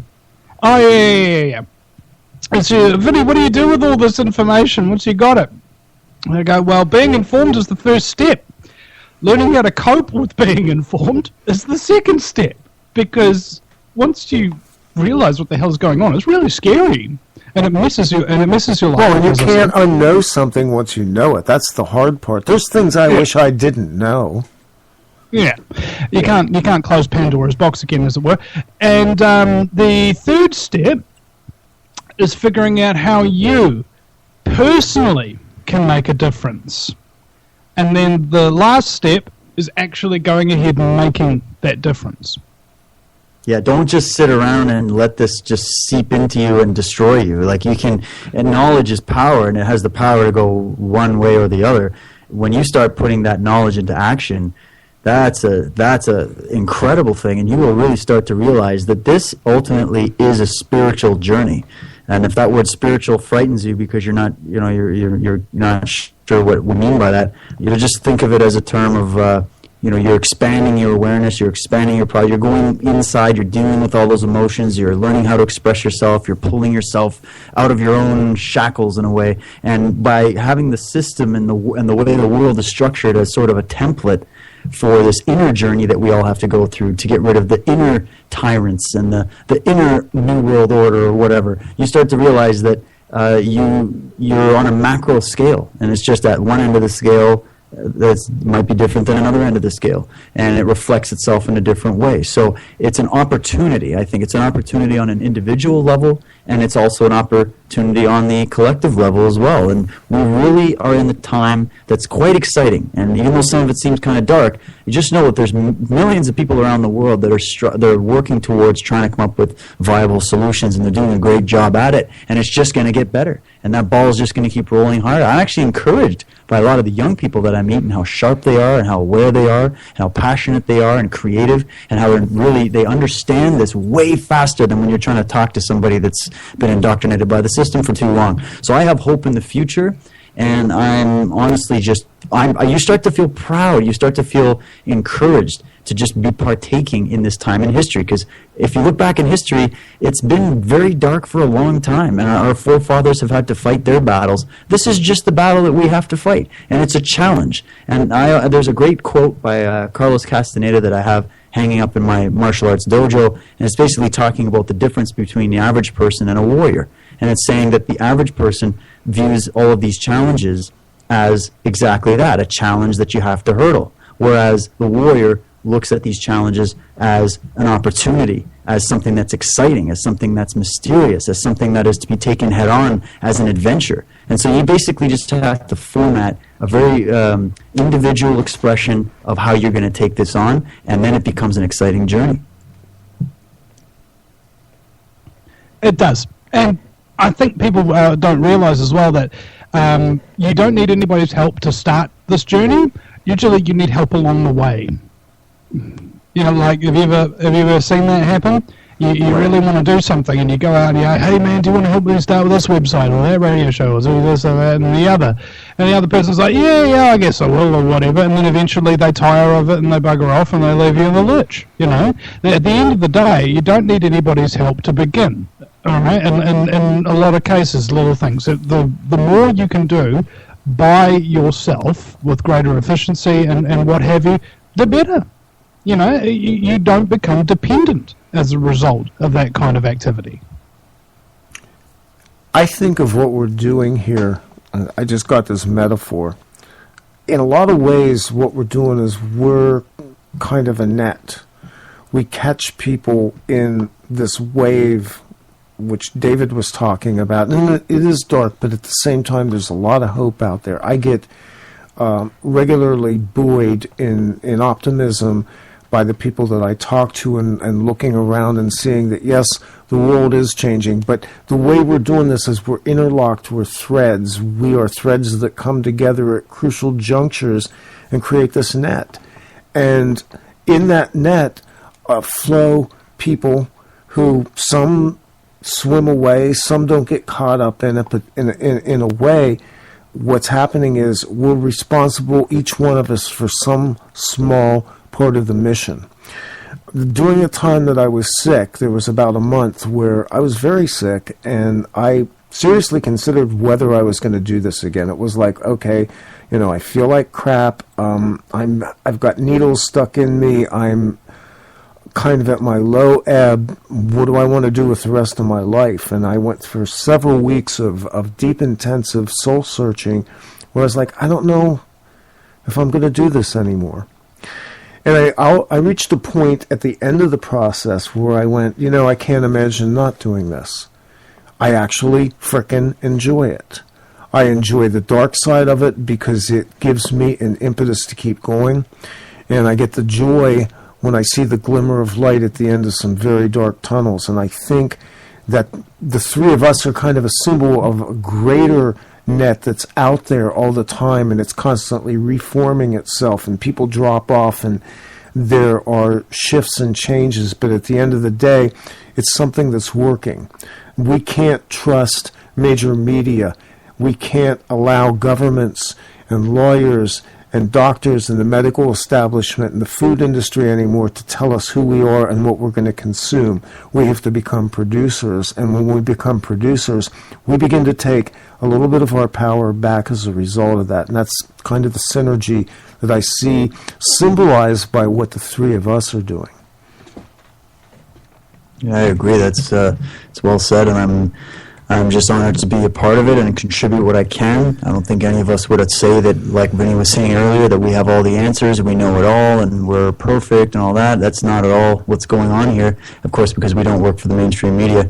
Oh, yeah. It's Vinny, what do you do with all this information once you got it? And I go, well, being informed is the first step. Learning how to cope with being informed is the second step. Because once you realize what the hell's going on, it's really scary. And it messes your life. Well, you can't unknow something once you know it. That's the hard part. There's things I wish I didn't know. Yeah, you can't close Pandora's box again, as it were. And the third step is figuring out how you personally can make a difference. And then the last step is actually going ahead and making that difference. Yeah, don't just sit around and let this just seep into you and destroy you. Like, and knowledge is power, and it has the power to go one way or the other. When you start putting that knowledge into action, that's a incredible thing, and you will really start to realize that this ultimately is a spiritual journey. And if that word spiritual frightens you because you're not sure what we mean by that, just think of it as a term of you're expanding your awareness, you're expanding your pride, you're going inside, you're dealing with all those emotions, you're learning how to express yourself, you're pulling yourself out of your own shackles in a way. And by having the system and the way the world is structured as sort of a template for this inner journey that we all have to go through to get rid of the inner tyrants and the inner New World Order or whatever, you start to realize that you're on a macro scale, and it's just at one end of the scale that might be different than another end of the scale, and it reflects itself in a different way. So it's an opportunity. I think it's an opportunity on an individual level, and it's also an opportunity on the collective level as well. And we really are in the time that's quite exciting. And even though some of it seems kind of dark, you just know that there's millions of people around the world that are working towards trying to come up with viable solutions, and they're doing a great job at it. And it's just going to get better. And that ball is just going to keep rolling harder. I'm actually encouraged by a lot of the young people that I meet, and how sharp they are, and how aware they are, and how passionate they are, and creative, and how they understand this way faster than when you're trying to talk to somebody that's been indoctrinated by the system for too long. So I have hope in the future, and I'm honestly you start to feel proud, you start to feel encouraged to just be partaking in this time in history. Because if you look back in history, it's been very dark for a long time, and our forefathers have had to fight their battles. This is just the battle that we have to fight, and it's a challenge. And there's a great quote by Carlos Castaneda that I have hanging up in my martial arts dojo, and it's basically talking about the difference between the average person and a warrior. And it's saying that the average person views all of these challenges as exactly that, a challenge that you have to hurdle. Whereas the warrior looks at these challenges as an opportunity, as something that's exciting, as something that's mysterious, as something that is to be taken head on as an adventure. And so you basically just have to format a very individual expression of how you're going to take this on, and then it becomes an exciting journey. It does. And I think people don't realize as well that you don't need anybody's help to start this journey. Usually you need help along the way. You know, like, have you ever seen that happen? You really want to do something, and you go out and you go, hey man, do you want to help me start with this website or that radio show or do this or that and the other? And the other person's like, yeah, I guess I will or whatever, and then eventually they tire of it and they bugger off and they leave you in the lurch, you know? At the end of the day, you don't need anybody's help to begin, all right? And in a lot of cases, little things. The more you can do by yourself with greater efficiency and what have you, the better. You know, you don't become dependent as a result of that kind of activity. I think of what we're doing here, I just got this metaphor. In a lot of ways, what we're doing is we're kind of a net. We catch people in this wave, which David was talking about. And it is dark, but at the same time, there's a lot of hope out there. I get regularly buoyed in optimism by the people that I talk to and looking around and seeing that, yes, the world is changing, but the way we're doing this is we're interlocked, we're threads. We are threads that come together at crucial junctures and create this net. And in that net flow people who, some swim away, some don't get caught up in it, but in a way, what's happening is we're responsible, each one of us, for some small part of the mission. During the time that I was sick, there was about a month where I was very sick, and I seriously considered whether I was going to do this again. It was like, okay, you know, I feel like crap. I've got needles stuck in me. I'm kind of at my low ebb. What do I want to do with the rest of my life? And I went through several weeks of deep, intensive soul searching, where I was like, I don't know if I'm going to do this anymore. And I reached a point at the end of the process where I went, you know, I can't imagine not doing this. I actually frickin' enjoy it. I enjoy the dark side of it because it gives me an impetus to keep going. And I get the joy when I see the glimmer of light at the end of some very dark tunnels. And I think that the three of us are kind of a symbol of a greater net that's out there all the time, and it's constantly reforming itself, and people drop off, and there are shifts and changes, but at the end of the day, it's something that's working. We can't trust major media. We can't allow governments and lawyers and doctors and the medical establishment and the food industry anymore to tell us who we are and what we're going to consume. We have to become producers, and when we become producers, we begin to take a little bit of our power back as a result of that, and that's kind of the synergy that I see symbolized by what the three of us are doing. Yeah, I agree. That's it's well said, and I'm just honored to be a part of it and contribute what I can. I don't think any of us would say that, like Vinny was saying earlier, that we have all the answers, we know it all, and we're perfect and all that. That's not at all what's going on here, of course, because we don't work for the mainstream media.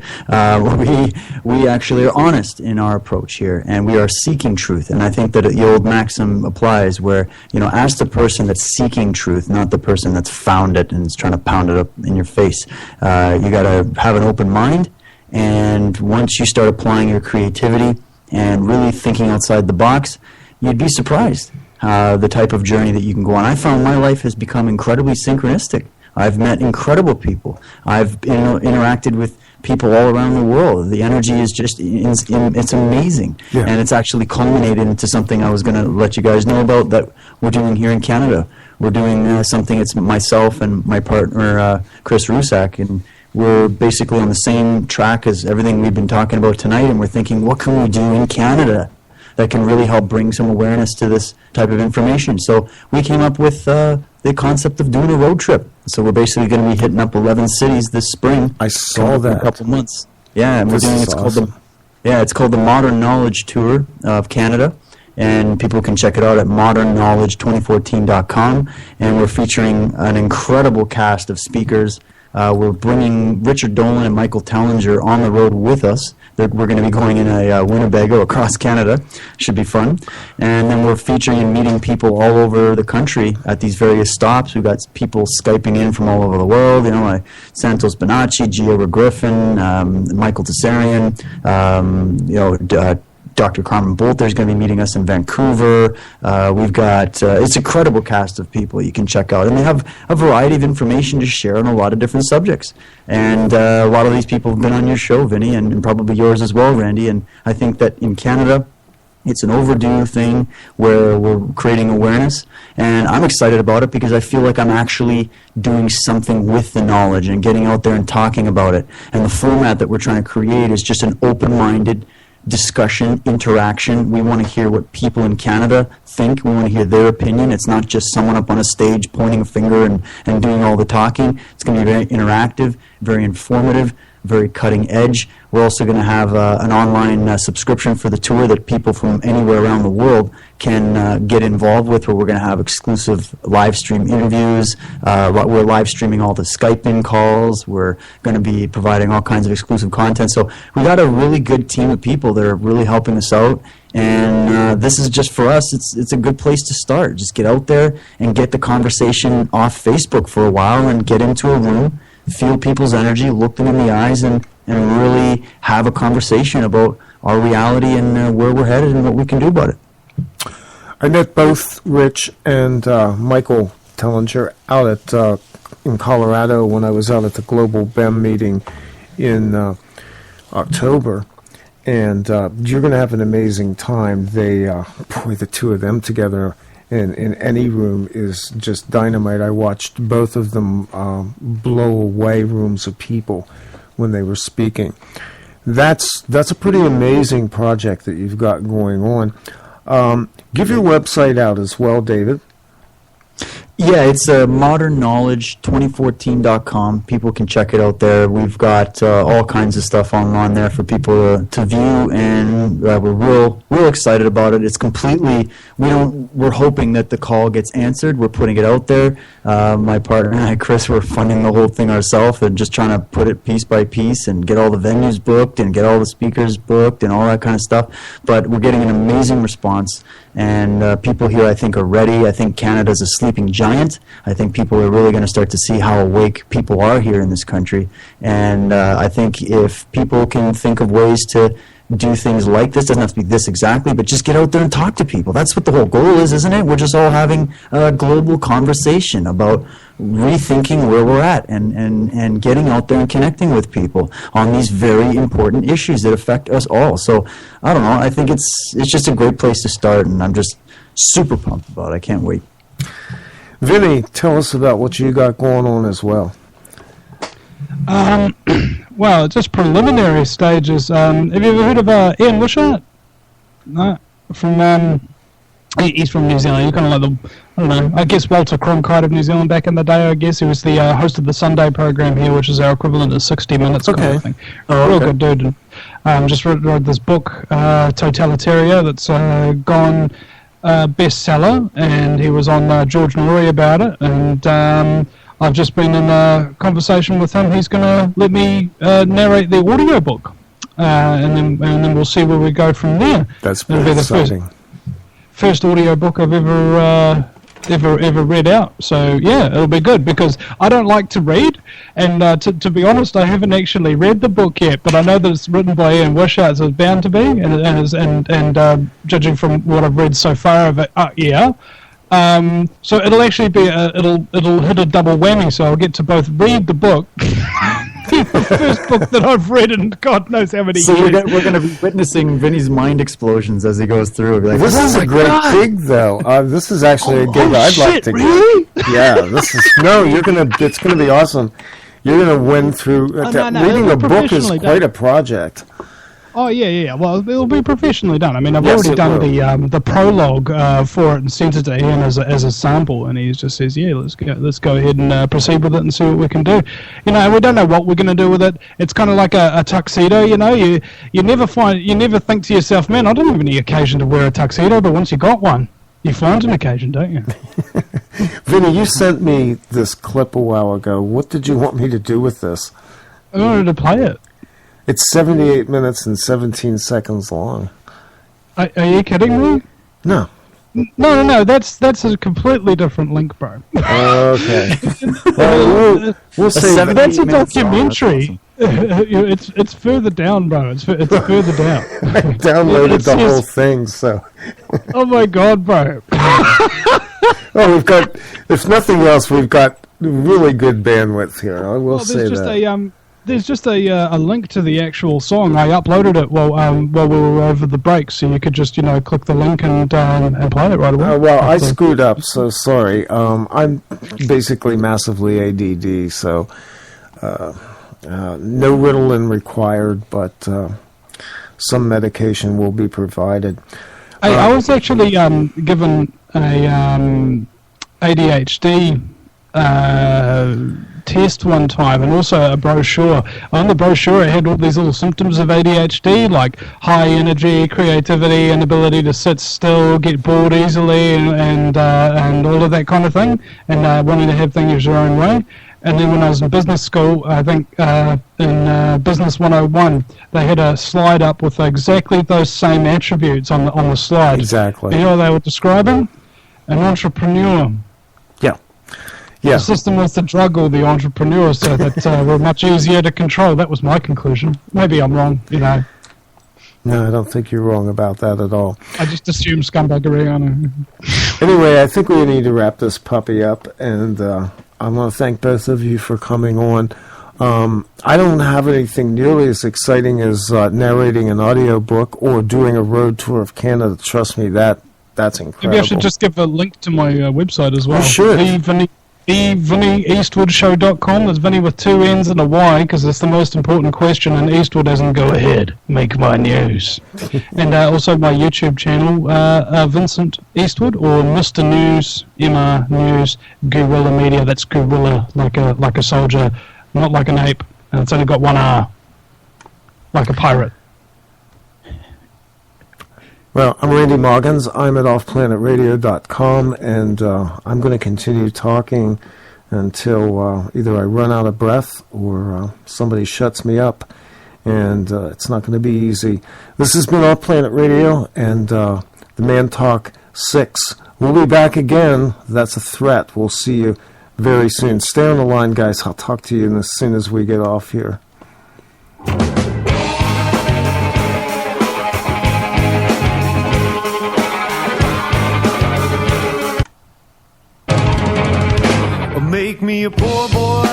We actually are honest in our approach here, and we are seeking truth. And I think that the old maxim applies where, you know, ask the person that's seeking truth, not the person that's found it and is trying to pound it up in your face. You got to have an open mind. And once you start applying your creativity and really thinking outside the box, you'd be surprised the type of journey that you can go on. I found my life has become incredibly synchronistic. I've met incredible people. I've interacted with people all around the world. The energy is just, it's amazing. Yeah. And it's actually culminated into something I was going to let you guys know about that we're doing here in Canada. We're doing something, it's myself and my partner, Chris Rusak, and we're basically on the same track as everything we've been talking about tonight, and we're thinking, what can we do in Canada that can really help bring some awareness to this type of information? So we came up with the concept of doing a road trip. So we're basically going to be hitting up 11 cities this spring. I saw that. In a couple of months. Yeah, and we're doing it's called the Modern Knowledge Tour of Canada. and people can check it out at modernknowledge2014.com. And we're featuring an incredible cast of speakers. We're bringing Richard Dolan and Michael Tellinger on the road with us. We're going to be going in a Winnebago across Canada. Should be fun. And then we're featuring and meeting people all over the country at these various stops. We've got people Skyping in from all over the world. Santos Bonacci, Gio Griffin, Michael Tessarian, Dr. Carmen Bolter is going to be meeting us in Vancouver. We've got, it's an incredible cast of people you can check out. And they have a variety of information to share on a lot of different subjects. And a lot of these people have been on your show, Vinny, and probably yours as well, Randy. And I think that in Canada, it's an overdue thing where we're creating awareness. And I'm excited about it because I feel like I'm actually doing something with the knowledge and getting out there and talking about it. And the format that we're trying to create is just an open-minded discussion, interaction. We want to hear what people in Canada think. We want to hear their opinion. It's not just someone up on a stage pointing a finger and doing all the talking. It's going to be very interactive, very informative, very cutting edge. We're also going to have an online subscription for the tour that people from anywhere around the world can get involved with, where we're going to have exclusive live stream interviews. We're live streaming all the Skype-in calls. We're going to be providing all kinds of exclusive content. So we got a really good team of people that are really helping us out. And this is just for us, it's a good place to start. Just get out there and get the conversation off Facebook for a while and get into a room, feel people's energy, look them in the eyes, and really have a conversation about our reality and where we're headed and what we can do about it. I met both Rich and Michael Tellinger out at in Colorado when I was out at the Global BEM meeting in October. And you're going to have an amazing time. The two of them together in any room is just dynamite. I watched both of them blow away rooms of people when they were speaking. That's a pretty amazing project that you've got going on. Give your website out as well, David. Yeah, it's modernknowledge2014.com. People can check it out there. We've got all kinds of stuff on there for people to view, and we're real excited about it. It's completely, we're hoping that the call gets answered. We're putting it out there. My partner and I, Chris, we're funding the whole thing ourselves and just trying to put it piece by piece and get all the venues booked and get all the speakers booked and all that kind of stuff. But we're getting an amazing response, and people here, I think, are ready. I think Canada's a sleeping giant. I think people are really going to start to see how awake people are here in this country. And I think if people can think of ways to do things like this, doesn't have to be this exactly, but just get out there and talk to people. That's what the whole goal is, isn't it? We're just all having a global conversation about rethinking where we're at and getting out there and connecting with people on these very important issues that affect us all. So, I don't know, I think it's just a great place to start, and I'm just super pumped about it. I can't wait. Vinny, tell us about what you got going on as well. Well, just preliminary stages. Have you ever heard of Ian Wishart? No, he's from New Zealand. You're kind of like I don't know, I guess Walter Cronkite of New Zealand back in the day, I guess. He was the host of the Sunday program here, which is our equivalent of 60 Minutes kind of thing. Real good dude. And, just wrote this book, Totalitaria, that's gone bestseller, and he was on George Norrie about it, and I've just been in a conversation with him. He's going to let me narrate the audio book, and then we'll see where we go from there. That's pretty exciting. First audio book I've ever read out. So yeah, it'll be good because I don't like to read, and to be honest, I haven't actually read the book yet. But I know that it's written by Ian Wishart, so it's bound to be, and judging from what I've read so far of it, yeah. So it'll actually be it'll hit a double whammy. So I'll get to both read the book. The first book that I've read in God knows how many years. So we're going to be witnessing Vinny's mind explosions as he goes through. Like, this is a great gig, though. This is actually a gig I'd like to really? get. Yeah, this is it's gonna be awesome. You're gonna win through. Reading a book is quite a project. Oh yeah. Well, it'll be professionally done. I mean, I've Yes, already it done will. the prologue for it and sent it to Ian as a sample, and he just says, "Yeah, let's go ahead and proceed with it and see what we can do." You know, we don't know what we're going to do with it. It's kind of like a tuxedo. You know, you never think to yourself, "Man, I don't have any occasion to wear a tuxedo," but once you got one, you find an occasion, don't you? Vinny, you sent me this clip a while ago. What did you want me to do with this? I wanted to play it. It's 78 minutes and 17 seconds long. Are you kidding me? No. No. That's a completely different link, bro. Okay. Well, we'll say That's a documentary. It's further down, bro. It's further down. I downloaded the whole thing, so. Oh my god, bro. Well, if nothing else, we've got really good bandwidth here. I will say that. There's just a link to the actual song. I uploaded it while we were over the break, so you could just click the link and play it right away. Well, I screwed up, so sorry. I'm basically massively ADD, so no Ritalin required, but some medication will be provided. I was actually given a ADHD test one time, and also a brochure. On the brochure it had all these little symptoms of ADHD, like high energy, creativity, inability to sit still, get bored easily, and all of that kind of thing, and wanting to have things your own way. And then when I was in business school, I think in Business 101, they had a slide up with exactly those same attributes on the slide. Exactly. You know what they were describing? An entrepreneur. Yeah. The system was the drug or the entrepreneur, so that were much easier to control. That was my conclusion. Maybe I'm wrong, No, I don't think you're wrong about that at all. I just assume scumbaggery on it. Anyway, I think we need to wrap this puppy up, and I want to thank both of you for coming on. I don't have anything nearly as exciting as narrating an audiobook or doing a road tour of Canada. Trust me, that's incredible. Maybe I should just give a link to my website as well. You should. VinnyEastwoodshow.com. That's Vinny with two N's and a Y, because it's the most important question, and Eastwood doesn't go ahead. Make my news. And also my YouTube channel, Vincent Eastwood, or Mr. News, MR News, Guerrilla Media. That's guerrilla, like a soldier, not like an ape. And it's only got one R, like a pirate. Well, I'm Randy Moggins. I'm at offplanetradio.com, and I'm going to continue talking until either I run out of breath or somebody shuts me up, and it's not going to be easy. This has been Off Planet Radio and the Mantalk 6. We'll be back again. That's a threat. We'll see you very soon. Stay on the line, guys. I'll talk to you as soon as we get off here. Make me a poor boy,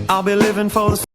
I'll be living for the